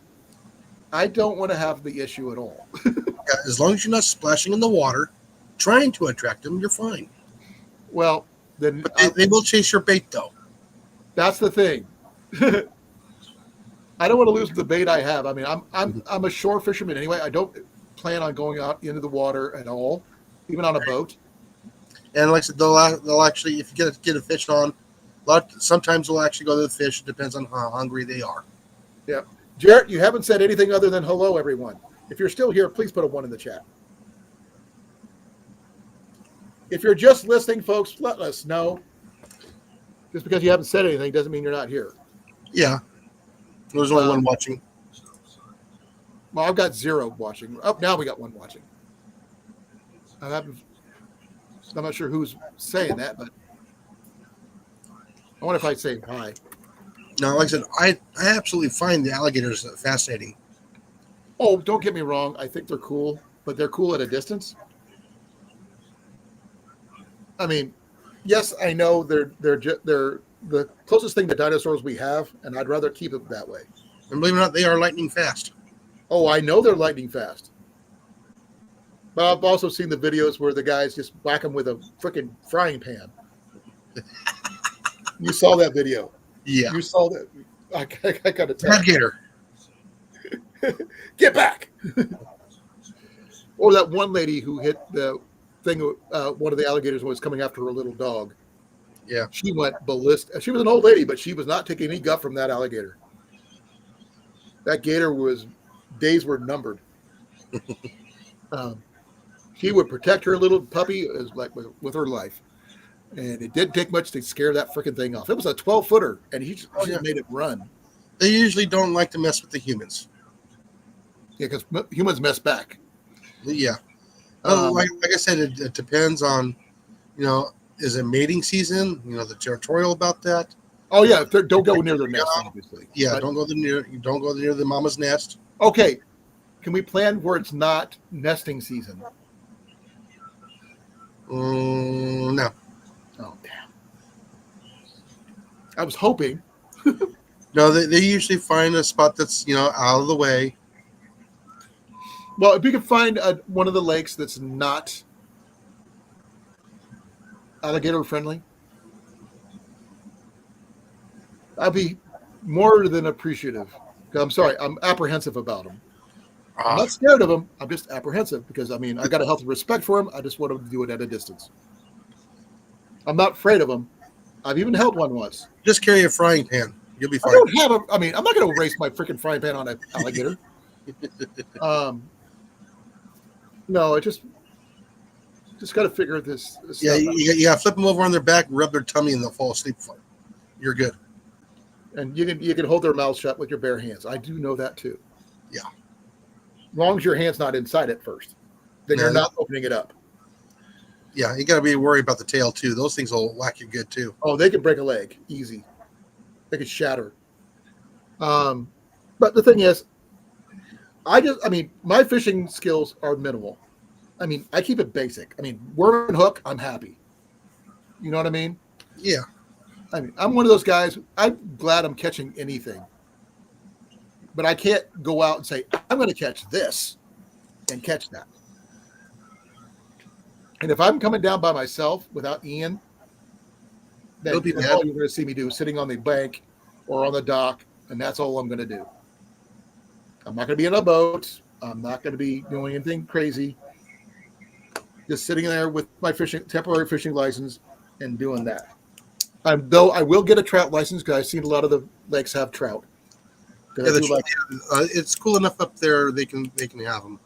I don't want to have the issue at all. Yeah, as long as you're not splashing in the water, trying to attract them, you're fine. Well, then but they will chase your bait, though. That's the thing. I don't want to lose the bait I have. I'm a shore fisherman anyway. I don't plan on going out into the water at all, even on a boat. And like I said, they'll actually, if you get a fish on, sometimes they'll actually go to the fish. It depends on how hungry they are. Yeah. Jarrett, you haven't said anything other than hello, everyone. If you're still here, please put a 1 in the chat. If you're just listening, folks, let us know. Just because you haven't said anything doesn't mean you're not here. Yeah. There's only one watching. Well, I've got 0 watching. Oh, now we got 1 watching. I'm not sure who's saying that, but I wonder if I'd say hi. No, like I said, I absolutely find the alligators fascinating. Oh, don't get me wrong. I think they're cool, but they're cool at a distance. Yes, I know they're the closest thing to dinosaurs we have, and I'd rather keep it that way. And believe it or not, they are lightning fast. Oh, I know they're lightning fast. But I've also seen the videos where the guys just whack them with a freaking frying pan. You saw that video. Yeah. You saw that. I got to tell Bad you. gator. Get back. Or that one lady who hit the thing, one of the alligators was coming after her little dog. Yeah. She went ballistic. She was an old lady, but she was not taking any guff from that alligator. That gator days were numbered. She would protect her little puppy as like with her life. And it didn't take much to scare that freaking thing off. It was a 12-footer, and she just made it run. They usually don't like to mess with the humans. Yeah, because humans mess back. Yeah. Like I said, it depends on, is it mating season? The territorial about that. Oh yeah, don't go near their nest, obviously. Yeah, But, don't go near the mama's nest. okay, can we plan where it's not nesting season? No. Oh damn! I was hoping. No, they usually find a spot that's out of the way. Well, if you can find one of the lakes that's not alligator friendly, I'll be more than appreciative. I'm sorry, I'm apprehensive about them. I'm not scared of them. I'm just apprehensive because I got a healthy respect for them. I just want them to do it at a distance. I'm not afraid of them. I've even held one once. Just carry a frying pan. You'll be I fine. don't have I'm not going to waste my freaking frying pan on an alligator. No, I just got to figure this Yeah, stuff out. you got to flip them over on their back, rub their tummy, and they'll fall asleep. You're good. And you can hold their mouth shut with your bare hands. I do know that too. Yeah. As long as your hand's not inside it first, then you're not opening it up. Yeah, you got to be worried about the tail too. Those things will whack you good too. Oh, they can break a leg easy. They could shatter. But the thing is, my fishing skills are minimal. I keep it basic. Worm and hook, I'm happy. You know what I mean? Yeah. I'm one of those guys. I'm glad I'm catching anything. But I can't go out and say, I'm going to catch this and catch that. And if I'm coming down by myself without Ian, then It'll be that's bad. all you're going to see me do, sitting on the bank or on the dock, and that's all I'm going to do. I'm not going to be in a boat. I'm not going to be doing anything crazy. Just sitting there with my temporary fishing license and doing that. Though I will get a trout license because I've seen a lot of the lakes have trout. Yeah, it's cool enough up there. They can have them.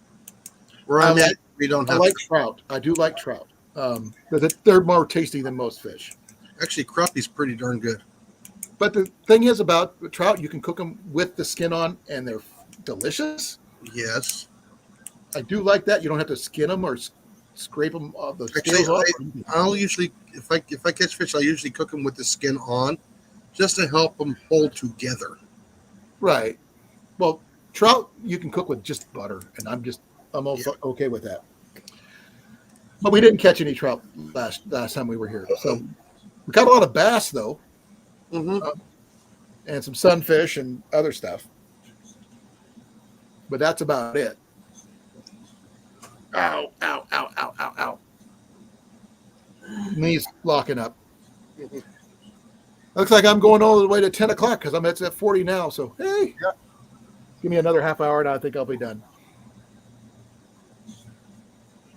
Where I'm at, we don't I have. like trout. I do like trout because they're more tasty than most fish. Actually, crappie's pretty darn good. But the thing is about trout, you can cook them with the skin on, and they're delicious. Yes. I do like that. You don't have to skin them or scrape them off the scales off. I'll usually, if I catch fish, I'll usually cook them with the skin on, just to help them hold together. Right. Well, trout you can cook with just butter, and I'm also okay with that. But we didn't catch any trout last time we were here, so we caught a lot of bass though, and some sunfish and other stuff. But that's about it. Ow! Ow! Ow! Ow! Ow! Ow! Knees locking up. Looks like I'm going all the way to 10 o'clock because I'm at 40 now. So, hey, give me another half hour and I think I'll be done.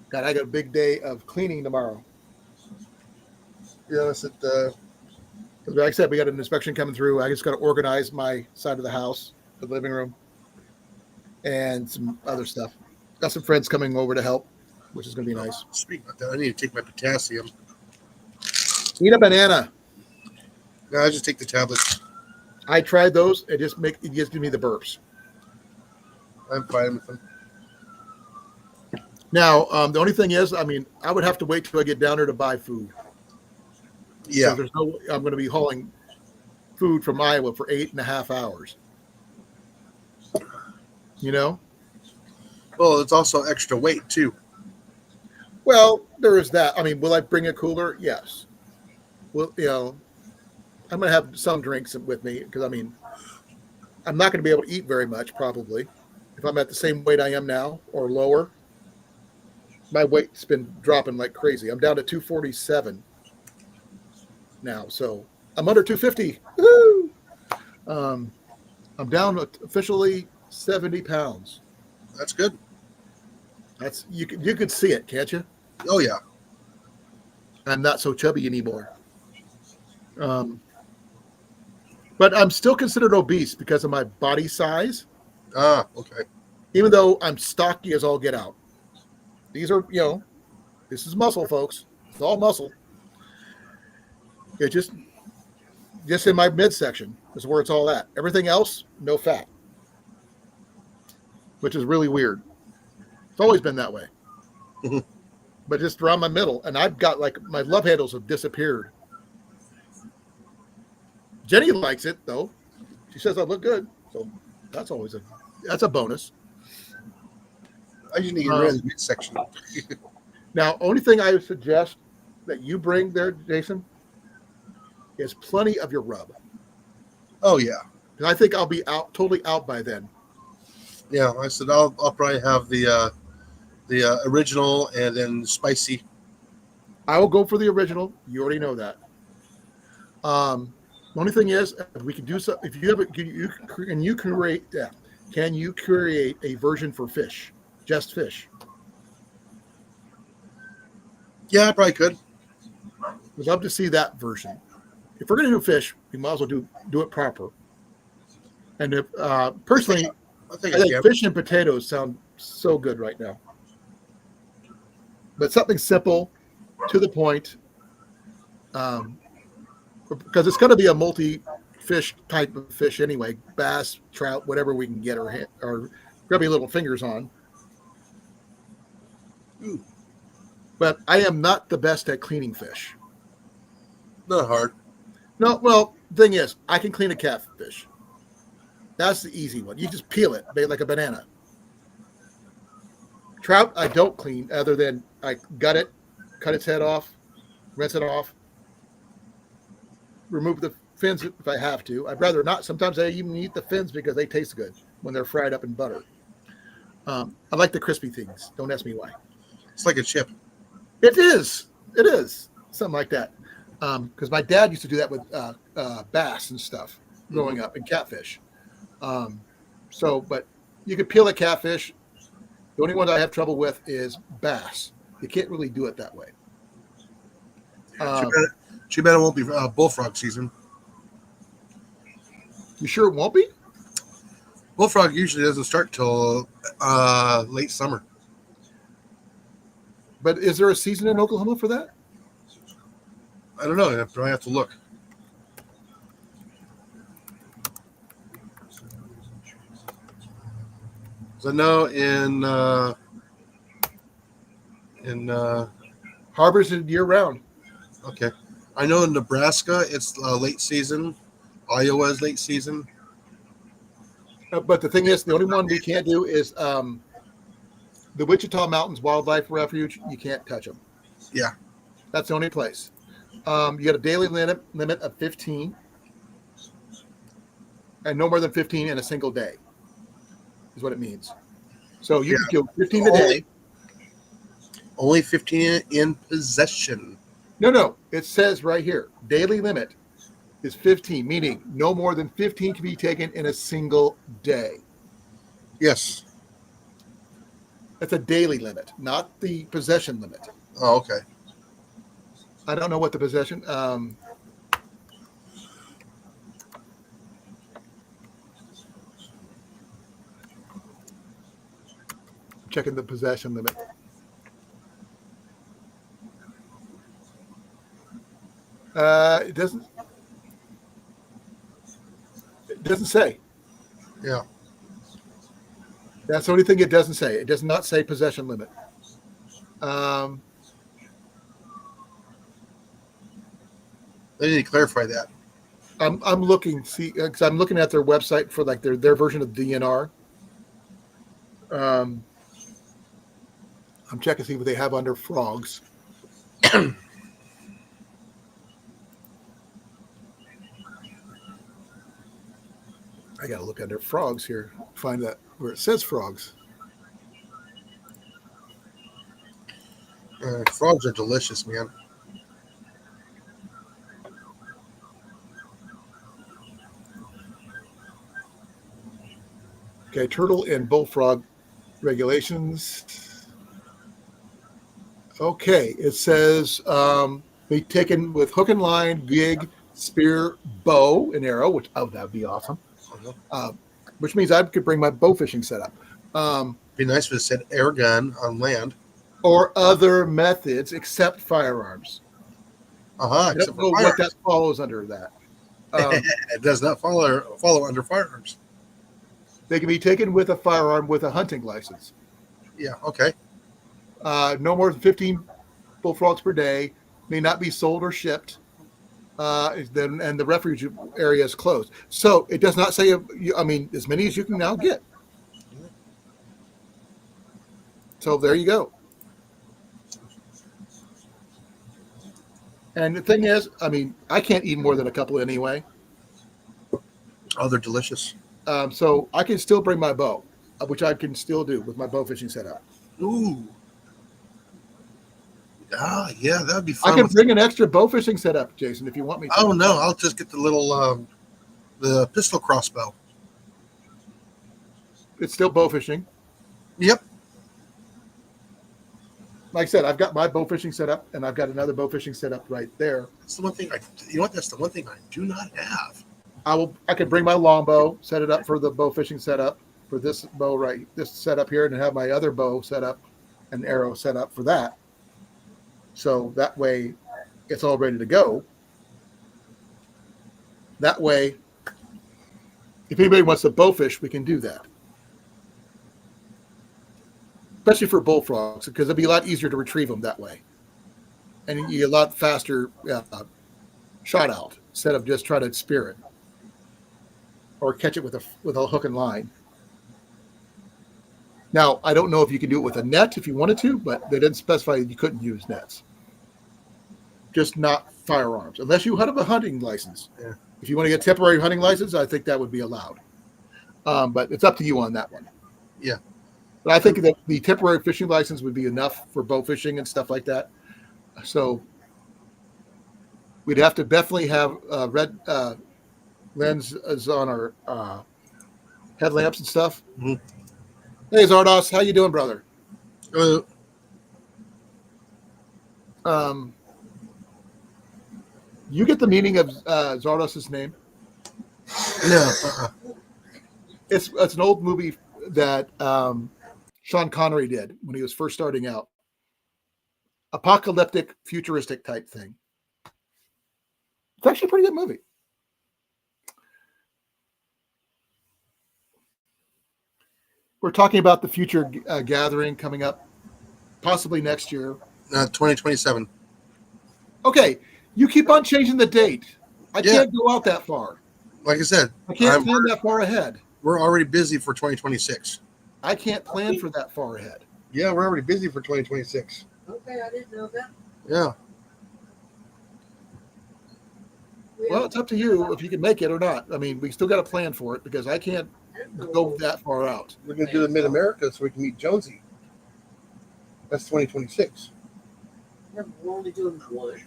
God, I got a big day of cleaning tomorrow. Yeah, that's it. Like I said, we got an inspection coming through. I just got to organize my side of the house, the living room, and some other stuff. Got some friends coming over to help, which is going to be nice. Speaking about that, I need to take my potassium. Eat a banana. No, I just take the tablets. I tried those. It just gives me the burps. I'm fine with them. Now, the only thing is, I would have to wait till I get down there to buy food. Yeah. So there's no. I'm going to be hauling food from Iowa for 8.5 hours. You know. Well, it's also extra weight too. Well, there is that. Will I bring a cooler? Yes. Well, I'm going to have some drinks with me because I'm not going to be able to eat very much probably. if I'm at the same weight I am now or lower, my weight's been dropping like crazy. I'm down to 247 now, so I'm under 250. Woo! Um, I'm down officially 70 pounds. That's good. That's you could see it, can't you? Oh yeah. I'm not so chubby anymore. Um, but I'm still considered obese because of my body size, Ah, okay. even though I'm stocky as all get out. These are, this is muscle, folks. It's all muscle. It just in my midsection is where it's all at. Everything else, no fat, which is really weird. It's always been that way. But just around my middle, and I've got like my love handles have disappeared. Jenny likes it though. She says I look good, so that's a bonus. I usually get rid of the midsection. Now, only thing I would suggest that you bring there, Jason, is plenty of your rub. Oh yeah. And I think I'll be totally out by then. Yeah, I said I'll probably have the original and then spicy. I will go for the original. You already know that. The only thing is, if we can do so, if you have can you create a version for fish, just fish? Yeah, I probably could. We'd love to see that version. If we're going to do fish, we might as well do it proper. And if personally, I think I I think can. fish and potatoes sound so good right now. But something simple, to the point, because it's going to be a multi-fish type of fish anyway. Bass, trout, whatever we can get our grubby little fingers on. Ooh, But I am not the best at cleaning fish. not hard. No, well, thing is, I can clean a catfish. That's the easy one. You just peel it like a banana. Trout, I don't clean other than I gut it, cut its head off, rinse it off, remove the fins if I have to. I'd rather not. Sometimes I even eat the fins because they taste good when they're fried up in butter. I like the crispy things. Don't ask me why. It's like a chip. It is. It is. Something like that. Because my dad used to do that with bass and stuff growing up and catfish. But you could peel a catfish. The only one I have trouble with is bass. You can't really do it that way. Too bad it won't be bullfrog season. You sure it won't be? Bullfrog usually doesn't start till late summer. But is there a season in Oklahoma for that? I don't know. I have to look. So I know in Harbors is year round. okay, I know in Nebraska it's late season. Iowa is late season. But the thing is, the only one we can't do is the Wichita Mountains Wildlife Refuge. You can't touch them. Yeah. That's the only place. You got a daily limit of 15, and no more than 15 in a single day is what it means. So you can kill 15 a day. Only 15 in possession. No. It says right here, daily limit is 15, meaning no more than 15 can be taken in a single day. Yes. That's a daily limit, not the possession limit. Oh, okay. I don't know what the possession. Checking the possession limit. It doesn't. It doesn't say. Yeah. That's the only thing it doesn't say. It does not say possession limit. They need to clarify that. I'm looking, because I'm looking at their website for like their version of DNR. I'm checking to see what they have under frogs. I I got to look under frogs here. Find that where it says frogs. Frogs are delicious, man. Okay, turtle and bullfrog regulations. Okay, it says be taken with hook and line, gig, spear, bow, and arrow, which that would be awesome. Which means I could bring my bow fishing setup. Be nice if it said air gun on land. Or other methods except firearms. I don't know what that follows under that. It does not follow under firearms. They can be taken with a firearm with a hunting license. Yeah, okay. No more than 15 bullfrogs per day. May not be sold or shipped. And the refuge area is closed. So it does not say, I mean, as many as you can now get. So there you go. And the thing is, I mean, I can't eat more than a couple anyway. Oh, they're delicious. So I can still bring my bow, which I can still do with my bow fishing setup. Ooh. Ah, yeah, that would be fun. I can bring an extra bow fishing setup, Jason, if you want me to. Oh, no, I'll just get the little, the pistol crossbow. It's still bow fishing. Yep. Like I said, I've got my bow fishing setup, and I've got another bow fishing setup right there. That's the one thing that's the one thing I do not have. I could bring my longbow, set it up for the bow fishing setup for this bow this setup here, and have my other bow set up, an arrow set up for that. So that way, it's all ready to go. That way, if anybody wants to bow fish, we can do that. Especially for bullfrogs, because it'd be a lot easier to retrieve them that way, and you get a lot faster shot out instead of just trying to spear it or catch it with a hook and line. Now, I don't know if you can do it with a net if you wanted to, but they didn't specify that you couldn't use nets. Just not firearms, unless you have a hunting license. Yeah. If you want to get a temporary hunting license, I think that would be allowed. But it's up to you on that one. Yeah. But I think that the temporary fishing license would be enough for bow fishing and stuff like that. So we'd have to definitely have red lenses on our headlamps and stuff. Mm-hmm. Hey, Zardos, how you doing, brother? You get the meaning of Zardos' name? No. It's an old movie that Sean Connery did when he was first starting out. Apocalyptic, futuristic type thing. It's actually a pretty good movie. We're talking about the future gathering coming up, possibly next year. 2027. Okay, you keep on changing the date. I can't go out that far. Like I said, I can't plan that far ahead. We're already busy for 2026. I can't plan for that far ahead. Yeah, we're already busy for 2026. Okay, I didn't know that. Yeah. Well, it's up to you if you can make it or not. I mean, we still got to plan for it because I can't go that far out. We're going to do the Mid-America so we can meet Jonesy. That's 2026. We're only doing one.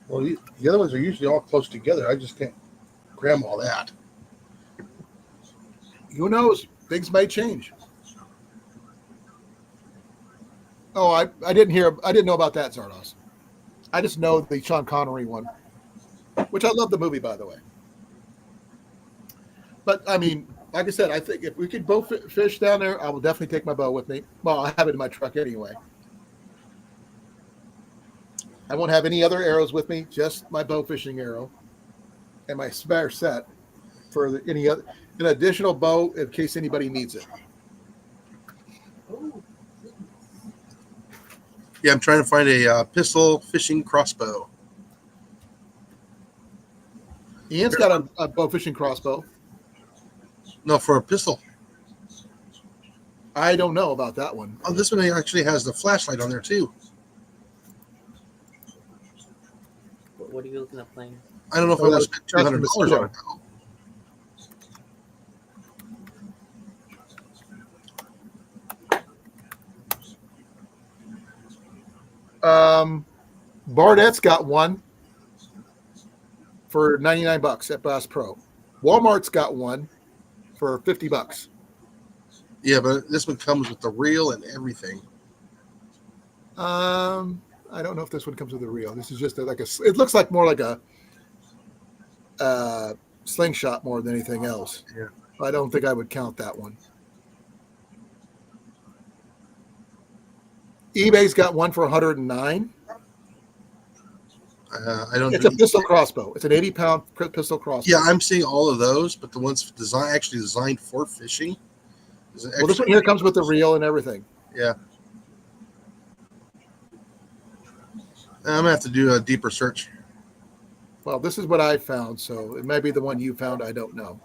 Well, the other ones are usually all close together. I just can't cram all that. Who knows? Things may change. Oh, I didn't know about that, Zardos. I just know the Sean Connery one, which I love the movie, by the way. But, I mean, like I said, I think if we could bow fish down there, I will definitely take my bow with me. Well, I have it in my truck anyway. I won't have any other arrows with me, just my bow fishing arrow and my spare set for an additional bow in case anybody needs it. Yeah, I'm trying to find a pistol fishing crossbow. Ian's got a bow fishing crossbow. No, for a pistol. I don't know about that one. Oh, this one actually has the flashlight on there too. What are you looking at playing? I don't know if I'm going to spend $200 on it. Bardette's got one for $99 at Bass Pro. Walmart's got one for $50. Yeah, but this one comes with the reel and everything. I don't know if this one comes with a reel. This is just like a. It looks like more like a slingshot more than anything else. Yeah. I don't think I would count that one. eBay's got one for 109. I don't. It's a pistol crossbow. It's an 80-pound pistol crossbow. Yeah, I'm seeing all of those, but the ones actually designed for fishing. Well, this one here comes with the reel and everything. Yeah. I'm gonna have to do a deeper search. Well, this is what I found, so it may be the one you found. I don't know.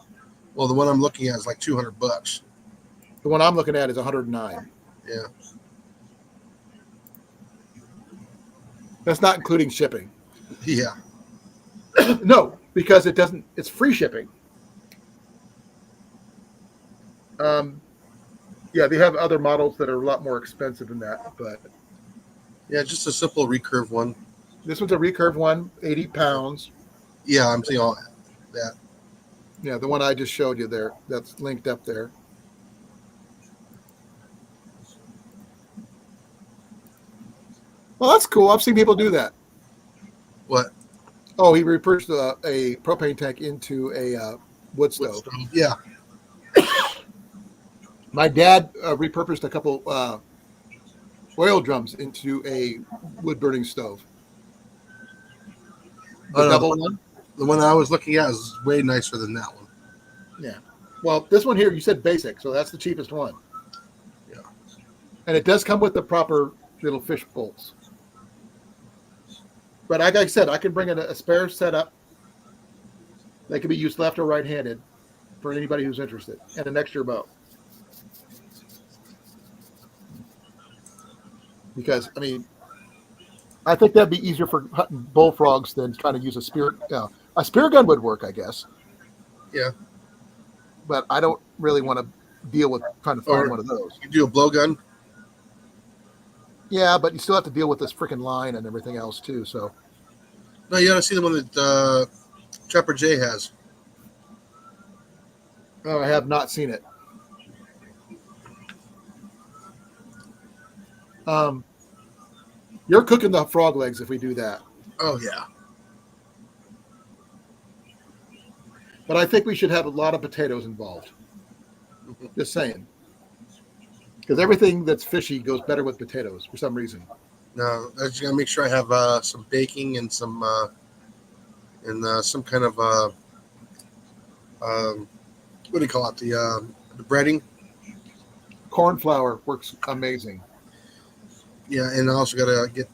Well, the one I'm looking at is like $200. The one I'm looking at is 109. Yeah. That's not including shipping. Yeah. No, because it doesn't. It's free shipping. Yeah, they have other models that are a lot more expensive than that, but Yeah, just a simple recurve one. this one's a recurve one, 80 pounds. Yeah, I'm seeing all that. Yeah, the one I just showed you there, that's linked up there. Well, that's cool. I've seen people do that. What? Oh, he repurposed a propane tank into a wood stove. Yeah. My dad repurposed a couple oil drums into a wood-burning stove. The double one? The one I was looking at is way nicer than that one. Yeah. Well, this one here, you said basic, so that's the cheapest one. Yeah. And it does come with the proper little fish bolts. But like I said, I can bring in a spare setup that can be used left or right-handed for anybody who's interested, and an extra bow. Because, I mean, I think that'd be easier for hunting bullfrogs than trying to use a spear. A spear gun would work, I guess. Yeah. But I don't really want to deal with trying to find one of those. You do a blowgun? Yeah, but you still have to deal with this freaking line and everything else too. So No, you gotta see the one that Trapper J has. I have not seen it. You're cooking the frog legs if we do that. Oh yeah. But I think we should have a lot of potatoes involved. Just saying. Because everything that's fishy goes better with potatoes for some reason. No, I just gotta make sure I have some baking and some kind of what do you call it? The breading. Corn flour works amazing. Yeah, and I also gotta get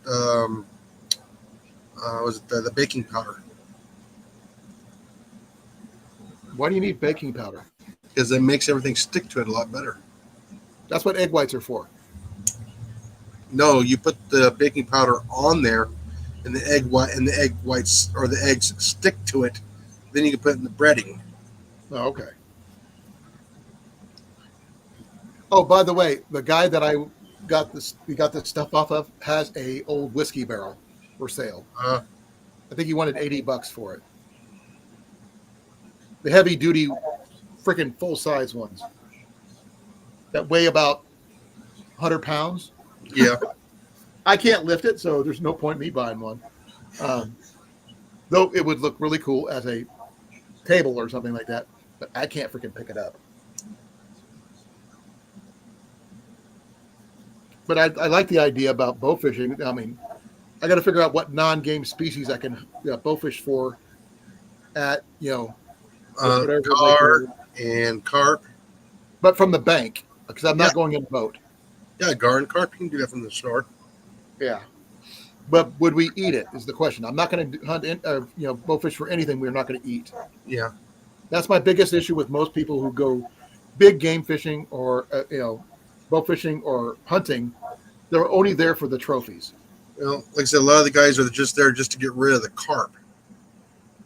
was it the baking powder, Why do you need baking powder? because it makes everything stick to it a lot better. That's what egg whites are for. No, you put the baking powder on there, and the egg whites or the eggs stick to it. Then you can put it in the breading. Oh, okay. Oh, by the way, the guy that we got this stuff off of has a old whiskey barrel for sale. I think he wanted $80 for it. The heavy duty, freaking full size ones that weigh about 100 pounds. Yeah. I can't lift it, so there's no point in me buying one. Though it would look really cool as a table or something like that, but I can't freaking pick it up. But I like the idea about bow fishing. I mean, I got to figure out what non-game species I can bowfish for at, whatever Gar and carp. but from the bank, because I'm not going in a boat. Yeah, gar and carp. You can do that from the shore. Yeah. But would we eat it is the question. I'm not going to hunt bowfish for anything we're not going to eat. Yeah. That's my biggest issue with most people who go big game fishing or, bow fishing or hunting. They're only there for the trophies. Well, like I said, a lot of the guys are just there just to get rid of the carp.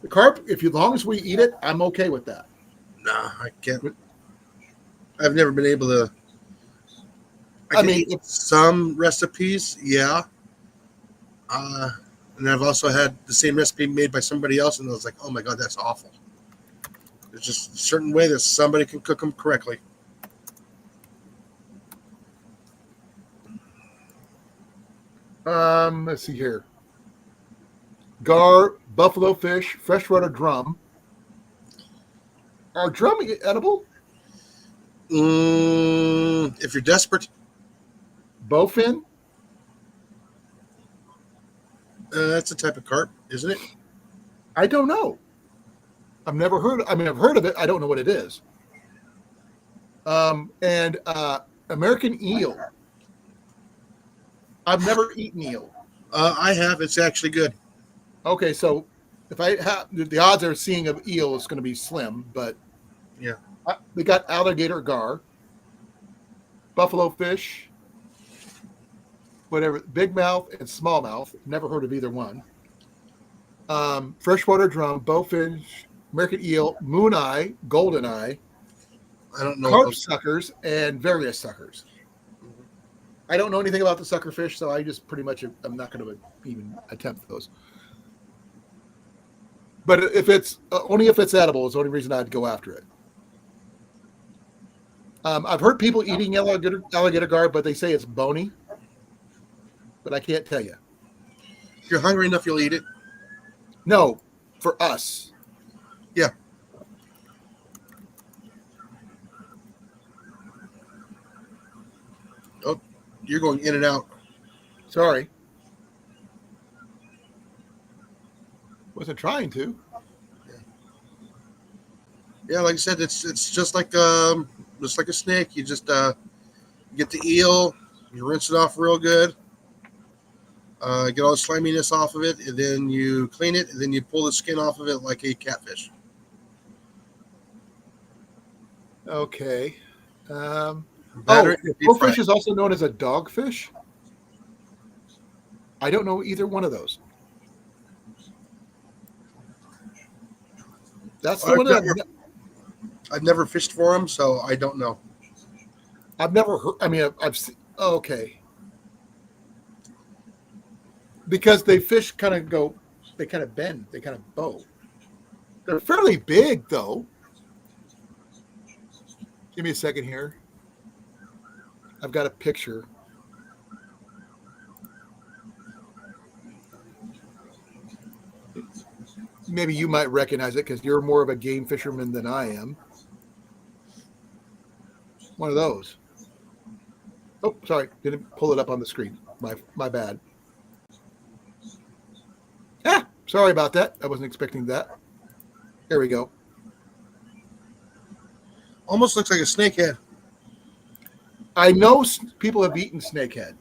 The carp, as long as we eat it, I'm okay with that. Nah, I can't. I've never been able to. I mean, eat some recipes, yeah, And I've also had the same recipe made by somebody else, and I was like, oh my god, that's awful. There's just a certain way that somebody can cook them correctly. Let's see here. Gar, buffalo fish, freshwater drum. Are drum edible? If you're desperate, Bowfin? that's a type of carp, isn't it? I don't know. I've never heard. I mean, I've heard of it. I don't know what it is. And American eel. I've never eaten eel. I have. It's actually good. Okay, so if I have the odds of seeing an eel is going to be slim, but Yeah. We got alligator gar, buffalo fish, whatever, big mouth and smallmouth. Never heard of either one. Freshwater drum, bowfinch, American eel, moon eye, golden eye, I don't know. carp suckers, and various suckers. I don't know anything about the sucker fish, so I just pretty much I'm not going to even attempt those. But if it's only if it's edible is the only reason I'd go after it. I've heard people eating alligator gar, but they say it's bony. But I can't tell you. If you're hungry enough, you'll eat it. No, for us. Yeah. Oh, you're going in and out. Sorry. Wasn't trying to. Yeah, like I said, it's just like a snake. You just get the eel, you rinse it off real good, get all the sliminess off of it, and then you clean it, and then you pull the skin off of it like a catfish. Okay. Batter it and deep fry bowfish it. is also known as a dogfish. I don't know either one of those. That's the one that I've never fished for them, so I don't know. I've never heard. I mean, I've seen. Oh, okay. Because they fish kind of go, they kind of bend, they kind of bow. They're fairly big, though. Give me a second here. I've got a picture. Maybe you might recognize it because you're more of a game fisherman than I am. One of those. Oh, sorry. Didn't pull it up on the screen. My bad. Ah, sorry about that. I wasn't expecting that. There we go. Almost looks like a snakehead. I know people have eaten snakehead.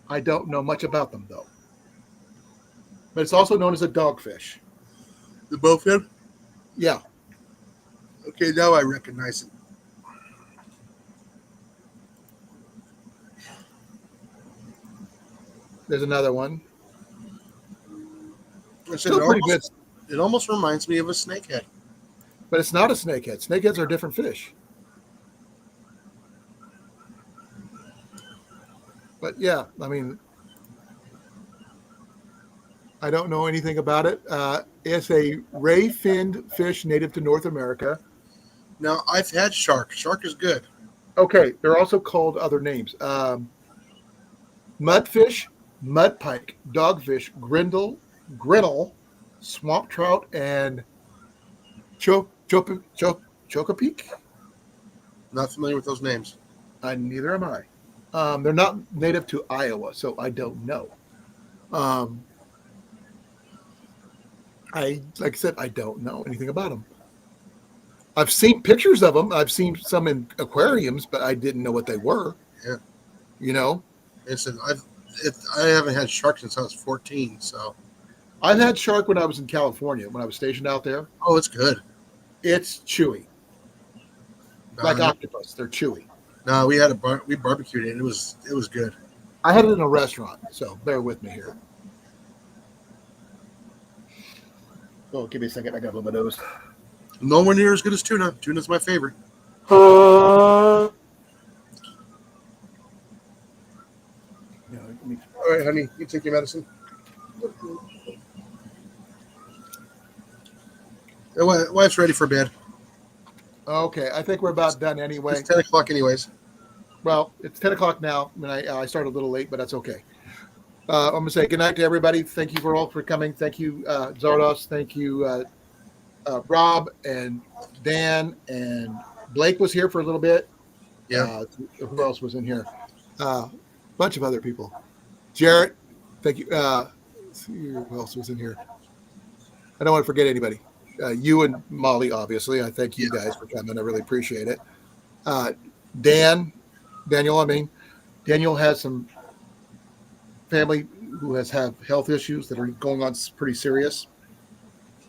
I don't know much about them, though. But it's also known as a dogfish. The bowfin? Yeah. Okay, now I recognize it. There's another one. I said Still it pretty good, almost reminds me of a snakehead. but it's not a snakehead. Snakeheads are different fish. But yeah, I mean, I don't know anything about it. It's a ray-finned fish native to North America. Now, I've had shark. Shark is good. Okay, they're also called other names. Mudfish, mudpike, dogfish, grinnell, swamp trout, and chocapeak. Not familiar with those names. Neither am I. They're not native to Iowa, so I don't know. Like I said, I don't know anything about them. I've seen pictures of them. I've seen some in aquariums, but I didn't know what they were. Yeah. You know, Listen, I haven't had shark since I was 14, so. I've had shark when I was in California, when I was stationed out there. Oh, it's good. It's chewy, like octopus. They're chewy. No, we barbecued it. It was good. I had it in a restaurant, so bear with me here. Oh, give me a second. I got a little bit of those. Nowhere near as good as tuna. Tuna's my favorite. Yeah, let me- All right, honey, you take your medicine. Wife's ready for bed. Okay, I think we're about done anyway. It's 10 o'clock anyways. Well, it's 10 o'clock now. I started a little late, but that's okay. I'm going to say good night to everybody. Thank you for all for coming. Thank you, Zardos. Thank you, Rob and Dan and Blake was here for a little bit. Yeah. Who else was in here? Bunch of other people. Jarrett, thank you. Let's see who else was in here? I don't want to forget anybody. You and Molly, obviously. I thank you guys for coming. I really appreciate it. Daniel has some family who have health issues that are going on pretty serious.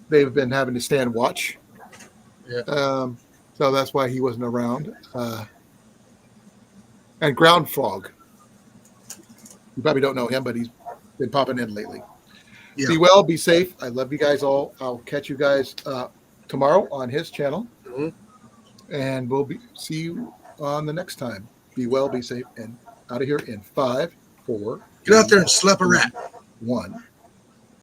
They've been having to stand watch. Yeah. So that's why he wasn't around. And Ground Frog. You probably don't know him, but he's been popping in lately. Yeah. Be well, be safe. I love you guys all. I'll catch you guys tomorrow on his channel. Mhm. And we'll see you on the next time. Be well, be safe, and out of here in 5, 4. Get out there and slap a rat. 1.